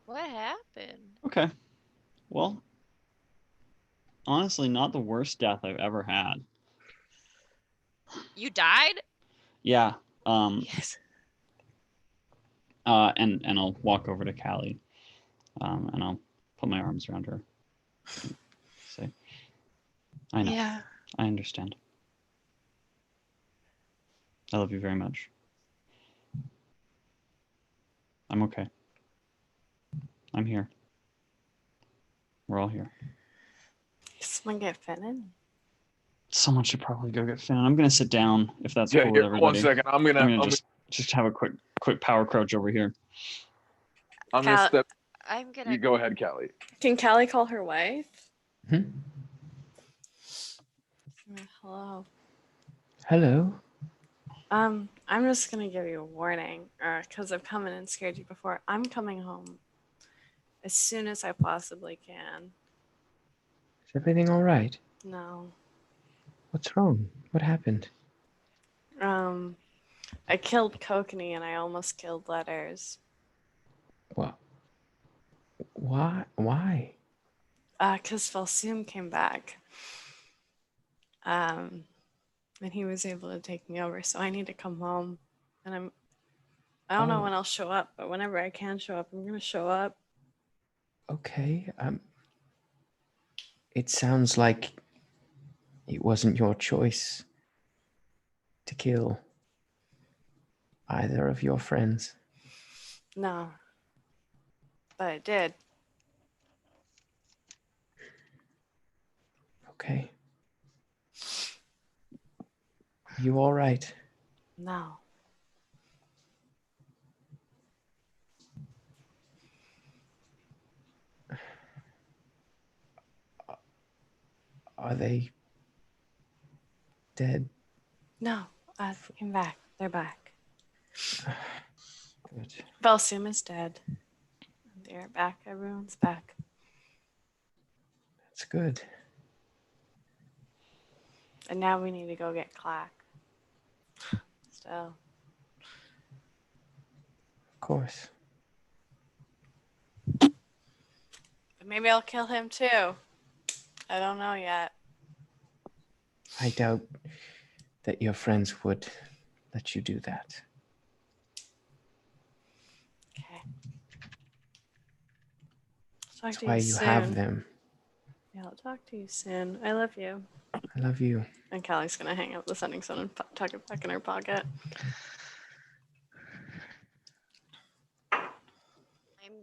What happened? Okay. Well, honestly, not the worst death I've ever had. You died? Yeah. Yes. And I'll walk over to Callie, and I'll put my arms around her. Say, I know. Yeah. I understand. I love you very much. I'm okay. I'm here. We're all here. Someone get Finn. Someone should probably go get Finn. I'm gonna sit down if that's Yeah, cool with here, everybody. 1 second. I'm gonna just have a quick power crouch over here. step. I'm gonna. You go ahead, Callie. Can Callie call her wife? Hmm? Hello. Hello. I'm just gonna give you a warning, because I've come in and scared you before. I'm coming home as soon as I possibly can. Is everything all right? No. What's wrong? What happened? I killed Kokanee and I almost killed Letters. What? Why? Because Vel Soom came back. And he was able to take me over, so I need to come home. And I don't know when I'll show up, but whenever I can show up, I'm gonna show up. Okay. It sounds like it wasn't your choice to kill either of your friends. No. But I did. Okay. Are you all right? No. Are they dead? No. I came back. They're back. Good. Vel Soom is dead. They're back. Everyone's back. That's good. And now we need to go get Clack. Still. Of course. But maybe I'll kill him too. I don't know yet. I doubt that your friends would let you do that. Okay. Talk That's to why you you soon. have them. Yeah, I'll talk to you soon. I love you. I love you. And Callie's gonna hang up the sending stone and tuck it back in her pocket. I'm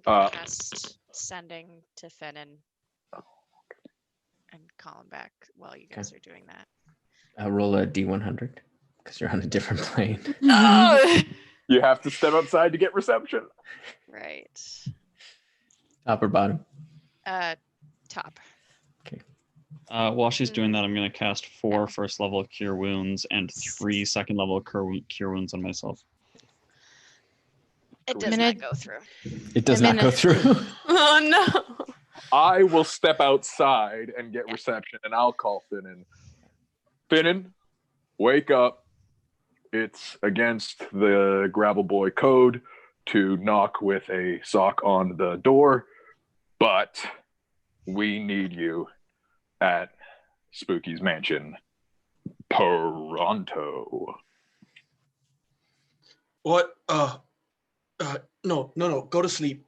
gonna cast sending to Finn and call him back while you guys are doing that. I'll roll a D100 because you're on a different plane. You have to step outside to get reception. Right. Top or bottom? Top. While she's doing that, I'm going to cast 4 first level Cure Wounds and 3 second level Cure Wounds on myself. It does not go through. It does not go through. Oh no. I will step outside and get reception, and I'll call Finnan. Finnan, wake up. It's against the Gravel Boy code to knock with a sock on the door, but we need you at Spooky's mansion pronto. What? No. Go to sleep.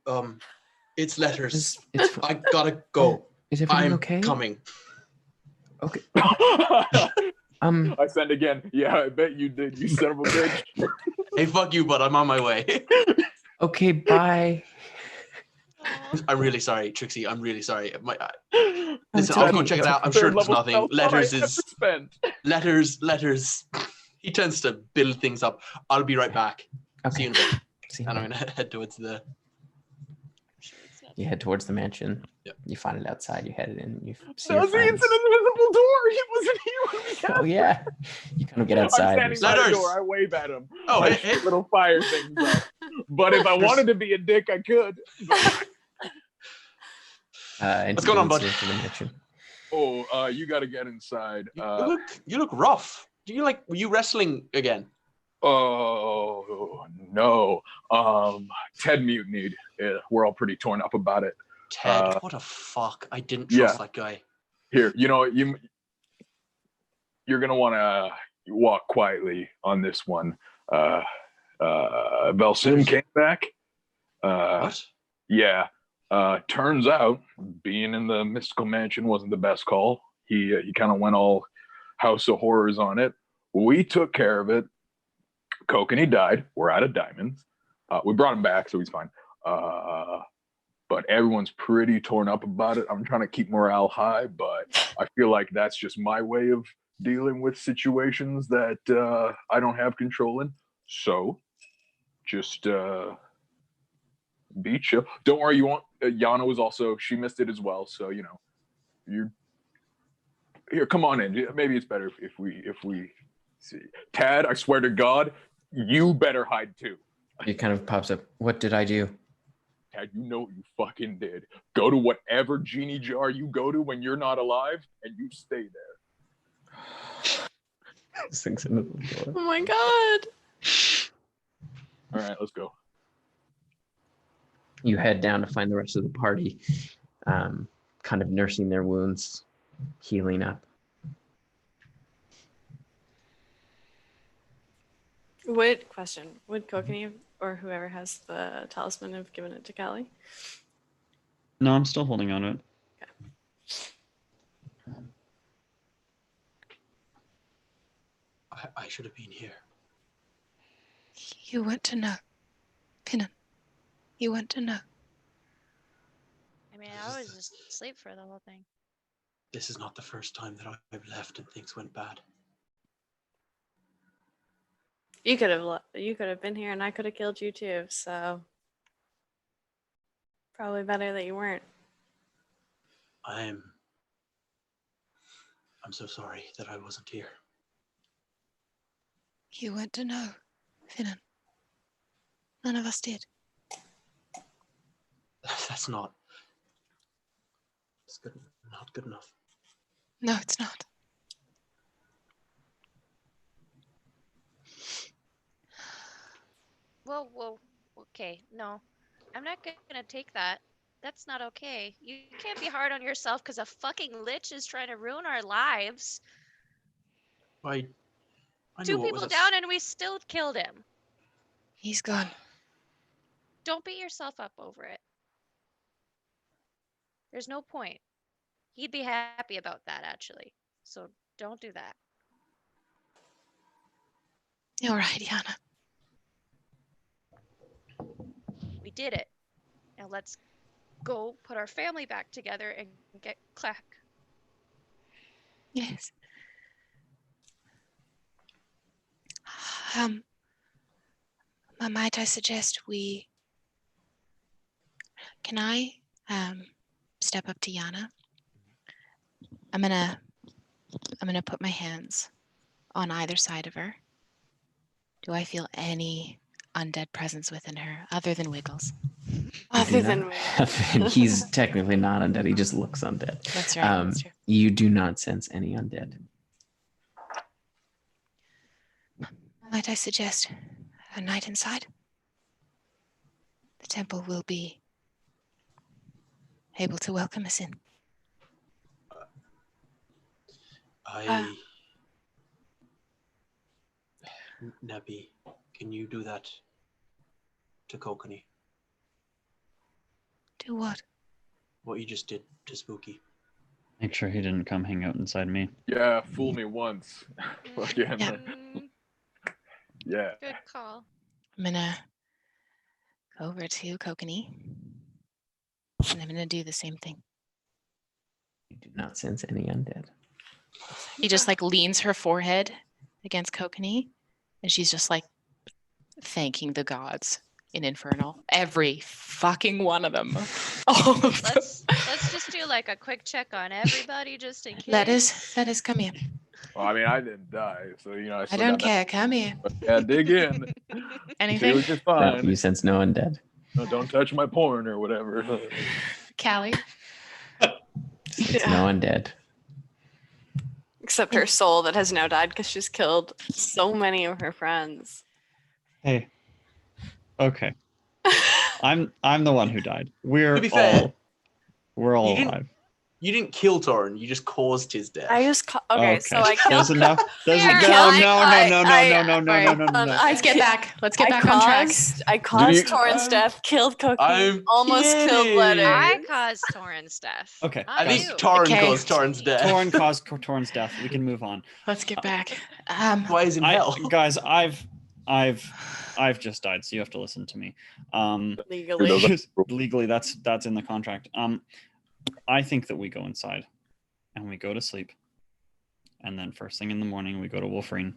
It's Letters. I gotta go. Is everything I'm okay? coming. Okay. I send again. Yeah, I bet you did, you son of a bitch. Hey, fuck you, but I'm on my way. Okay, bye. I'm really sorry, Trixie. I'm really sorry. Listen, I'll go check it out. I'm sure there's nothing. Letters. He tends to build things up. I'll be right back. Okay. See you in a bit. See you And in a I'm gonna head towards the. You head towards the mansion. Yep. You find it outside. You head in. You see That your was friends. it's an invisible door. It wasn't here when we cast Oh yeah. You kind of get I'm outside. standing by the door. I wave at him. Oh, I hey. shoot little fire things up. But if I wanted to be a dick, I could. What's going on, bud? To the mansion. Oh, you got to get inside. You look rough. Were you wrestling again? Oh no. Ted mutinied. Yeah, we're all pretty torn up about it. Ted, what a fuck. I didn't trust that guy. Here, you know what? You're gonna want to you walk quietly on this one. Vel Soom came back. What? Yeah. Turns out being in the mystical mansion wasn't the best call. He kind of went all House of Horrors on it. We took care of it. Kokanee died. We're out of diamonds. We brought him back, so he's fine. But everyone's pretty torn up about it. I'm trying to keep morale high, but I feel like that's just my way of dealing with situations that I don't have control in. So just be chill. Don't worry, you won't. Yanna was also, she missed it as well. So, you know, you're here. Come on in. Maybe it's better if we see. Tad, I swear to God, you better hide too. It kind of pops up. What did I do? Tad, you know what you fucking did. Go to whatever genie jar you go to when you're not alive, and you stay there. Sinks into the door. Oh my god. All right, let's go. You head down to find the rest of the party, kind of nursing their wounds, healing up. Would Kokanee or whoever has the talisman have given it to Callie? No, I'm still holding on to it. I should have been here. You want to know. Pinan. You want to know. I mean, I was just asleep for the whole thing. This is not the first time that I've left and things went bad. You could have been here, and I could have killed you too. So probably better that you weren't. I'm so sorry that I wasn't here. You want to know, Pinan. None of us did. That's not. It's good. Not good enough. No, it's not. Whoa, okay, no. I'm not gonna take that. That's not okay. You can't be hard on yourself because a fucking lich is trying to ruin our lives. I knew Two what was people down and we still killed him. He's gone. Don't beat yourself up over it. There's no point. He'd be happy about that, actually. So don't do that. You're right, Yanna. We did it. Now let's go put our family back together and get Clack. Yes. Might I suggest we... Can I step up to Yanna? I'm gonna put my hands on either side of her. Do I feel any undead presence within her other than Wiggles? Other than He's technically not undead. He just looks undead. That's right. That's true. You do not sense any undead. Might I suggest a night inside? The temple will be able to welcome us in. Neppy, can you do that to Kokanee? Do what? What you just did to Spooky. Make sure he didn't come hang out inside me. Yeah, fool me once. Again. Yeah. Yeah. Good call. I'm gonna go over to Kokanee, and I'm gonna do the same thing. You do not sense any undead. He just like leans her forehead against Kokanee, and she's just like thanking the gods in Infernal. Every fucking one of them. All of them. Let's just do like a quick check on everybody just in case. Let us come here. Well, I mean, I didn't die, so you know. I still don't got that. care. Come here. But yeah, dig in. See Anything? what you No, find. you sense no undead. No, don't touch my porn or whatever. Callie? Sense no undead. Except her soul that has now died because she's killed so many of her friends. Hey. Okay. I'm the one who died. We're To be fair, all you didn't- alive. You didn't kill Torin. You just caused his death. I just okay, so I killed. That's enough. Fair. No. Let's get back. Let's get back on track. I caused you- Torin's death, killed Cookie, I'm almost killed kidding. Letter. I caused Torin's death. Okay. Not I think you. Torin Okay. caused Torin's death. Torin caused Torin's death. We can move on. Let's get back. Why is in hell? Guys, I've just died, so you have to listen to me. Legally. Legally, that's in the contract. I think that we go inside and we go to sleep, and then first thing in the morning we go to Wolverine,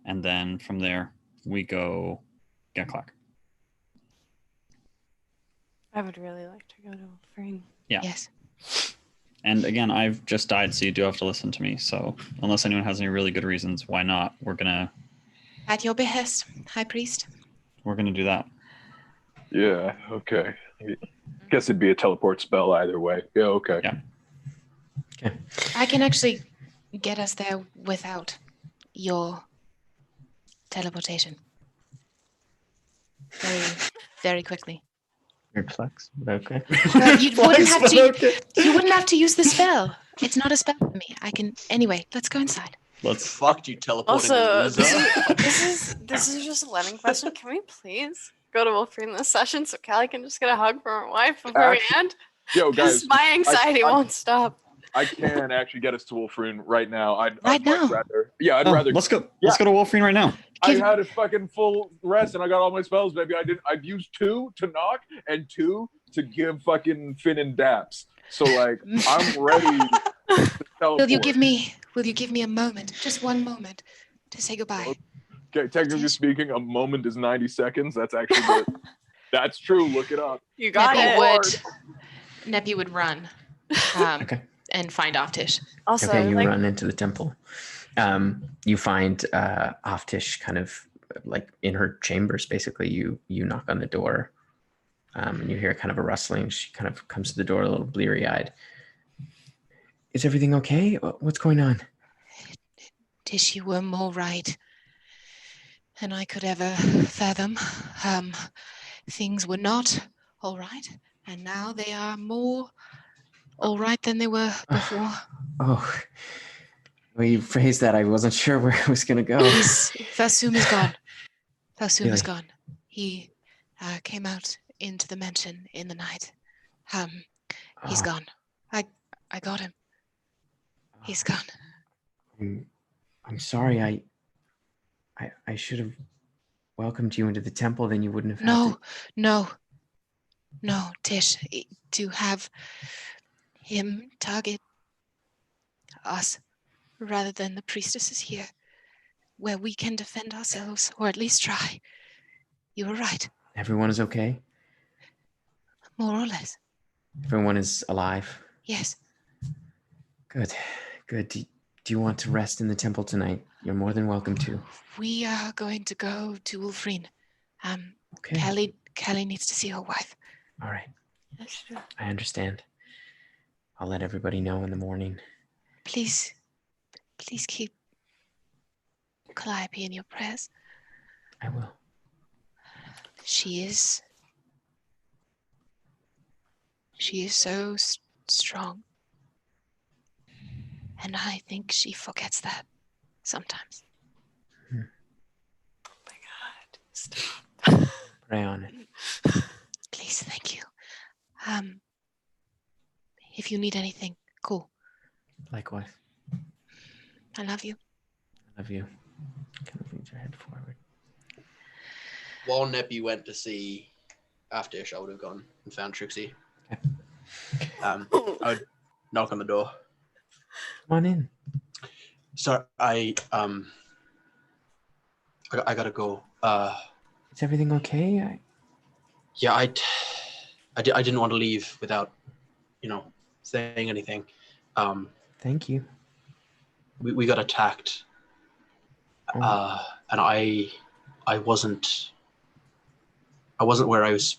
and then from there we go get Clark. I would really like to go to Wolverine. Yeah. Yes. And again, I've just died, so you do have to listen to me. So unless anyone has any really good reasons why not, we're gonna At your behest, High Priest. do that. Yeah. Okay. Guess it'd be a teleport spell either way. Yeah. Okay. Yeah. I can actually get us there without your teleportation. Very, very quickly. Weird flex, but okay. But you wouldn't have to use the spell. It's not a spell for me. I can anyway. Let's go inside. Let's Fucked you teleporting. Also, loser. this is just a Lennon question. Can we please go to Wolverine this session so Callie can just get a hug from her wife before we end? Yo, guys. Because my anxiety I- won't stop. I can actually get us to Wolverine right now. I'd Right much now? rather. Yeah, I'd rather. let's go. Let's go to Wolverine right now. I had a fucking full rest and I got all my spells, baby. I've used 2 to knock and 2 to give fucking Finn and Daps. So like, I'm ready to teleport. Will you give me a moment, just one moment, to say goodbye? Okay, technically speaking, a moment is 90 seconds. That's actually good. That's true. Look it up. You got it. Neppy would run. Okay. And find Oftish. Also, Okay, you like, run into the temple. You find Oftish kind of like in her chambers. Basically, you knock on the door, and you hear kind of a rustling. She kind of comes to the door a little bleary-eyed. Is everything okay? What's going on? Tish, you were more right than I could ever fathom. Things were not all right, and now they are more all right than they were before. Oh, well, you phrased that. I wasn't sure where it was going to go. Vel Soom is gone. Vel Soom is Really? gone. He came out into the mansion in the night. He's Oh, gone. I got him. He's gone. I'm sorry. I should have welcomed you into the temple. Then you wouldn't have had No, Tish. To have him target us rather than the priestesses here, where we can defend ourselves, or at least try. You were right, Everyone is okay? more or less. Everyone is alive? Yes. Good. Do you want to rest in the temple tonight? You're more than welcome to. We are going to go to Wolverine. Okay. Callie needs to see her wife. All right. I understand. I'll let everybody know in the morning. Please keep Calliope in your prayers. I will. She is so strong. And I think she forgets that sometimes. oh my God. Stop. Pray on it. Please, thank you. If you need anything, cool. Likewise. I love you. I love you. Kind of leans your head forward. While Neppy went to see Aftish, I would have gone and found Trixie. I would knock on the door. Come on in. So I gotta go. Is everything okay? Yeah, I didn't want to leave without, saying anything. Thank you. We got attacked, Oh. and I wasn't where I was.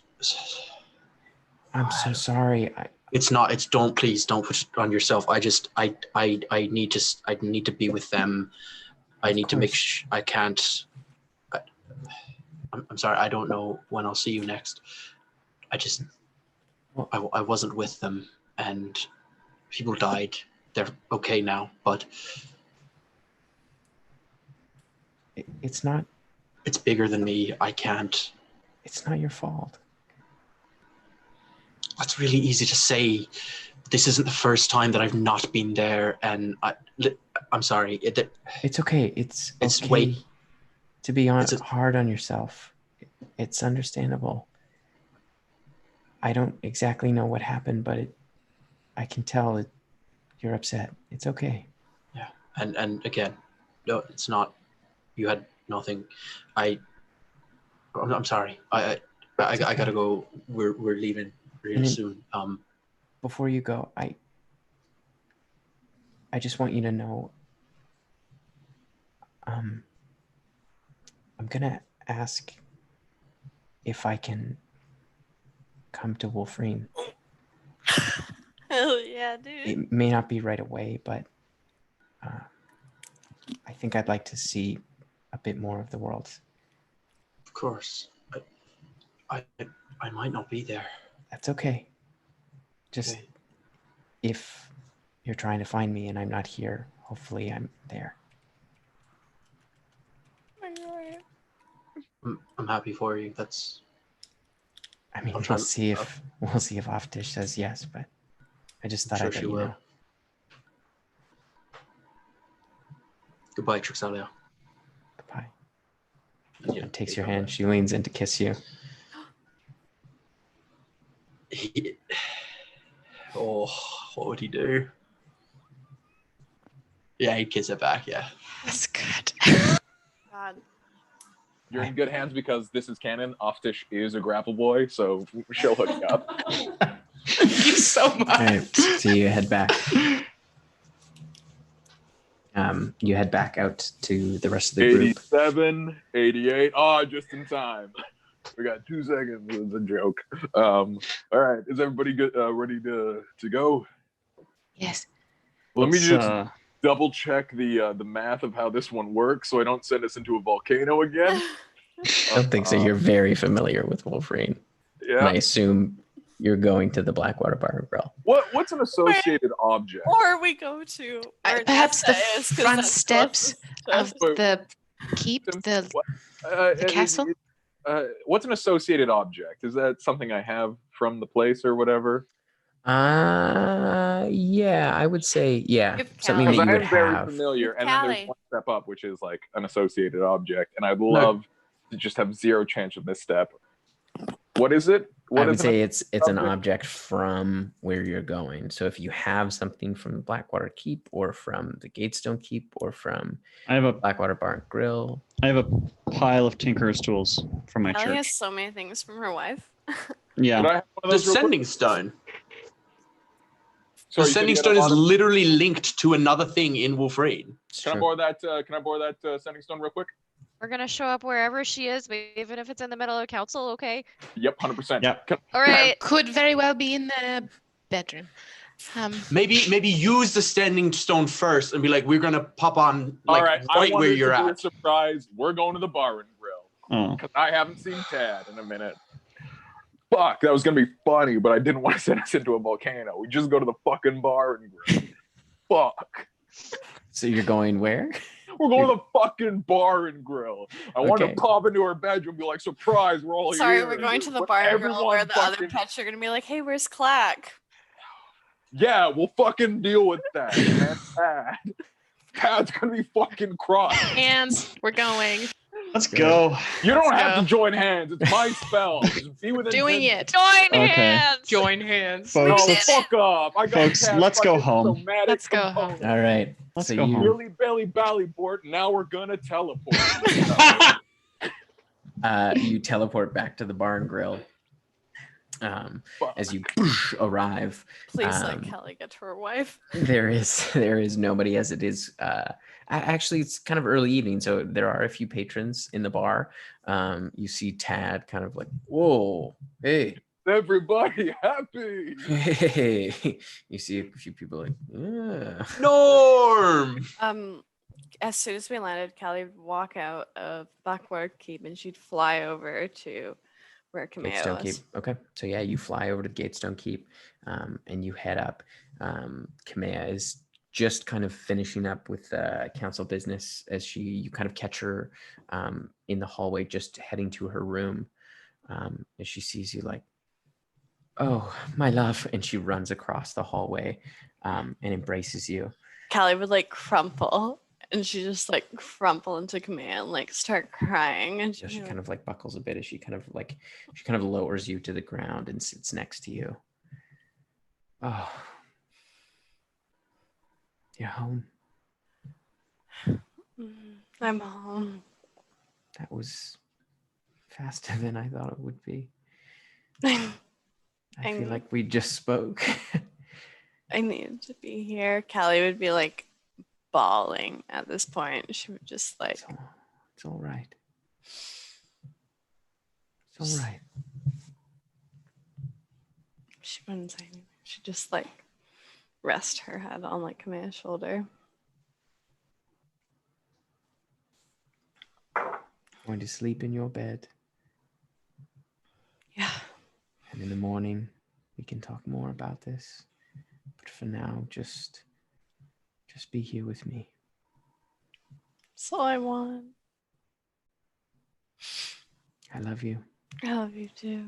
I'm so sorry. It's please don't put it on yourself. I need to be with them. I need to make sure I can't. I'm sorry. I don't know when I'll see you next. I wasn't with them. and people died. They're okay now, but It's not. it's bigger than me. I can't. It's not your fault. That's really easy to say. This isn't the first time that I've not been there, and I'm sorry. It's okay. It's okay wait. to be hard on yourself. It's understandable. I don't exactly know what happened, but I can tell you're upset. It's okay. Yeah, and again, no, it's not. You had nothing. I'm sorry. I gotta go. We're leaving really soon. Before you go, I just want you to know. I'm gonna ask if I can come to Wolverine. Hell yeah, dude. It may not be right away, but I think I'd like to see a bit more of the world. Of course. I might not be there. That's okay. Just if you're trying to find me and I'm not here, hopefully I'm there. I'm happy for you. That's. I mean, we'll see if Offdish says yes, but I just thought I'd let you know. Goodbye, Trixalia. Goodbye. She takes your hand. She leans in to kiss you. What would he do? Yeah, he'd kiss her back. Yeah. That's good. God. You're in good hands because this is canon. Offdish is a grapple boy, so she'll hook you up. Thank you so much. All right, so you head back. You head back out to the rest of the group. 87, 88. Oh, just in time. We got 2 seconds. It was a joke. All right, is everybody good? Ready to go? Yes. Let me just double check the math of how this one works, so I don't send us into a volcano again. I don't think so. You're very familiar with Wolverine. Yeah. And I assume you're going to the Blackwater Bar and Grill. What's an associated object? Or we go to where Perhaps the Nesta is, 'cause front that's steps closest. of the keep, the castle. What's an associated object? Is that something I have from the place or whatever? Yeah, I would say something that Because you I would am very have. familiar, and then there's Callie. one step up, which is like an associated object, and I'd love to just have 0 chance of this step. What is it? I would say it's an object from where you're going. So if you have something from the Blackwater Keep or from the Gatestone Keep or from Blackwater Bar and Grill. I have a pile of tinkerer's tools from my Callie church. has so many things from her wife. Yeah. The sending stone. Sorry, the sending stone is literally linked to another thing in Wolverine. Can I borrow that? Can I borrow that sending stone real quick? We're gonna show up wherever she is, even if it's in the middle of council. Okay. Yep, 100%. Yep. All right. Could very well be in the bedroom. Maybe use the standing stone first and be like, we're gonna pop on like right where you're at. at. Surprise! We're going to the bar and grill because I haven't seen Tad in a minute. Fuck, that was gonna be funny, but I didn't want to send us into a volcano. We just go to the fucking bar and grill. Fuck. So you're going where? We're going to the fucking bar and grill. I want to pop into her bedroom and be like, surprise, we're all Sorry, here. we're going to the bar and grill where the other pets are going to be like, hey, where's Clack? Yeah, we'll fucking deal with that. Man. Tad's going to be fucking crushed. Hands, we're going. Let's go. You don't have to join hands. It's my spell. Just be within doing it. Join hands. Join hands. Folks, no, fuck off. I got folks, let's go home. Let's go home. All right. Let's go home. Billy Belly Ballyport. Now we're gonna teleport. You teleport back to the bar and grill. As you arrive. Please let Kelly get to her wife. There is nobody, as it is. Actually, it's kind of early evening, so there are a few patrons in the bar. You see Tad kind of like, whoa, hey. Everybody happy. Hey. You see a few people like, yeah. Norm! As soon as we landed, Kelly would walk out of Blackwater Keep and she'd fly over to where Kamea Gatestone was. Keep. Okay. So yeah, you fly over to Gatestone Keep, and you head up. Kamea is just kind of finishing up with council business as you kind of catch her in the hallway, just heading to her room. As she sees you, like, oh, my love, and she runs across the hallway and embraces you. Callie would like crumple, and she just like crumple into Kamea and like start crying, and So she kind of like buckles a bit as she kind of lowers you to the ground and sits next to you. Oh, you're home. I'm home. That was faster than I thought it would be. I I feel like we just spoke. I needed to be here. Callie would be like bawling at this point. She would just like, It's all right. It's all right. She wouldn't say anything. She'd just like rest her head on like Kamea's shoulder. Going to sleep in your bed. Yeah. And in the morning, we can talk more about this. But for now, just be here with me. That's all I want. I love you. I love you too.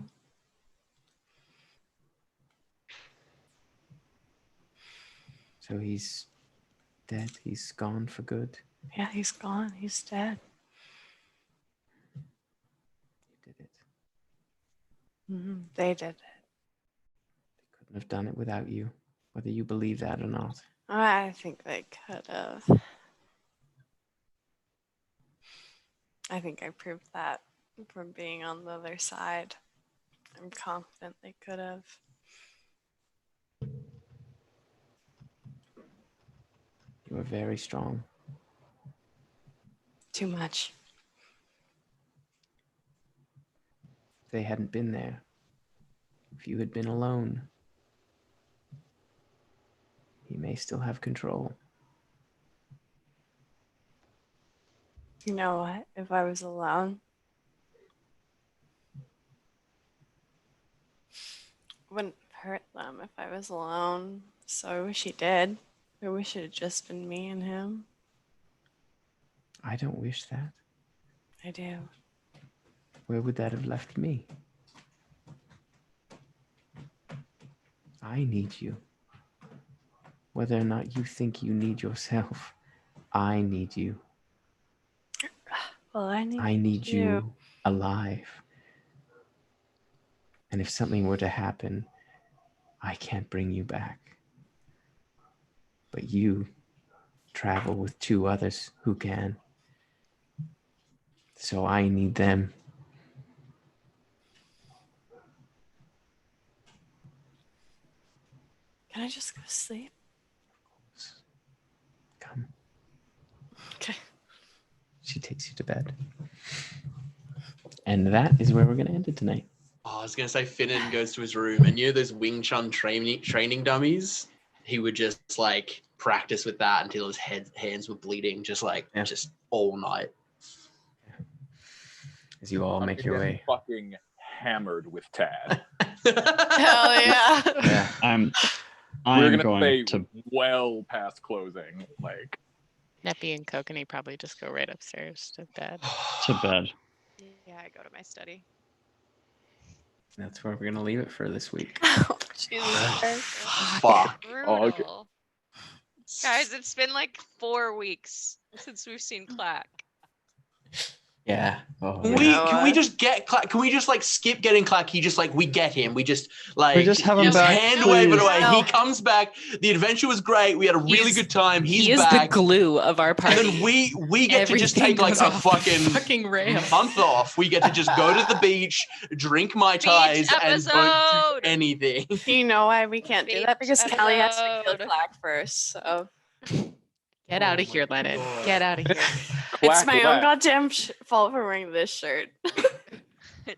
So he's dead. He's gone for good. Yeah, he's gone. He's dead. He did it. They did it. They couldn't have done it without you, whether you believe that or not. I think they could have. I think I proved that from being on the other side. I'm confident they could have. You were very strong. Too much. If they hadn't been there, if you had been alone, he may still have control. You know what? If I was alone, it wouldn't hurt them if I was alone. So I wish he did. I wish it had just been me and him. I don't wish that. I do. Where would that have left me? I need you. Whether or not you think you need yourself, I need you. Well, I need you alive. And if something were to happen, I can't bring you back. But you travel with 2 others who can. So I need them. Can I just go to sleep? Come. Okay. She takes you to bed. And that is where we're going to end it tonight. Oh, I was gonna say Finnan goes to his room, and you know those Wing Chun training dummies? He would just like practice with that until his hands were bleeding, just all night. As you all make your way. Fucking hammered with Tad. Hell yeah. Yeah. We're I'm gonna going stay to well past closing. Like Neppy and Kokanee probably just go right upstairs to bed. bed. Yeah, I go to my study. That's where we're going to leave it for this week. Oh, Jesus Christ. Fuck. Brutal. Oh, okay. Guys, it's been like 4 weeks since we've seen Clack. Yeah. Oh, Can yeah. we just get Clack? Can we just like skip getting Clack? He just like we get him. We just like We just have him back, hand wave it please. away. No. He comes back. The adventure was great. We had a really good time. He He's is back. the glue of our party. And then we get to just Everything take like goes a off the fucking fucking rail. month off. We get to just go to the beach, drink Mai Tais, and don't episode. do anything. You know why we can't do that? Because Beach Callie has to kill episode. Clack first. So Get out of here, Lennon. God. Get out of here. it's my own Clack. goddamn fault for wearing this shirt.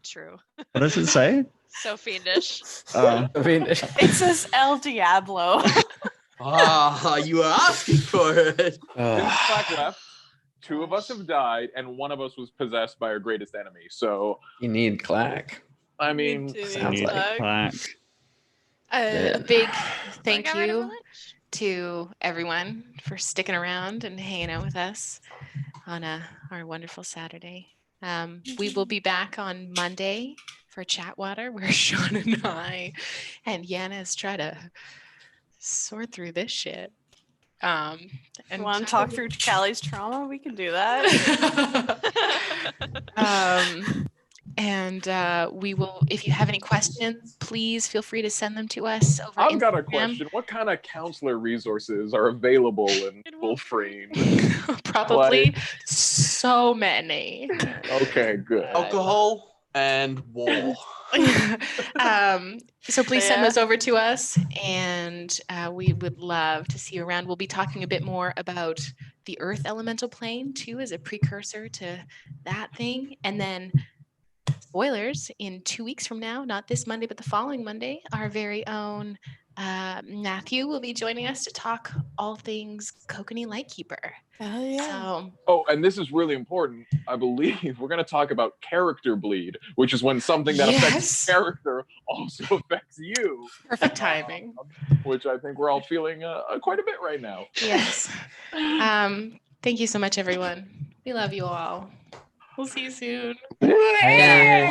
True. What does it say? So fiendish. I mean, It says El Diablo. Ah, you were asking for it. Since Clack left, 2 of us have died, and 1 of us was possessed by our greatest enemy. So you need Clack. I mean, too, sounds like- Doug. Clack. A big So I thank got rid of the you lich. to everyone for sticking around and hanging out with us on our wonderful Saturday. We will be back on Monday for Chatwater, where Sean and I and Yanna's try to sort through this shit. You And want to talk through Callie's trauma? We can do that. And we will, if you have any questions, please feel free to send them to us over I've got a Instagram. question. What kind of counselor resources are available in Wolframe? Probably so many. Okay, good. Alcohol and war. So please send Yeah. those over to us, and we would love to see you around. We'll be talking a bit more about the Earth Elemental Plane too, as a precursor to that thing, and then spoilers, in 2 weeks from now, not this Monday but the following Monday, our very own Matthew will be joining us to talk all things Kokanee Lightkeeper. Hell yeah. So Oh, and this is really important. I believe we're going to talk about character bleed, which is when something that affects Yes. character also affects you, perfect timing. which I think we're all feeling quite a bit right now. Yes. Thank you so much, everyone. We love you all. We'll see you soon. Hey.